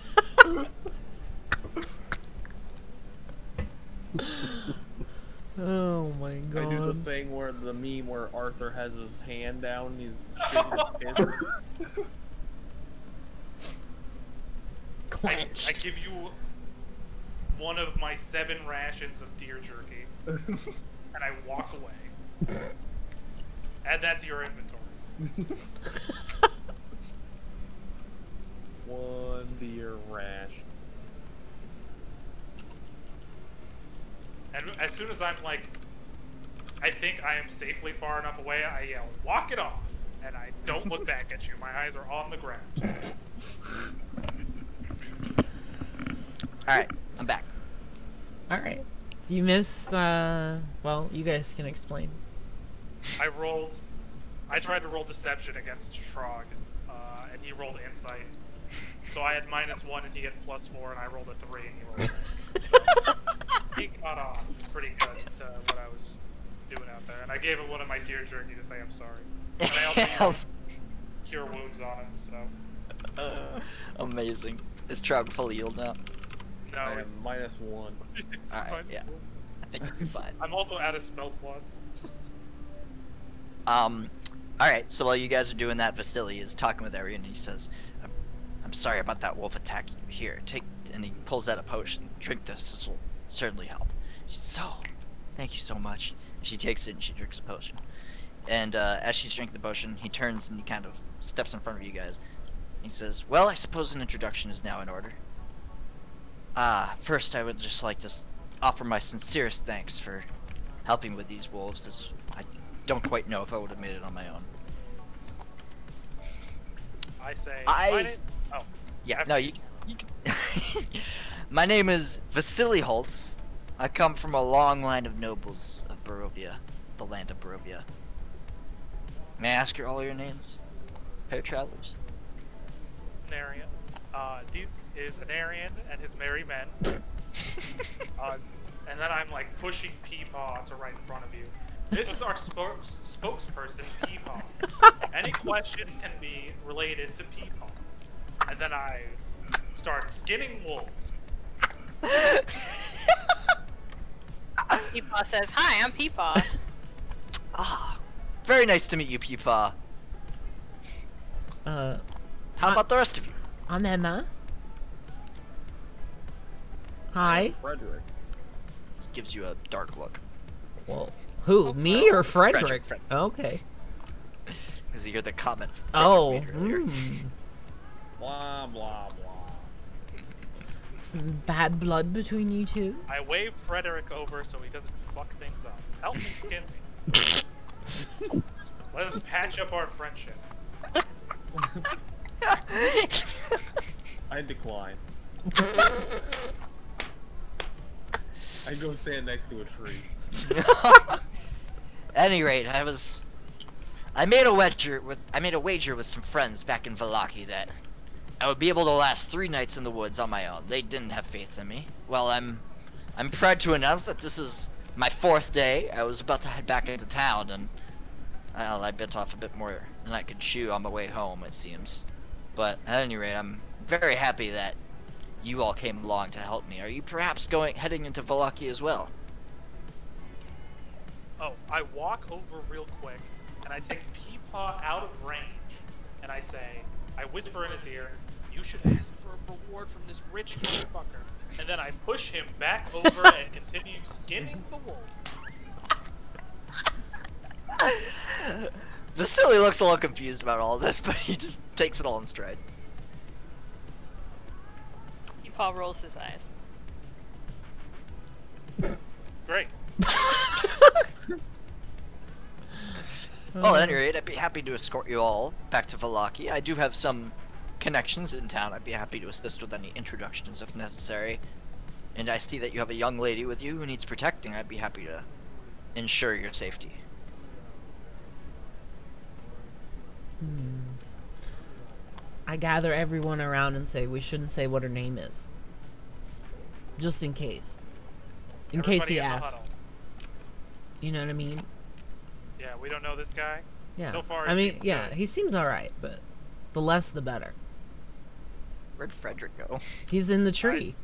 Oh my I do the god. thing where the meme where Arthur has his hand down and he's shaking his fist. Clenched. I give you one of my 7 rations of deer jerky, and I walk away. Add that to your inventory. One deer rash. And as soon as I'm like, I think I am safely far enough away, I yell, "Walk it off!" And I don't look back at you. My eyes are on the ground. All right, I'm back. Alright. So you missed, well, you guys can explain. I tried to roll deception against Shrog, and he rolled insight. So I had -1 and he had +4, and I rolled a 3 and he rolled a 19. So he caught on pretty good to what I was doing out there. And I gave him one of my deer jerky to say I'm sorry. And I also used cure wounds on him, so. Amazing. Is Trog fully healed now? No, I am it's, -1. it's Alright, yeah. -1. I think you'll be fine. I'm also out of spell slots. Alright, so while you guys are doing that, Vasily is talking with Arian and he says, I'm sorry about that wolf attacking you. Here, take, and he pulls out a potion. Drink this, this will certainly help. She says, oh, thank you so much. And she takes it and she drinks the potion. And as she's drinking the potion, he turns and he kind of steps in front of you guys. He says, well, I suppose an introduction is now in order. First I would just like to offer my sincerest thanks for helping with these wolves. This, I don't quite know if I would have made it on my own. I say, oh, Yeah, After no, you can. My name is Vasily Holtz. I come from a long line of nobles of Barovia, the land of Barovia. May I ask you all your names, fair travelers? Narian. This is Anarian and his merry men. And then I'm like pushing Peepaw to right in front of you. This is our spokesperson, Peepaw. Any questions can be related to Peepaw. And then I start skinning wolves. Peepaw says, "Hi, I'm Peepaw." Ah, very nice to meet you, Peepaw. Uh, How about the rest of you? I'm Emma. Hi. Frederick. Gives you a dark look. Well, who? Me or Frederick? Frederick. Okay. Because you hear the comment. Frederick Oh. made earlier. Blah blah blah. Some bad blood between you two? I wave Frederick over so he doesn't fuck things up. Help me skin things. Let us patch up our friendship. I decline. I go stand next to a tree. At any rate, I made a wager with some friends back in Vallaki that I would be able to last 3 nights in the woods on my own. They didn't have faith in me. Well, I'm proud to announce that this is my 4th day. I was about to head back into town, and I bit off a bit more than I could chew on my way home, it seems. But at any rate, I'm very happy that you all came along to help me. Are you perhaps heading into Vallaki as well? Oh, I walk over real quick, and I take Peepaw out of range, and I say, I whisper in his ear, you should ask for a reward from this rich motherfucker. And then I push him back over and continue skinning the wolf. Vasily looks a little confused about all this, but he just takes it all in stride. Peepaw rolls his eyes. Great. Well, at any rate, I'd be happy to escort you all back to Vallaki. I do have some connections in town. I'd be happy to assist with any introductions if necessary. And I see that you have a young lady with you who needs protecting. I'd be happy to ensure your safety. I gather everyone around and say we shouldn't say what her name is. Just in case. In case he Everybody in the asks. huddle. You know what I mean? Yeah, we don't know this guy. Yeah. So far, I it mean, seems yeah, good. he seems alright, but the less the better. Where'd Frederick go? He's in the tree.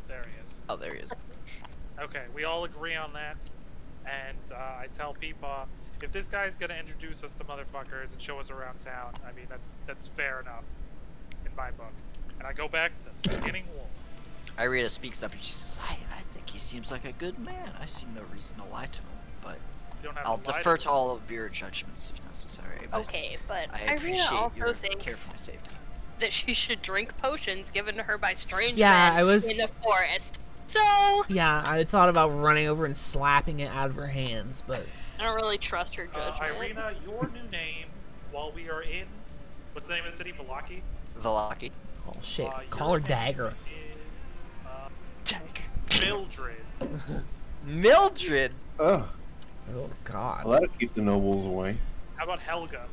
There he is. Oh, there he is. Okay, we all agree on that. And I tell Peepaw, if this guy's gonna introduce us to motherfuckers and show us around town, I mean, that's fair enough in my book. And I go back to skinning wolf. Irina speaks up and she says, I think he seems like a good man. I see no reason to lie to him, but You don't have I'll to lie defer to to all of your judgments if necessary. But Okay, but I Irina appreciate also your care thinks for my safety. that she should drink potions given to her by strange Yeah, men I was- in the forest. So Yeah, I thought about running over and slapping it out of her hands, but I don't really trust her judgment. Irina, your new name, while we are in, what's the name of the city? Vallaki? Vallaki. oh shit, Your call her name Dagger. is, Tank. Mildred. Mildred! Oh, Oh god. well, that'll keep the nobles away. How about Helga?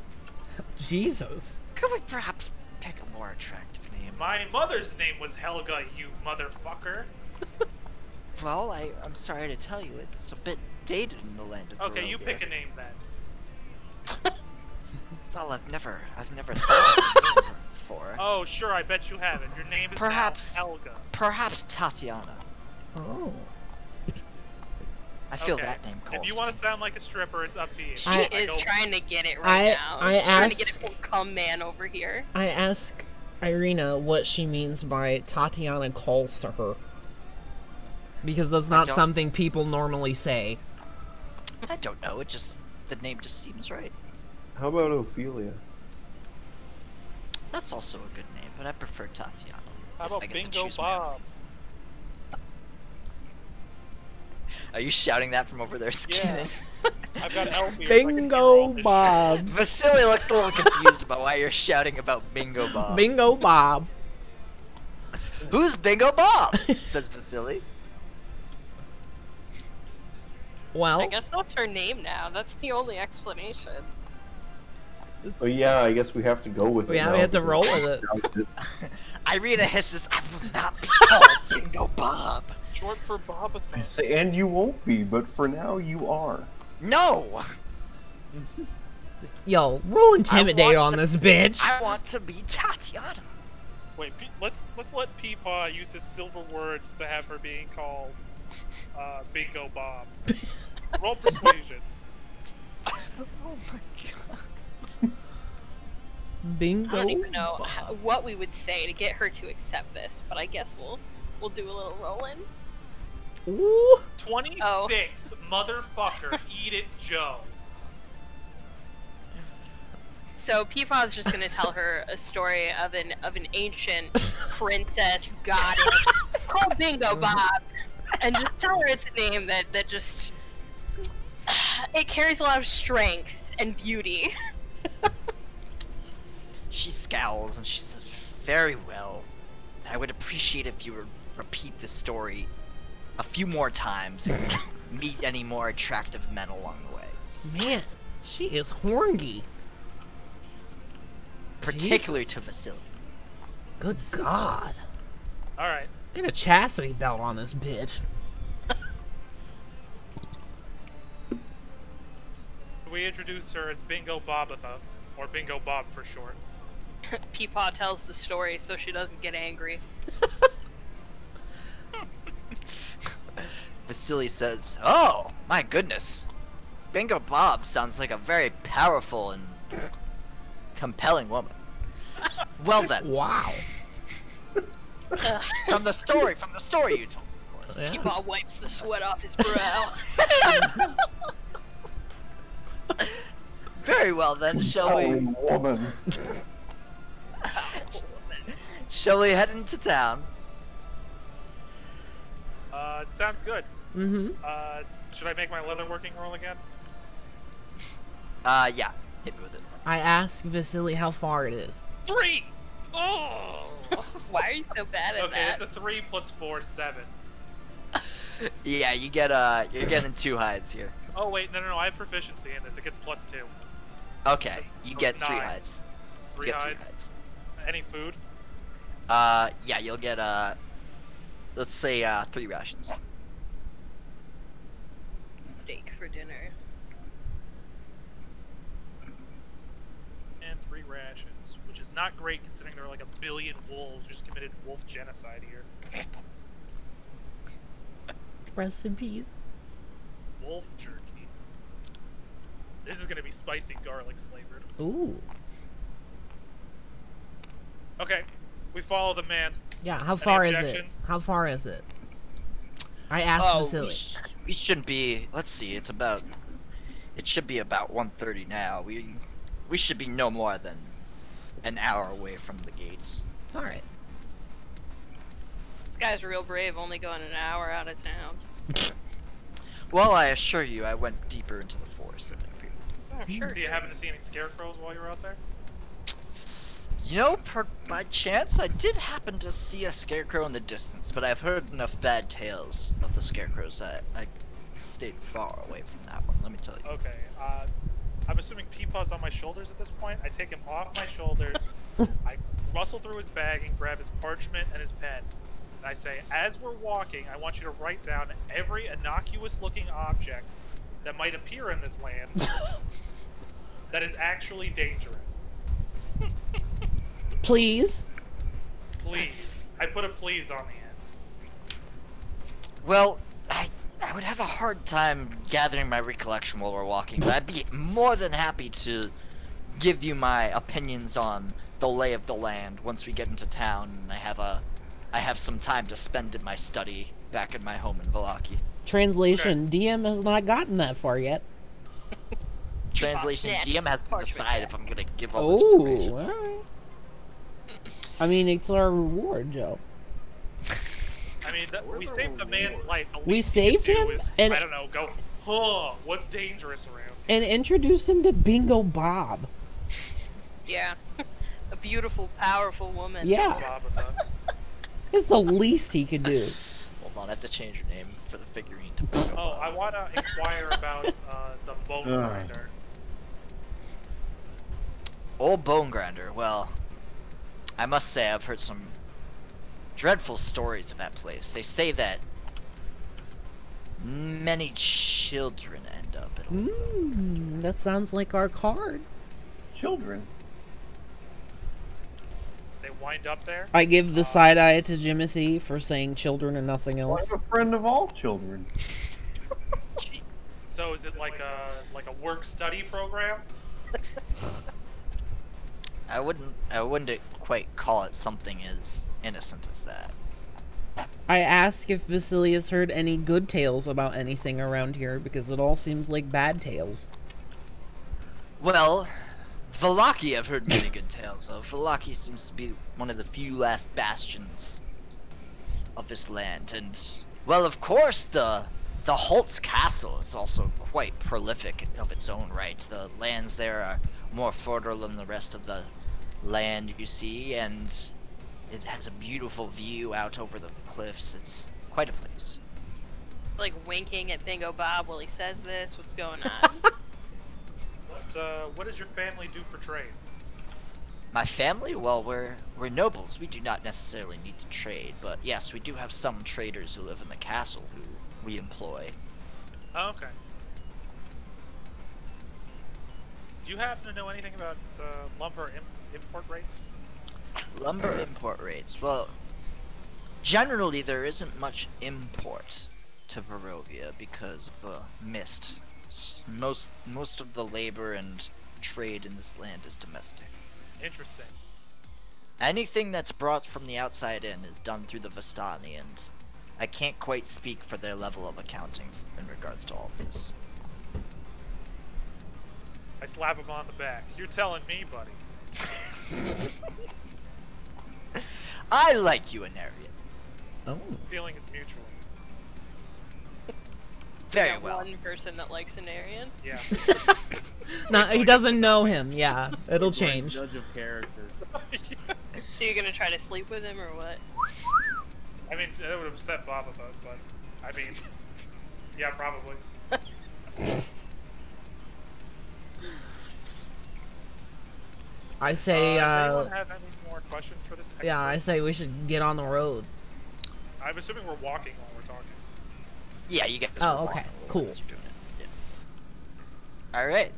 Jesus. Could we perhaps pick a more attractive name? My mother's name was Helga, you motherfucker. Well, I'm sorry to tell you, it's a bit dated in the land of Okay, you Barovia. pick a name then. Well, I've never thought of a name before. Oh, sure, I bet you haven't. Your name is now Perhaps- Helga. Perhaps Tatiana. Oh. I feel Okay. that name calls If you to want me. to sound like a stripper, it's up to you. She I is go- trying to get it right now. I She's trying to get asked- it from cum man over here. I ask Irina what she means by Tatiana calls to her. Because that's not don't- something people normally say. I don't know. The name just seems right. How about Ophelia? That's also a good name, but I prefer Tatiana. How if about I get to Bingo choose my own. Bob? Are you shouting that from over there, skinning? I've got elf ears. I can hear all Bingo this Bob. Vasily looks a little confused about why you're shouting about Bingo Bob. Bingo Bob. Who's Bingo Bob? Says Vasily. Well, I guess that's her name now. That's the only explanation. Oh yeah, I guess we have to go with it. yeah, now we have to because- roll with it. Irina hisses, I will not be called Bingo Bob. shit. Short for Bobathon. I say, and you won't be, but for now you are. No! Yo, roll intimidate want on to- this bitch. I want to be Tatiana. Wait, let's let Peepaw use his silver words to have her being called Bingo Bob. Roll persuasion. Oh my god. Bingo I don't even know Bob. what we would say to get her to accept this, but I guess we'll do a little rolling. Ooh. 26, motherfucker, eat it, Joe. So Peepaw's just gonna tell her a story of an ancient princess goddess called Bingo Bob, and just tell her it's a name that just it carries a lot of strength and beauty. She scowls and she says, very well. I would appreciate if you would repeat the story a few more times and we can meet any more attractive men along the way. Man, she is horny. Particularly Jesus. to Vasily. Good God. All right. Get a chastity belt on this bitch. we introduce her as Bingo Bobatha, or Bingo Bob for short. Peepaw tells the story so she doesn't get angry. Vasily says, "Oh, my goodness. Bingo Bob sounds like a very powerful and compelling woman. Well then, Wow. from the story you told. Yeah. Peepaw wipes the sweat off his brow. Very well then, shall we? Woman. Shall we head into town? It sounds good. Mm-hmm. Should I make my leatherworking roll again? Yeah. Hit me with it. I ask Vasily how far it is. 3! Oh! Why are you so bad at Okay, that? it's a 3 plus 4, 7. Yeah, you get you're getting 2 hides here. Oh wait, no, I have proficiency in this. It gets plus 2. Okay, you get 3 9. hides. 3 You get 3 hides. Any food? Yeah, you'll get let's say 3 rations. Steak for dinner. And 3 rations, which is not great considering there are like a billion wolves who just committed wolf genocide here. Rest in peace. Wolf jerky. This is gonna be spicy garlic flavored. Ooh. Okay, we follow the man. Yeah, how far is it? objections? How far is it? I asked Oh, Vasily. we shouldn't be. Let's see. It should be about 1:30 now. We should be no more than an hour away from the gates. Alright. This guy's real brave, only going an hour out of town. Well, I assure you, I went deeper into the forest than it appeared. Oh, sure. Do you happen to see any scarecrows while you're out there? You know, by chance, I did happen to see a scarecrow in the distance, but I've heard enough bad tales of the scarecrows that I stayed far away from that one, let me tell you. Okay, I'm assuming Peepaw's on my shoulders at this point. I take him off my shoulders, I rustle through his bag and grab his parchment and his pen. And I say, as we're walking, I want you to write down every innocuous-looking object that might appear in this land that is actually dangerous. Please? Please. I put a please on the end. Well, I would have a hard time gathering my recollection while we're walking, but I'd be more than happy to give you my opinions on the lay of the land once we get into town and I have some time to spend in my study back in my home in Vallaki. Translation, DM has not gotten that far yet. Translation, next. DM has to Parchment decide back. if I'm gonna give all this Oh, information. alright. I mean, it's our reward, Joe. I mean, we saved the man's life. The We least he can saved do him? Is, And- I don't know, go, huh, what's dangerous around? And introduce him to Bingo Bob. Yeah. A beautiful, powerful woman. Yeah, Bobatha. it's the least he could do. Hold on, I have to change your name for the figurine to Oh, I want to inquire about the bone grinder. Old Bone Grinder, well, I must say I've heard some dreadful stories of that place. They say that many children end up at Old Bone. That sounds like our card. Children. They wind up there. I give the side eye to Jimothy for saying children and nothing I'm else. a friend of all children. So is it like a work-study program? I wouldn't quite call it something as innocent as that. I ask if Vasily has heard any good tales about anything around here, because it all seems like bad tales. Well, Vallaki I've heard many good tales of. Vallaki seems to be one of the few last bastions of this land, and well, of course, the Holtz Castle is also quite prolific of its own right. The lands there are more fertile than the rest of the land you see, and it has a beautiful view out over the cliffs. It's quite a place. Like winking at Bingo Bob while he says this. What's going on? What does your family do for trade? My family? Well, we're nobles. We do not necessarily need to trade, but yes, we do have some traders who live in the castle who we employ. Oh, okay. Do you happen to know anything about lumber import rates? Lumber import rates. Well, generally there isn't much import to Barovia because of the mist. Most of the labor and trade in this land is domestic. Interesting. Anything that's brought from the outside in is done through the Vistani, and I can't quite speak for their level of accounting in regards to all of this. I slap him on the back. You're telling me, buddy. I like you, Anarian. Oh. Feeling is mutual. Very That well. one person that likes Anarian. Yeah. No, he doesn't know him. Yeah, it'll Great change. Judge of character. So you're gonna try to sleep with him or what? I mean, that would have upset Bob about, but I mean, yeah, probably. I say, does anyone have any more questions for this? yeah, I expert? say we should get on the road. I'm assuming we're walking while we're talking. Yeah, you guys. Oh, are okay, walking a little cool. as you're doing it. Yeah. All right.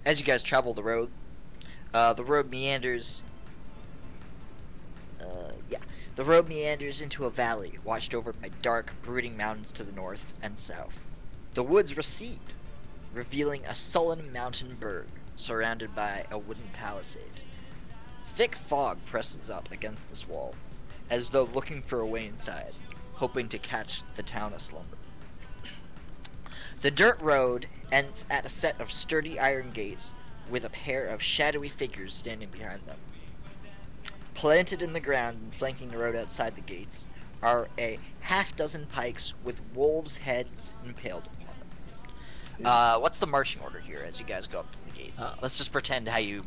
As you guys travel the road meanders. The road meanders into a valley, watched over by dark, brooding mountains to the north and south. The woods recede, revealing a sullen mountain berg surrounded by a wooden palisade. Thick fog presses up against this wall, as though looking for a way inside, hoping to catch the town aslumber. The dirt road ends at a set of sturdy iron gates with a pair of shadowy figures standing behind them. Planted in the ground and flanking the road outside the gates are a half-dozen pikes with wolves' heads impaled upon them. What's the marching order here as you guys go up to the gates? Let's just pretend how you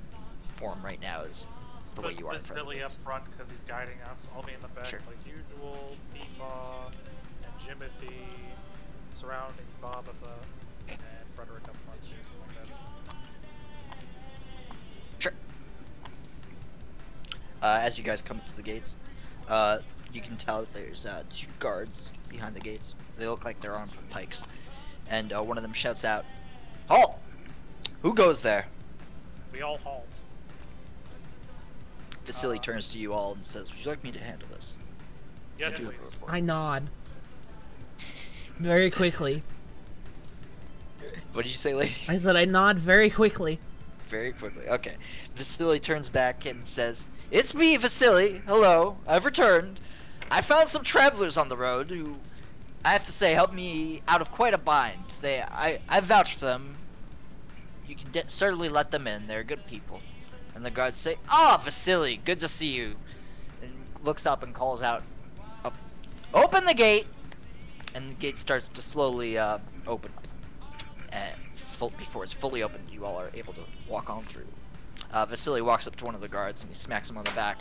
form right now is the way you are in front of the Vasily up gates. front because he's guiding us. I'll be in the back Sure. like usual. Tifa and Jimothy surrounding Bobatha and Frederick up front, something like this. Sure. As you guys come to the gates, you can tell that there's two guards behind the gates. They look like they're armed with pikes. And one of them shouts out, "Halt! Who goes there?" We all halt. Vasily turns to you all and says, "Would you like me to handle this?" Yes, Do a please. report. I nod. Very quickly. What did you say, lady? I said I nod very quickly. Very quickly. Okay. Vasily turns back and says, "It's me, Vasily. Hello. I've returned. I found some travelers on the road who, I have to say, helped me out of quite a bind. I vouch for them. You can certainly let them in. They're good people." And the guards say, "Ah, Vasily, good to see you." And looks up and calls out, "Open the gate!" And the gate starts to slowly open up. And before it's fully opened, you all are able to walk on through. Vasily walks up to one of the guards and he smacks him on the back.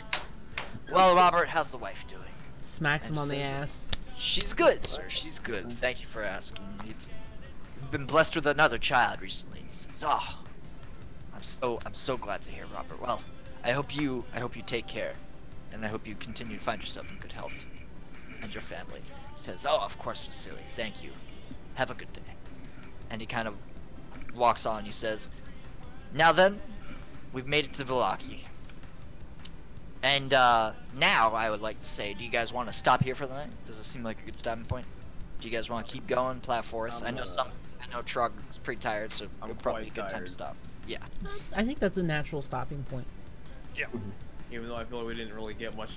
"Well, Robert, how's the wife doing?" Smacks him And on the says- ass. "She's good, sir. She's good. Thank you for asking. You've been blessed with another child recently." He says, "Oh, I'm so glad to hear, Robert. Well, I hope you take care, and I hope you continue to find yourself in good health, and your family." He says, "Oh, of course, Vasily. Thank you. Have a good day." And he kind of walks on. He says, "Now then, we've made it to Vallaki. And now I would like to say, do you guys want to stop here for the night? Does it seem like a good stopping point? Do you guys want to keep going, plow forth? I know Trug is pretty tired, so I'm it'll probably be a quite good time to tired. stop. Yeah. I think that's a natural stopping point. Yeah. Even though I feel like we didn't really get much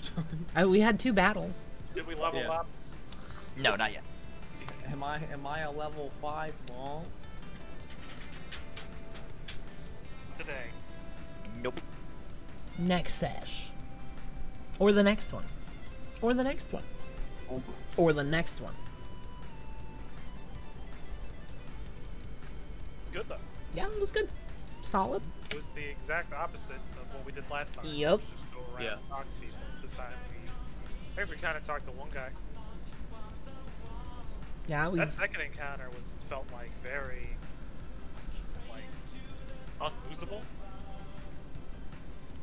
time. We had 2 battles. Did we level Yeah. up? No, not yet. Am I a level 5 monk? Today. Nope. Next sesh. Or the next one. Or the next one. Or the next one. It's good though. Yeah, it was good. Solid. It was the exact opposite of what we did last time. Yep. Just go around Yeah. and talk to people. This time I guess we kind of talked to one guy. Yeah, we. That second encounter felt like very unlosable.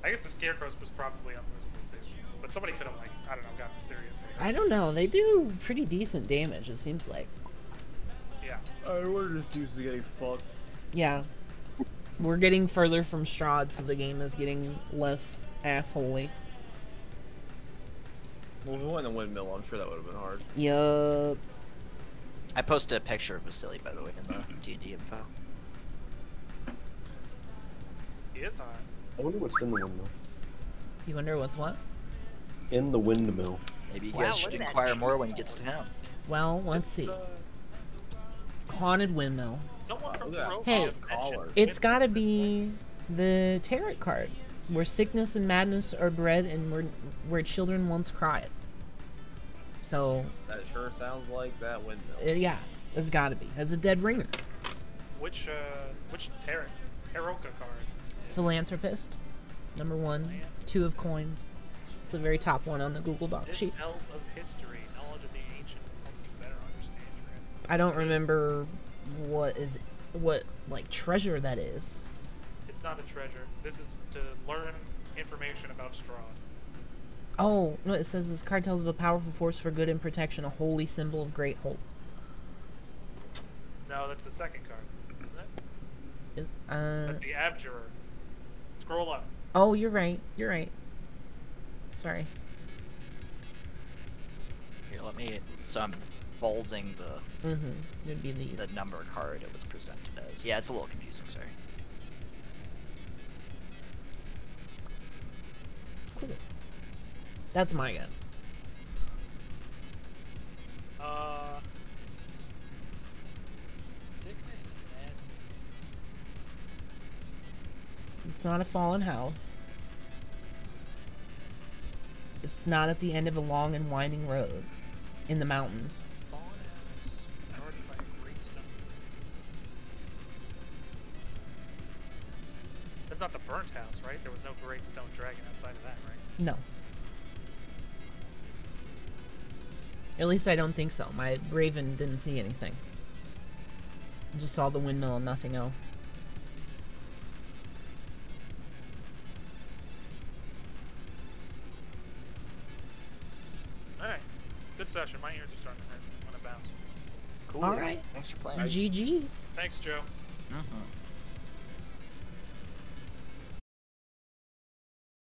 I guess the scarecrows was probably unlosable too, but somebody could have gotten serious. I don't know. They do pretty decent damage. It seems like. Yeah. We're just used to getting fucked. Yeah. We're getting further from Strahd, so the game is getting less assholey. Well, if we went in the windmill, I'm sure that would have been hard. Yup. I posted a picture of Vasily, by the way, in the D&D info. He is hot. I wonder what's in the windmill. You wonder what's what? In the windmill. Maybe you Wow, guys should look at that inquire more when you get to town. Well, let's see. Haunted windmill. Someone from Look at that. Grove Hey, mentioned collar. It's gotta be the tarot card, where sickness and madness are bred, and where children once cried. So, That sure sounds like that windmill. yeah, it's gotta be. As a dead ringer. which Taroka card? Philanthropist, number 1. 2 of coins. It's the very top one on the Google Doc This sheet. elf of history, knowledge of the ancient, will help you better understand your I don't remember what like treasure that is. It's not a treasure. This is to learn information about Strahd. Oh, no, it says this card tells of a powerful force for good and protection, a holy symbol of great hope. No, that's the second card, isn't it? Is That's the Abjurer. Scroll up. Oh, you're right. You're right. Sorry. Here, let me. So I'm bolding the Mm-hmm. It'd be these. number card it was presented as. Yeah, it's a little confusing. Sorry. Cool. That's my guess. Sickness and madness. It's not a fallen house. It's not at the end of a long and winding road in the mountains. Fallen house. Guarded by a great stone. That's not the burnt house, right? There was no great stone dragon outside of that, right? No. At least I don't think so. My Raven didn't see anything. Just saw the windmill and nothing else. Alright. Good session. My ears are starting to hurt. I'm gonna bounce. Cool. All right. Thanks for playing. GG's. Thanks, Joe. Mm-hmm.